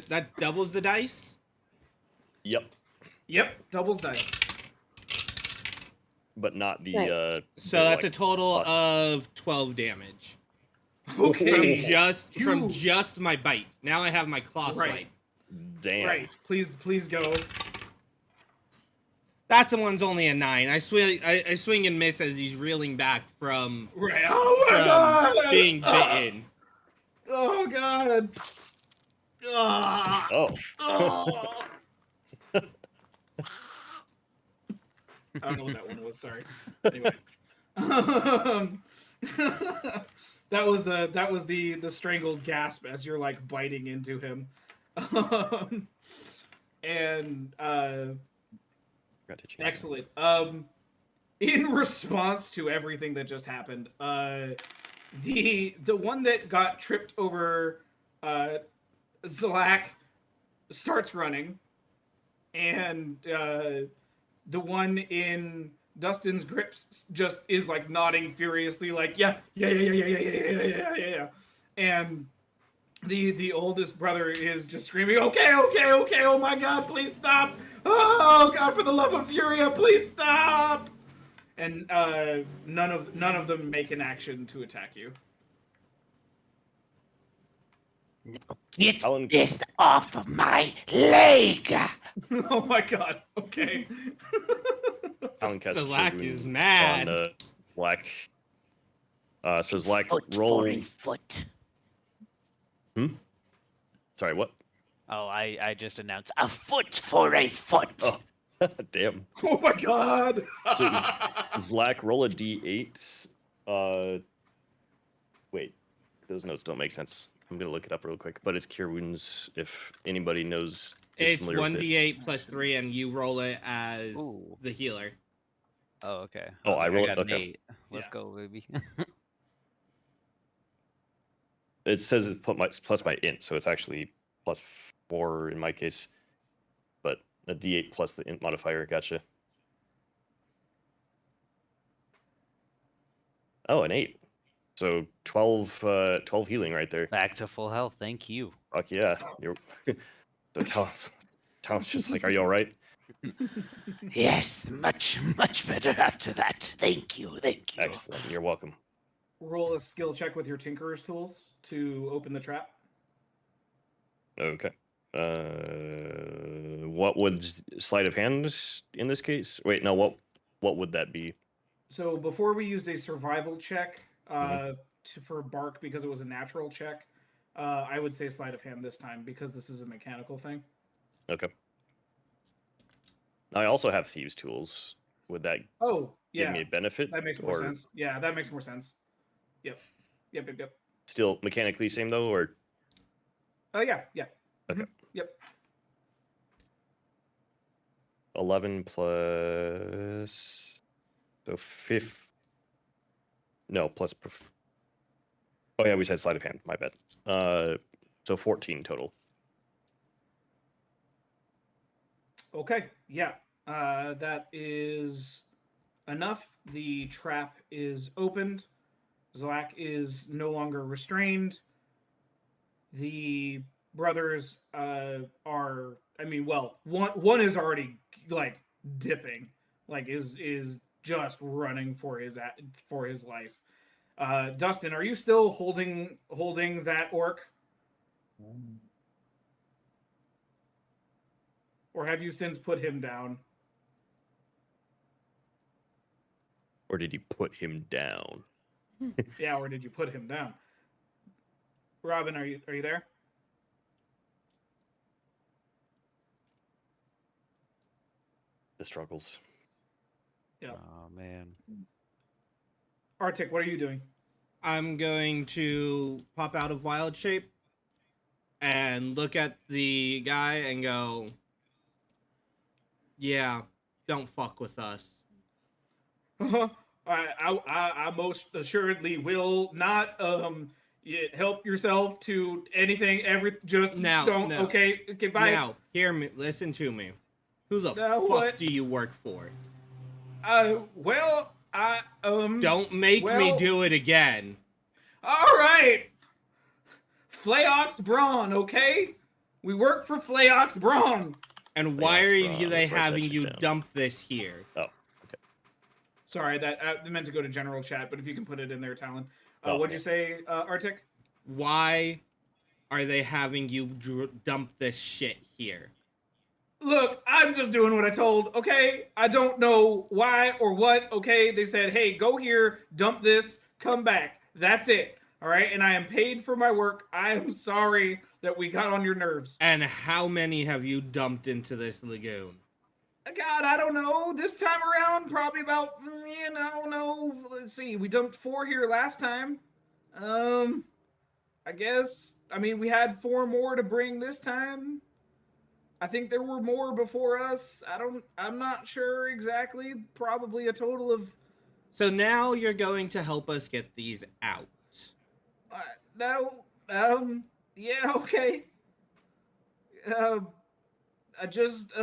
that doubles the dice. Yep. Yep, doubles dice. But not the Nice. So the, that's like, a total plus. of 12 damage Okay. from just my bite. Now I have my claw Right. swipe. Damn. Right. Please go. That one's only a 9. I swing and miss as he's reeling back from Right. Oh my god! being bitten. Oh god. Ah. Oh. Oh. I don't know what that one was. Sorry. Anyway, that was the strangled gasp as you're like biting into him, and Forgot to change excellent. In response to everything that just happened, the one that got tripped over, Zalak starts running, and the one in Dustin's grips just is like nodding furiously, like yeah, and the oldest brother is just screaming, okay, oh my god, please stop! Oh god, for the love of Vuria, please stop! And none of them make an action to attack you. Get Alan- this off of my leg! Oh my god. Okay. Alan casts So Cure Lack Wounds is mad. on Zlak. So Zlak, Foot roll. for a foot. Sorry, what? Oh, I just announced. A foot for a foot. Oh, damn. Oh my god. So Zlak, roll a d8. Wait, those notes don't make sense. I'm gonna look it up real quick, but it's Cure Wounds. If anybody knows, is It's familiar with it. 1d8 plus 3, and you roll it as Ooh. the healer. Oh, okay. Oh, I rolled- got an okay. 8. Let's Yeah. go, baby. It says it's plus my int, so it's actually plus 4 in my case. But a d8 plus the int modifier, gotcha. Oh, an 8. So 12 healing right there. Back to full health. Thank you. Fuck yeah. You're so Talon's just like, are you alright? Yes, much better after that. Thank you. Excellent. You're welcome. Roll a skill check with your Tinkerer's tools to open the trap. Okay. What would sleight of hand in this case? Wait, no, what would that be? So before we used a survival check, for bark because it was a natural check. I would say sleight of hand this time because this is a mechanical thing. Okay. Now I also have thieves' tools. Would that Oh, give yeah. me a benefit? That makes more or sense. Yeah, that makes more sense. Yep. Yep. Still mechanically same though, or Oh, yeah. Okay. Yep. 11 plus so no plus. Oh yeah, we said sleight of hand. My bad. So 14 total. Okay. Yeah. That is enough. The trap is opened. Zlak is no longer restrained. The brothers are. I mean, well, one is already like dipping, like is just running for his life. Dustin, are you still holding that orc, or have you since put him down? Or did you put him down? Yeah, or did you put him down? Robin, are you there? The struggles. Yeah. Oh man. Arctic, what are you doing? I'm going to pop out of wild shape and look at the guy and go, yeah, don't fuck with us. I most assuredly will not. Help yourself to anything. Just Now, don't. no. Okay, bye. Now, hear me, listen to me. Who the Now fuck what? do you work for? Well, Don't make me well- do it again. All right. Flayox Braun, okay? We work for Flayox Braun. And why are Braun, they let's write that having shit you down. dump this here? Oh, okay. Sorry, that I meant to go to general chat, but if you can put it in there, Talon. Oh, What'd yeah. you say, Arctic? Why are they having you dump this shit here? Look, I'm just doing what I told, okay? I don't know why or what, okay? They said, hey, go here, dump this, come back. That's it, all right? And I am paid for my work. I am sorry that we got on your nerves. And how many have you dumped into this lagoon? God, I don't know. This time around, probably about, I don't know. Let's see, we dumped 4 here last time. I guess, I mean, we had 4 more to bring this time. I think there were more before us. I'm not sure exactly. Probably a total of, So now you're going to help us get these out. no, yeah, okay. I just,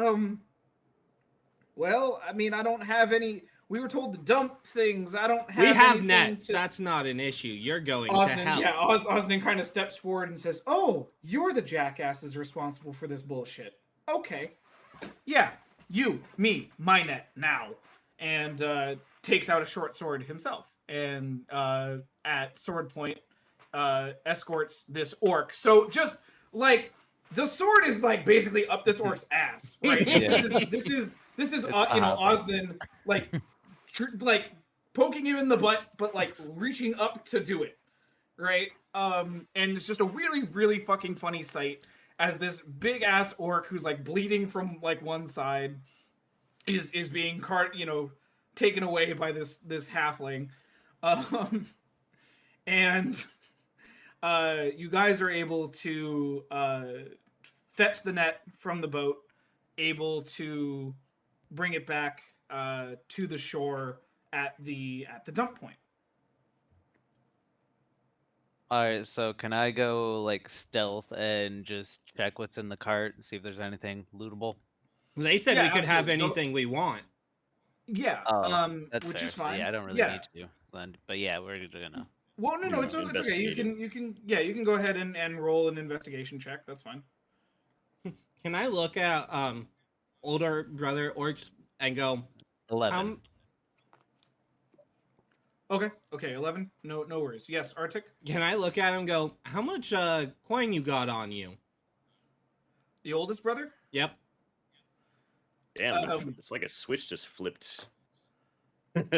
well, I mean, I don't have any, we were told to dump things. I don't have We have anything nets. to... That's not an issue. You're going to Osnan, help. yeah, Osnan kind of steps forward and says, oh, you're the jackasses responsible for this bullshit. Okay. Yeah, you, me, my net, now. And takes out a short sword himself. And at sword point, escorts this orc. So just, like, the sword is, like, basically up this orc's ass, right? Yeah. This is It's Osnan, like, like, poking him in the butt, but, like, reaching up to do it, right? And it's just a really, really fucking funny sight as this big ass orc who's like bleeding from like one side is being taken away by this halfling, and you guys are able to fetch the net from the boat, able to bring it back to the shore at the dump point. Alright, so can I go like stealth and just check what's in the cart and see if there's anything lootable? They said Yeah, we could have absolutely. anything we want. Yeah, That's which fair. is fine. So yeah, I don't really Yeah. need to. Then, but yeah, we're gonna. Well, no, Yeah, it's okay. You investigating. can go ahead and roll an investigation check. That's fine. Can I look at older brother orcs and go, 11. Okay, 11. No worries. Yes, Arctic. can I look at him and go, how much coin you got on you? The oldest brother. Yep. Damn, it's like a switch just flipped.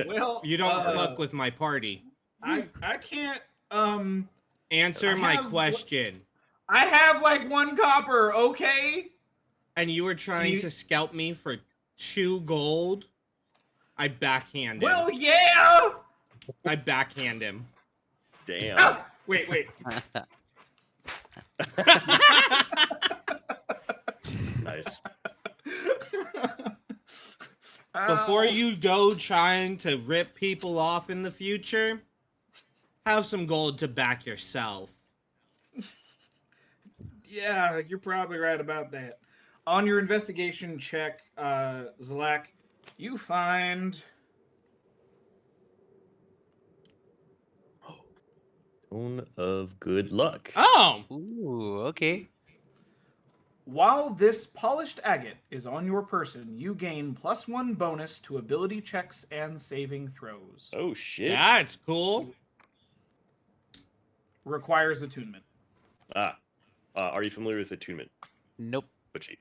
Well, You don't fuck with my party. I can't Answer I my have- question. I have like 1 copper, okay? And you were trying You- to scalp me for 2 gold? I backhand him. Well, yeah! I backhand him. Damn. Ah! Wait. Nice. Before Ow. you go trying to rip people off in the future, have some gold to back yourself. Yeah, you're probably right about that. On your investigation check, Zlak, you find Stone of good luck. Oh! Ooh, okay. while this polished agate is on your person, you gain +1 bonus to ability checks and saving throws. Oh shit. That's cool. Requires attunement. Are you familiar with attunement, Nope. Butchie?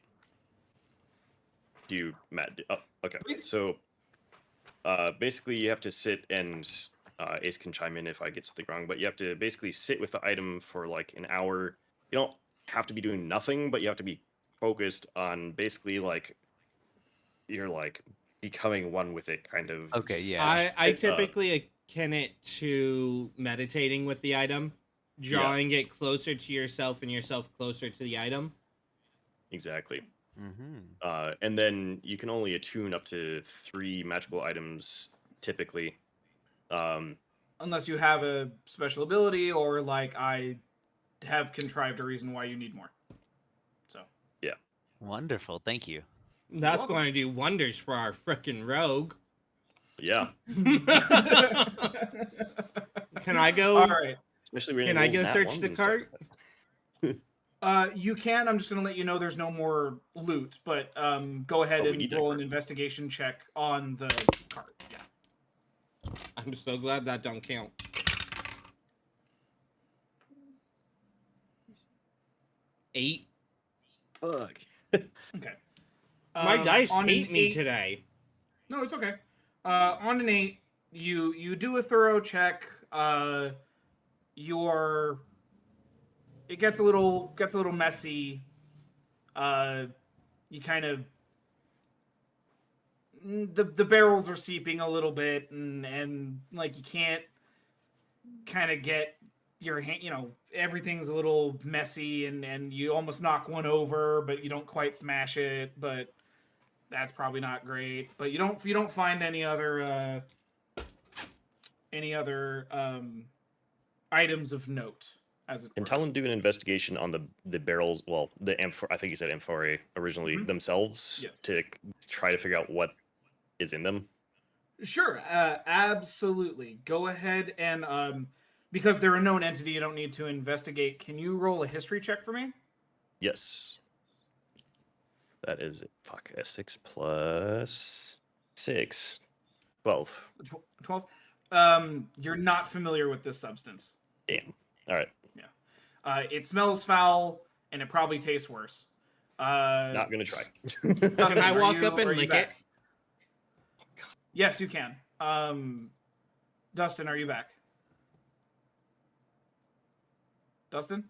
Do you, Matt? Oh, okay. Please. So, basically, you have to sit and Ace can chime in if I get something wrong, but you have to basically sit with the item for like an hour. You don't have to be doing nothing, but you have to be focused on basically like you're like becoming one with it, kind of. Okay, just yeah. I sit up. typically akin it to meditating with the item, drawing it closer to yourself and yourself closer to the item. Exactly. Mm-hmm. And then you can only attune up to 3 magical items typically. Unless you have a special ability or like I have contrived a reason why you need more. So Wonderful. Thank you. That's welcome. going to do wonders for our frickin' rogue. Yeah. Can I go? All right. Especially when it Can I rolls go nat search ones the and stuff. cart? You can. I'm just gonna let you know there's no more loot, but go ahead Oh, we and need that roll an card. investigation check on the card. Yeah. I'm so glad that don't count. Eight. Fuck. Okay. My dice on hate an me 8 today. No, it's okay. On an 8, you do a thorough check. It gets a little messy. You kind of the barrels are seeping a little bit, and like you can't kind of get your hand. Everything's a little messy, and you almost knock one over, but you don't quite smash it. But that's probably not great. But you don't find any other items of note, as it And were. tell them do an investigation on the barrels. Well, the I think you said amphorae originally Mhm. themselves Yes. to try to figure out what is in them. Sure, absolutely. Go ahead and because they're a known entity, you don't need to investigate. Can you roll a history check for me? Yes. That is a 6 plus 6. 12. 12. You're not familiar with this substance. Damn. All right. It smells foul, and it probably tastes worse. Not gonna try. Dustin, Can I are walk you- up and are you lick back? it? Yes, you can. Dustin, are you back? Dustin?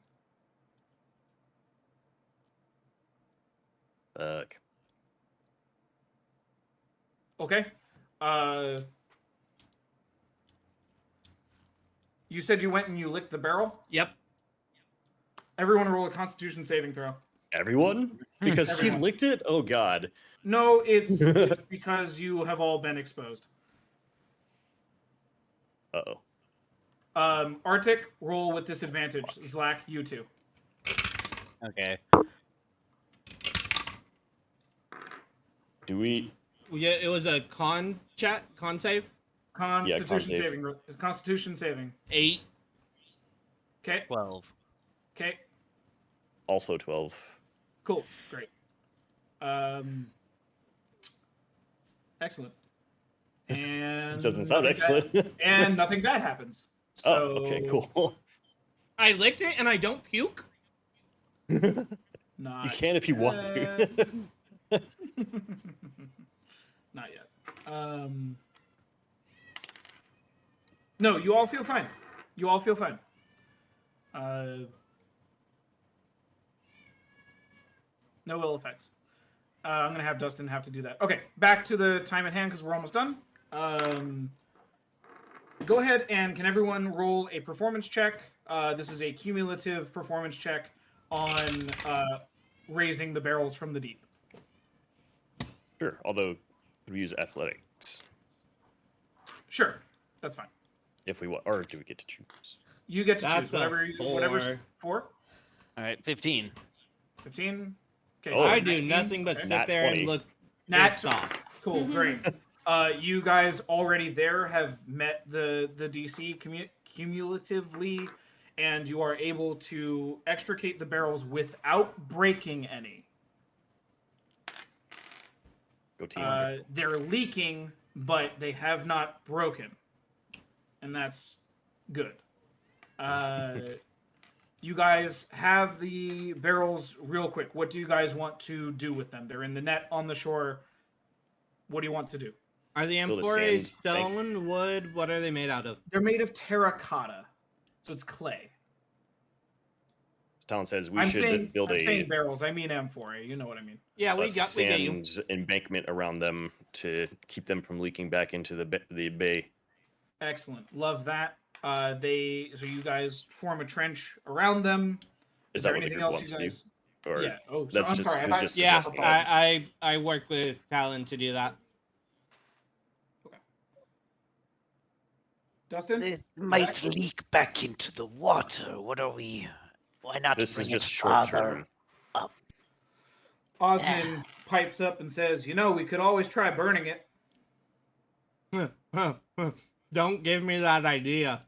Fuck. Okay. You said you went and you licked the barrel? Yep. Everyone roll a Constitution saving throw. Everyone? Because he Everyone. licked it? Oh god. No, it's because you have all been exposed. Uh-oh. Arctic, roll with disadvantage. Zlak, you too. Okay. Do we Yeah, it was a con save. Constitution save. saving. Constitution saving. 8. Okay. 12. Okay. also 12? Cool. Great. Excellent. And Doesn't sound nothing bad- excellent. and nothing bad happens. So, Oh, okay, cool. I licked it and I don't puke. You Not can if you want to. Not yet. No, you all feel fine. You all feel fine. No ill effects. I'm gonna have Dustin have to do that. Okay, back to the time at hand because we're almost done. Go ahead and can everyone roll a performance check? This is a cumulative performance check on raising the barrels from the deep. Sure. Although we use athletics Sure, that's fine. if we want, or do we get to choose? You get to That's choose whatever. a 4. Whatever's 4, All right, 15. 15. Okay, Oh, I so do 19. nothing but Okay. sit Nat there 20. and look Nat pissed off. Cool, great. You guys already there have met the DC cumulatively, and you are able to extricate the barrels without breaking any. Go team. They're leaking, but they have not broken, and that's good. You guys have the barrels real quick. What do you guys want to do with them? They're in the net on the shore. What do you want to do? Are the Build a amphorae sand bank. stone, wood? What are they made out of? They're made of terracotta, so it's clay. Talon says we I'm should saying, build I'm a saying barrels. I mean amphorae. You know what I mean. Yeah, we get you. sand embankment around them to keep them from leaking back into the bay. Excellent. Love that. So you guys form a trench around them. Is there that what the anything group else wants you to do? guys? Or Yeah. Oh, so that's I'm just sorry. who's just Yeah, suggesting. I work with Talon to do that. Dustin? It might leak back into the water. What are we? Why not This bring is just it short farther term. up? Osman pipes up and says, we could always try burning it. Don't give me that idea.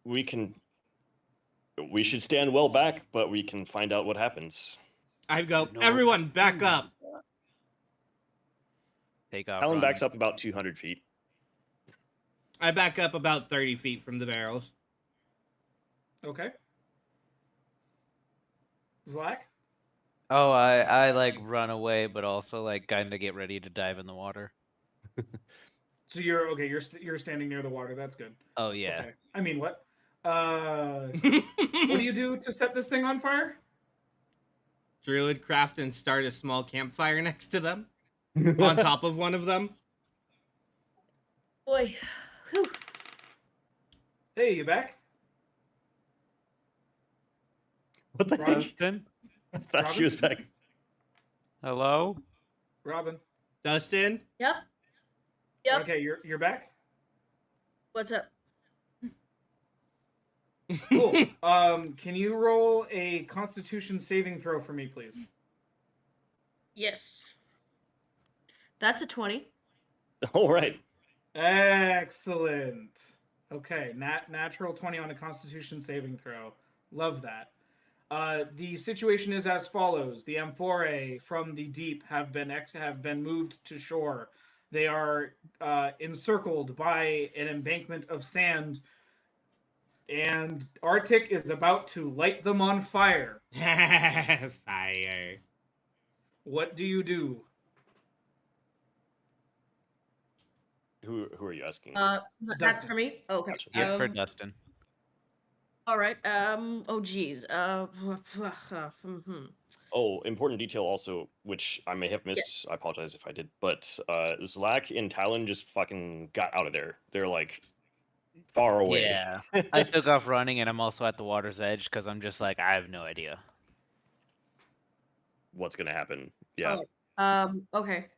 We should stand well back, but we can find out what happens. I go, No. everyone back up. Take off. Talon run. backs up about 200 feet. I back up about 30 feet from the barrels. Okay. Zlak? Oh, I like run away, but also like kind of get ready to dive in the water. So you're okay. You're standing near the water. That's good. Oh yeah. Okay. I mean, what? What do you do to set this thing on fire? Druid craft and start a small campfire next to them, on top of one of them. Boy. Whew. Hey, you back? What the heck? Dustin? I thought she was back. Hello? Robin. Dustin? Yep. Yep. Okay, you're back. What's up? Cool. Can you roll a Constitution saving throw for me, please? Yes. That's a 20. All right. Excellent. Okay, natural 20 on a Constitution saving throw. Love that. The situation is as follows: the amphorae from the deep have been moved to shore. They are encircled by an embankment of sand, and Arctic is about to light them on fire. Fire. What do you do? Who are you asking? That's Dustin. for me? Okay. Gotcha. Yeah, for Dustin. All right. Oh, geez. Oh, important detail also, which I may have missed. I apologize if I did. But Zlak and Talon just fucking got out of there. They're like far away. Yeah. I took off running, and I'm also at the water's edge because I'm just like I have no idea. What's gonna happen? Yeah. Okay.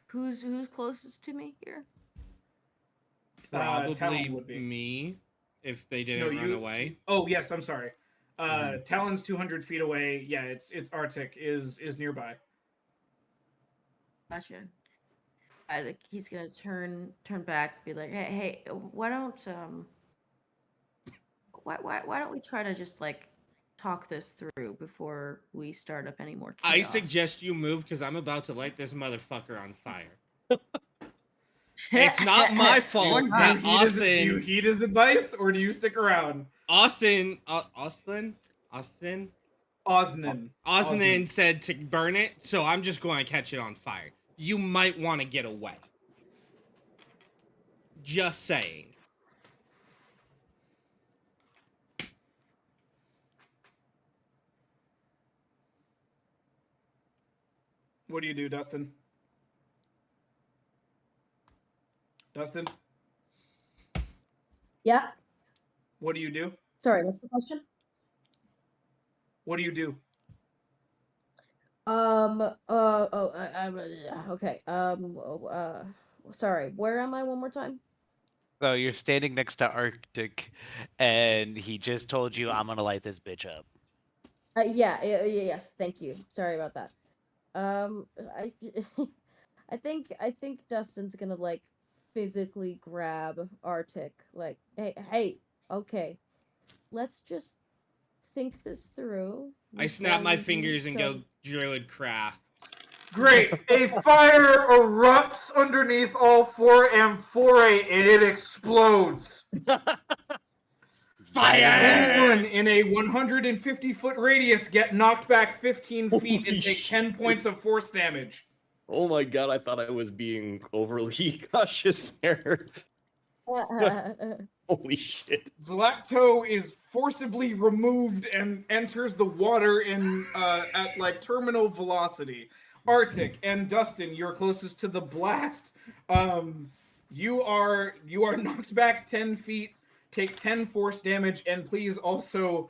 Who's closest to me here? Probably Talon would be. me, if they didn't run away. Oh yes, I'm sorry. Talon's 200 feet away. Yeah, it's Arctic is nearby. Gotcha. He's gonna turn back, be like, hey, why don't we try to just like talk this through before we start up any more chaos? I suggest you move because I'm about to light this motherfucker on fire. It's not my fault Do that you heed his advice, or do you stick around? Osnan said to burn it, so I'm just going to catch it on fire. You might want to get away. Just saying. What do you do, Dustin? Dustin, Yeah. what do you do? Sorry, what's the question? What do you do? Okay. Sorry. Where am I one more time? So you're standing next to Arctic, and he just told you, "I'm gonna light this bitch up." Yes. Thank you. Sorry about that. I, I think Dustin's gonna like physically grab Arctic. Like, hey, okay, let's just think this through. I snap my before we fingers and start- go druid craft. Great! A fire erupts underneath all four amphorae and it explodes. Everyone in a 150-foot radius get knocked back 15 feet Holy and take shit. 10 points of force damage. Oh my god, I thought I was being overly cautious there. Holy shit. Zlacto is forcibly removed and enters the water in at like terminal velocity. Arctic and Dustin, you're closest to the blast. You are knocked back 10 feet, take 10 force damage, and please also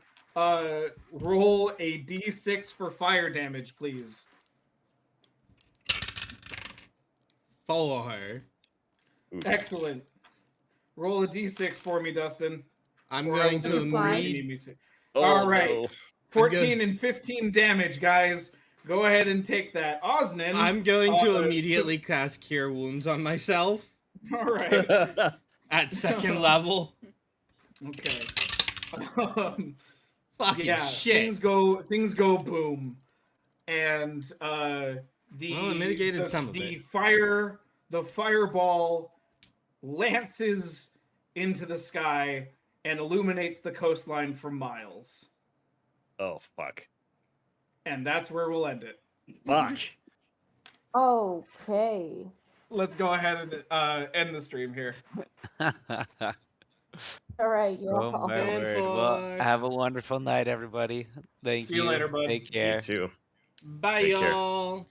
roll a d6 for fire damage, please. Follow her. Oof. Excellent. Roll a d6 for me, Dustin. I'm Or I going will to do it for you if you immediately. need me to. Oh, All right. no. 14 and 15 damage, guys. Go ahead and take that. Osnan. I'm going to uh, immediately cast Cure Wounds on myself All right. at second level. Okay. Fucking yeah, shit. things go boom, and the Well, it mitigated some of the it. the fireball lances into the sky and illuminates the coastline for miles. Oh, fuck. And that's where we'll end it. Fuck. Okay. Let's go ahead and end the stream here. All right. Yeah. Oh my And word! Well, for- have a wonderful night, everybody. Thank See you later, bud. Take You care. too. Bye, Take care. y'all.